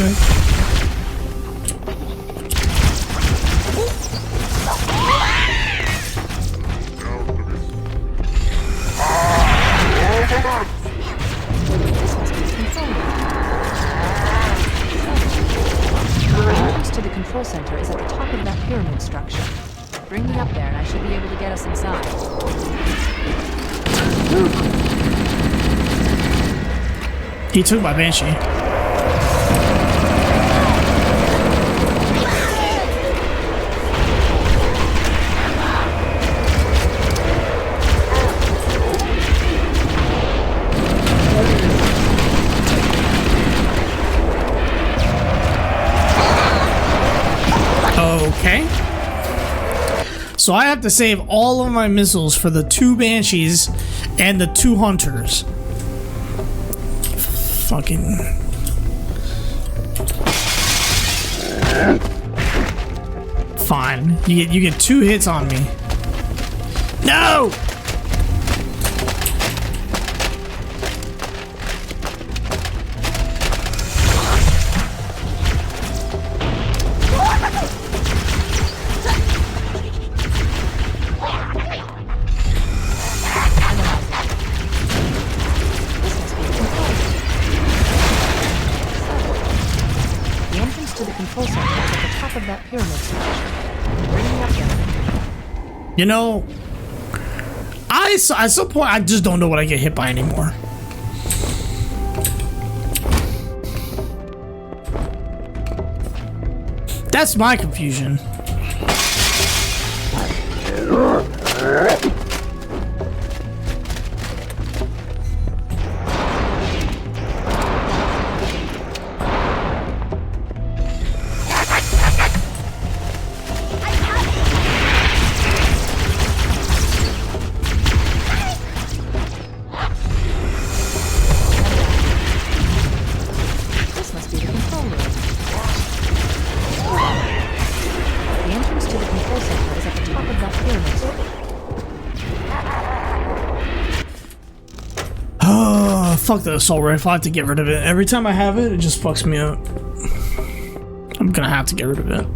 Control center is at the top of that pyramid structure. Bring me up there and I should be able to get us inside. He took my Banshee. Okay. So I have to save all of my missiles for the 2 Banshees and the 2 Hunters. Fucking... Fine. You get 2 hits on me. No! You know, at some point, I just don't know what I get hit by anymore. That's my confusion. Fuck the assault rifle. I have to get rid of it. Every time I have it, it just fucks me up. I'm gonna have to get rid of it.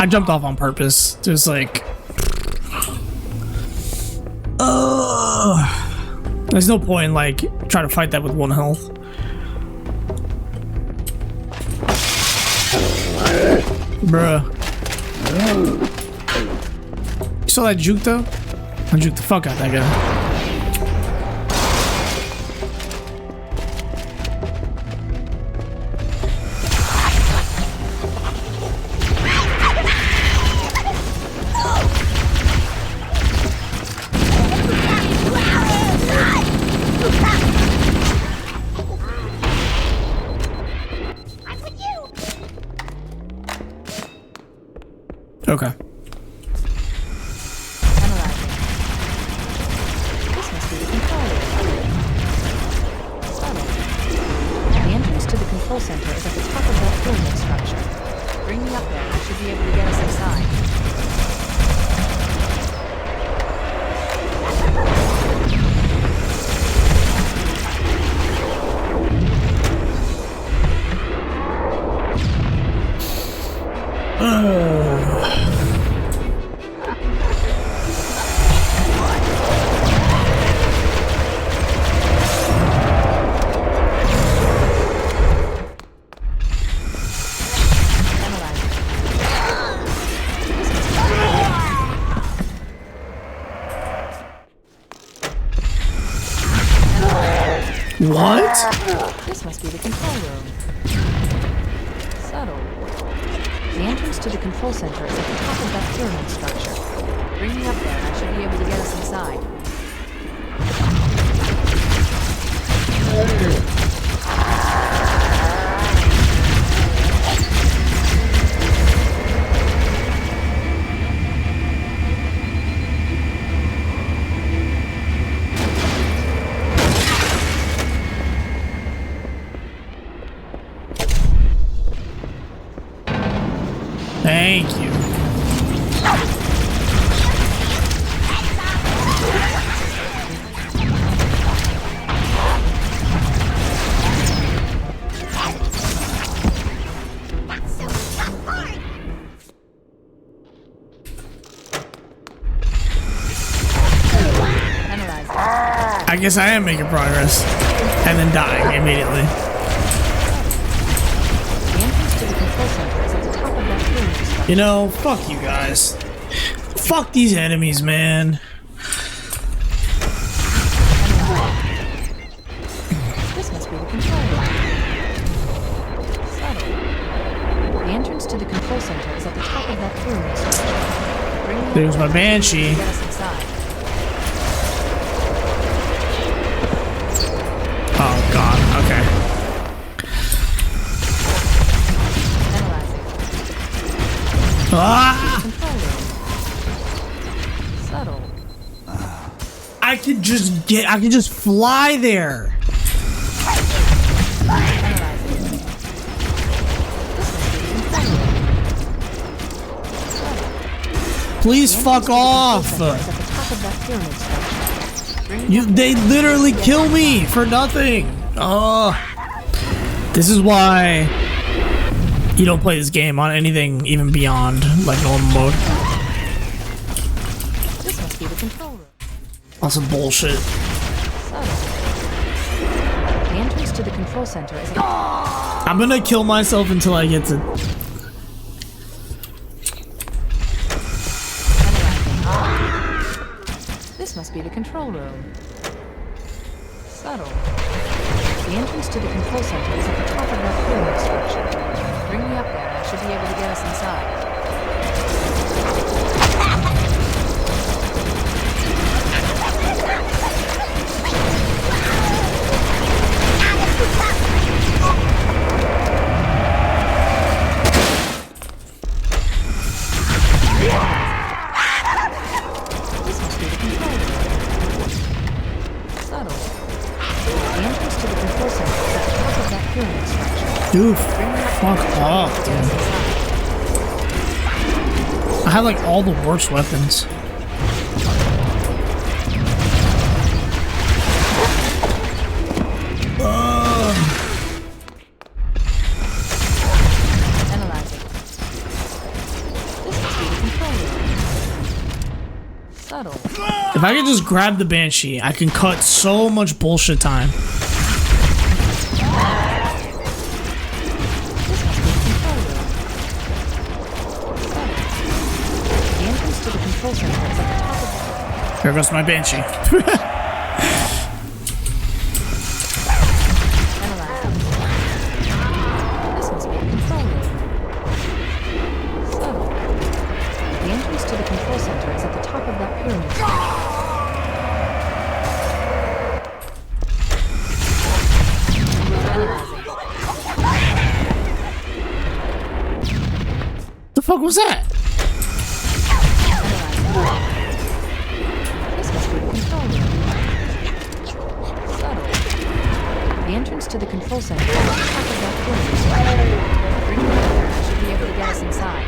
I jumped off on purpose. There's like... there's no point in like trying to fight that with 1 health. Bruh. You saw that juke though? I juked the fuck out of that guy. Okay. This must be the control room. The entrance to the control center is at the top of that pyramid structure. Bring me up there and I should be able to get us inside. What? This must be the control room. Subtle. The entrance to the control center is at the top of that pyramid structure. Bring me up there and I should be able to get us inside. Thank you. I guess I am making progress. And then dying immediately. You know, fuck you guys. Fuck these enemies, man. This must be the control room. Subtle. The entrance to the control center is at the top of that pyramid structure. There's my Banshee. Get us inside. Oh god, okay. Ah! Subtle. I could just fly there. Please fuck off. They literally kill me for nothing. This is why you don't play this game on anything even beyond like normal mode. This must be the control room. That's some bullshit. The entrance to the control center is at I'm gonna kill myself until I get to. This must be the control room. Subtle. The entrance to the control center is at the top of that pyramid structure. Bring me up there, I should be able to get us inside. This must be the control room. Subtle. The entrance to the control center is at the top of that pyramid structure. Dude, fuck off, dude. I have like all the worst weapons. Analyzing. This must be the control room. Subtle. If I could just grab the Banshee, I can cut so much bullshit time. Here goes my Banshee. This must be the control room. Subtle. The entrance to the control center is at the top of that pyramid. The fuck was that? This must be the control room. Subtle. The entrance to the control center is at the top of that pyramid. Bring me up there and I should be able to get us inside.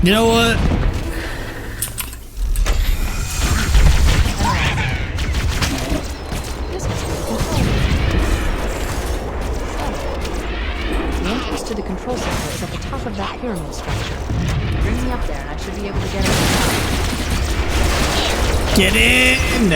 You know what? This must be the control room. The entrance to the control center is at the top of that pyramid structure. Bring me up there and I should be able to get us inside. Get in!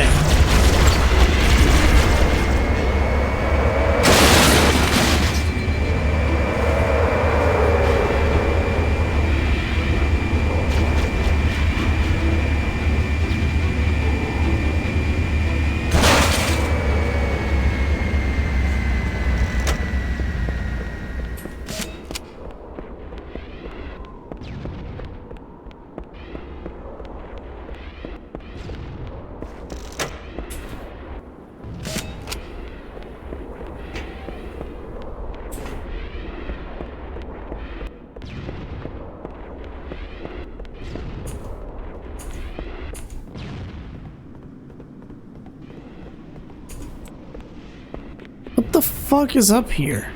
the fuck is up here?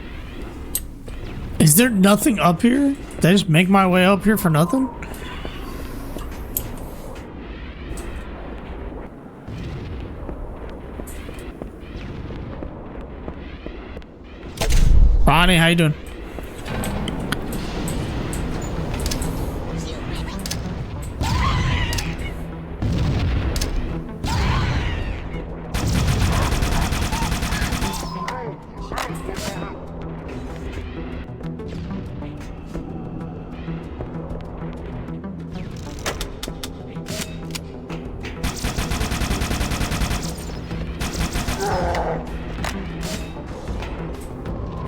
Is there nothing up here? Did I just make my way up here for nothing? Ronnie, how you doing?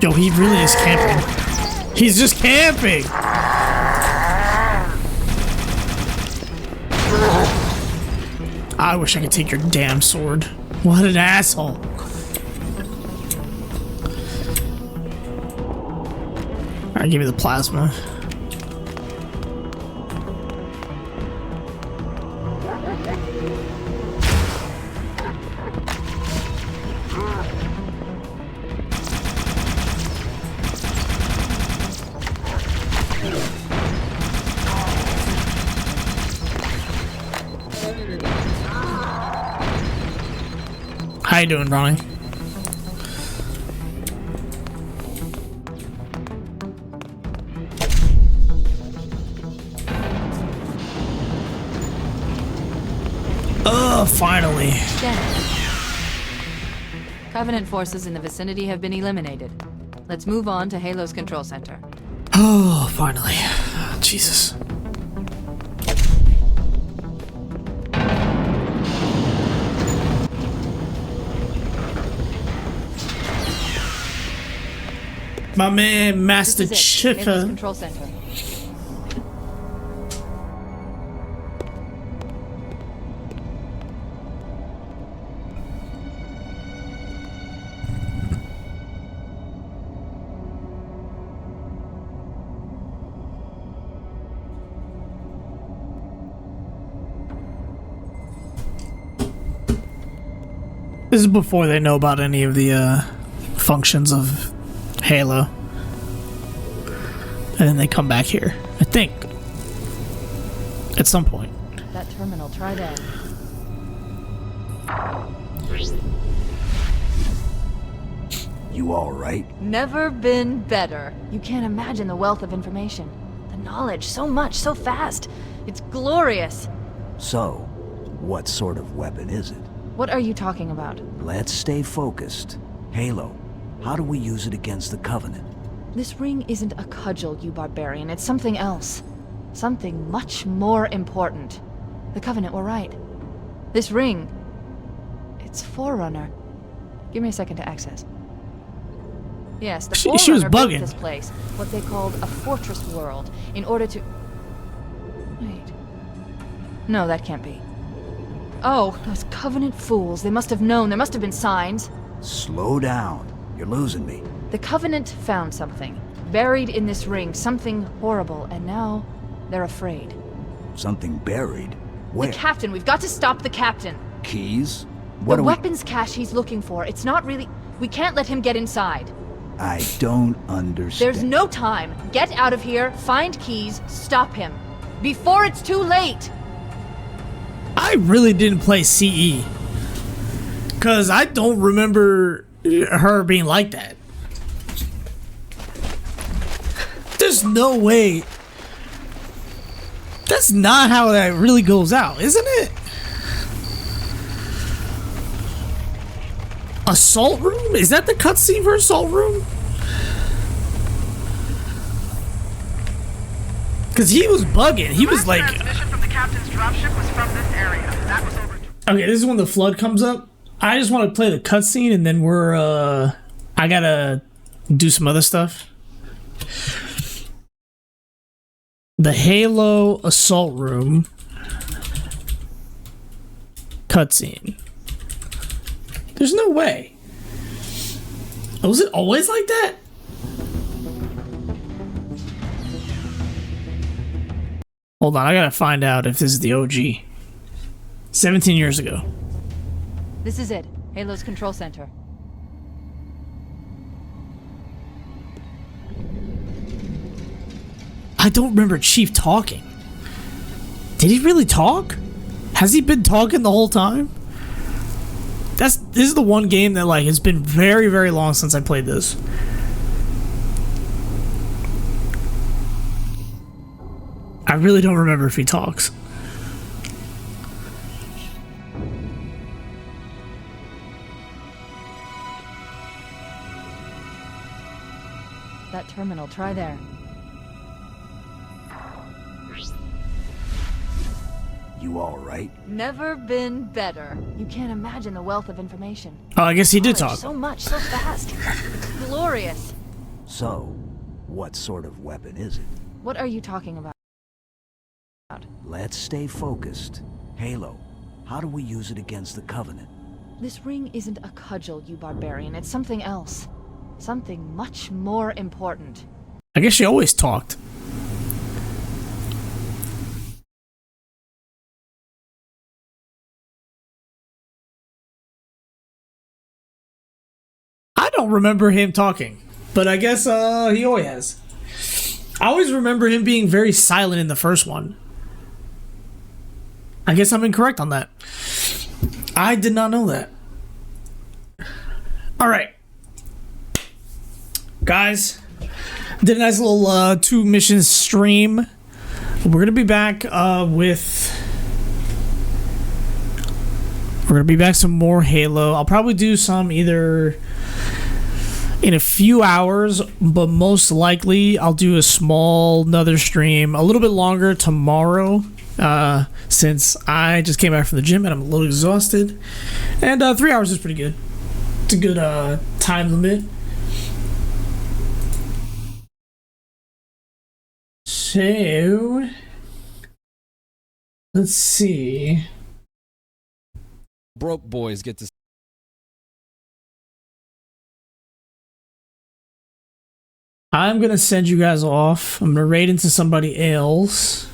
Yo, he really is camping. He's just camping. I wish I could take your damn sword. What an asshole. Alright, give me the plasma. How you doing, Ronnie? Oh, finally. Covenant forces in the vicinity have been eliminated. Let's move on to Halo's control center. Oh, finally. Jesus. My man, Master Chipper. Control center. This is before they know about any of the functions of Halo. And then they come back here, I think. At some point. That terminal, try that. You all right? Never been better. You can't imagine the wealth of information. The knowledge, so much, so fast. It's glorious. So, what sort of weapon is it? What are you talking about? Let's stay focused. Halo, how do we use it against the Covenant? This ring isn't a cudgel, you barbarian. It's something else. Something much more important. The Covenant were right. This ring... it's Forerunner. Give me a second to access. Yes, the Forerunner she was built bugging. this place, what they called a fortress world, in order to... Wait. No, that can't be. Oh, those Covenant fools. They must have known. There must have been signs. Slow down. You're losing me. The Covenant found something. Buried in this ring. Something horrible. And now, they're afraid. Something buried? Where? The captain. We've got to stop the captain. Keys? What The are weapons cache he's looking for. It's not really... We can't let him get inside. I don't understand. There's no time. Get out of here. Find keys. Stop him. Before it's too late. I really didn't play CE. Because I don't remember her being like that. There's no way. That's not how that really goes out, isn't it? Assault room? Is that the cutscene for Assault room? Because he was bugging. He was like... transmission from the captain's dropship was from this area. That was over. Okay, this is when the flood comes up. I just want to play the cutscene and then we're, I gotta do some other stuff. The Halo Assault Room cutscene. There's no way. Was it always like that? Hold on, I gotta find out if this is the OG. 17 years ago. This is it. Halo's control center. I don't remember Chief talking. Did he really talk? Has he been talking the whole time? This is the one game that, like, it's been very, very long since I played this. I really don't remember if he talks. That terminal, try there. You all right? Never been better. You can't imagine the wealth of information. Oh, I guess he did talk. So much, so fast. Glorious. So, what sort of weapon is it? What are you talking about? Let's stay focused. Halo, how do we use it against the Covenant? This ring isn't a cudgel, you barbarian. It's something else. Something much more important. I guess she always talked. I don't remember him talking, but I guess he always has. I always remember him being very silent in the first one. I guess I'm incorrect on that. I did not know that. All right. Guys, did a nice little 2-mission stream. We're going to be back with... We're going to be back some more Halo. I'll probably do some either in a few hours, but most likely I'll do a small another stream a little bit longer tomorrow, since I just came back from the gym and I'm a little exhausted. And 3 hours is pretty good. It's a good time limit. So, let's see. Broke boys get to... I'm going to send you guys off. I'm going to raid into somebody else.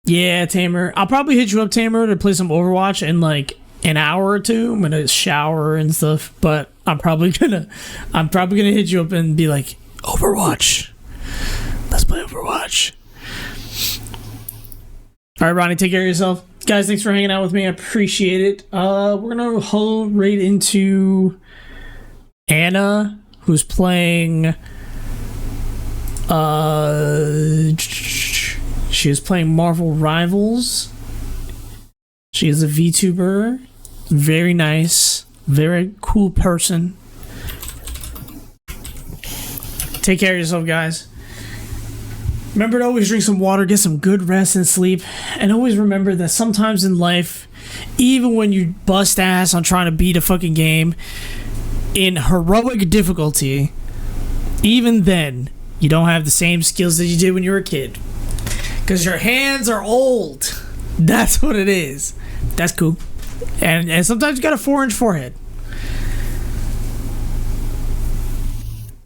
Yeah, Tamer. I'll probably hit you up, Tamer, to play some Overwatch in like an hour or two. I'm gonna shower and stuff, but I'm probably gonna hit you up and be like, Overwatch. Let's play Overwatch. All right, Ronnie, take care of yourself, guys. Thanks for hanging out with me. I appreciate it. We're gonna hold right into Anna, who's playing. She is playing Marvel Rivals. She is a VTuber. Very nice. Very cool person. Take care of yourself, guys. Remember to always drink some water, get some good rest and sleep. And always remember that sometimes in life, even when you bust ass on trying to beat a fucking game, in heroic difficulty, even then, you don't have the same skills that you did when you were a kid. Because your hands are old. That's what it is. That's cool. And sometimes you got a 4-inch forehead.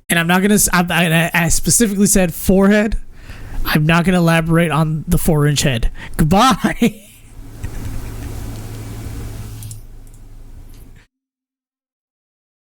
And I'm not going to... I specifically said forehead. I'm not going to elaborate on the 4-inch head. Goodbye.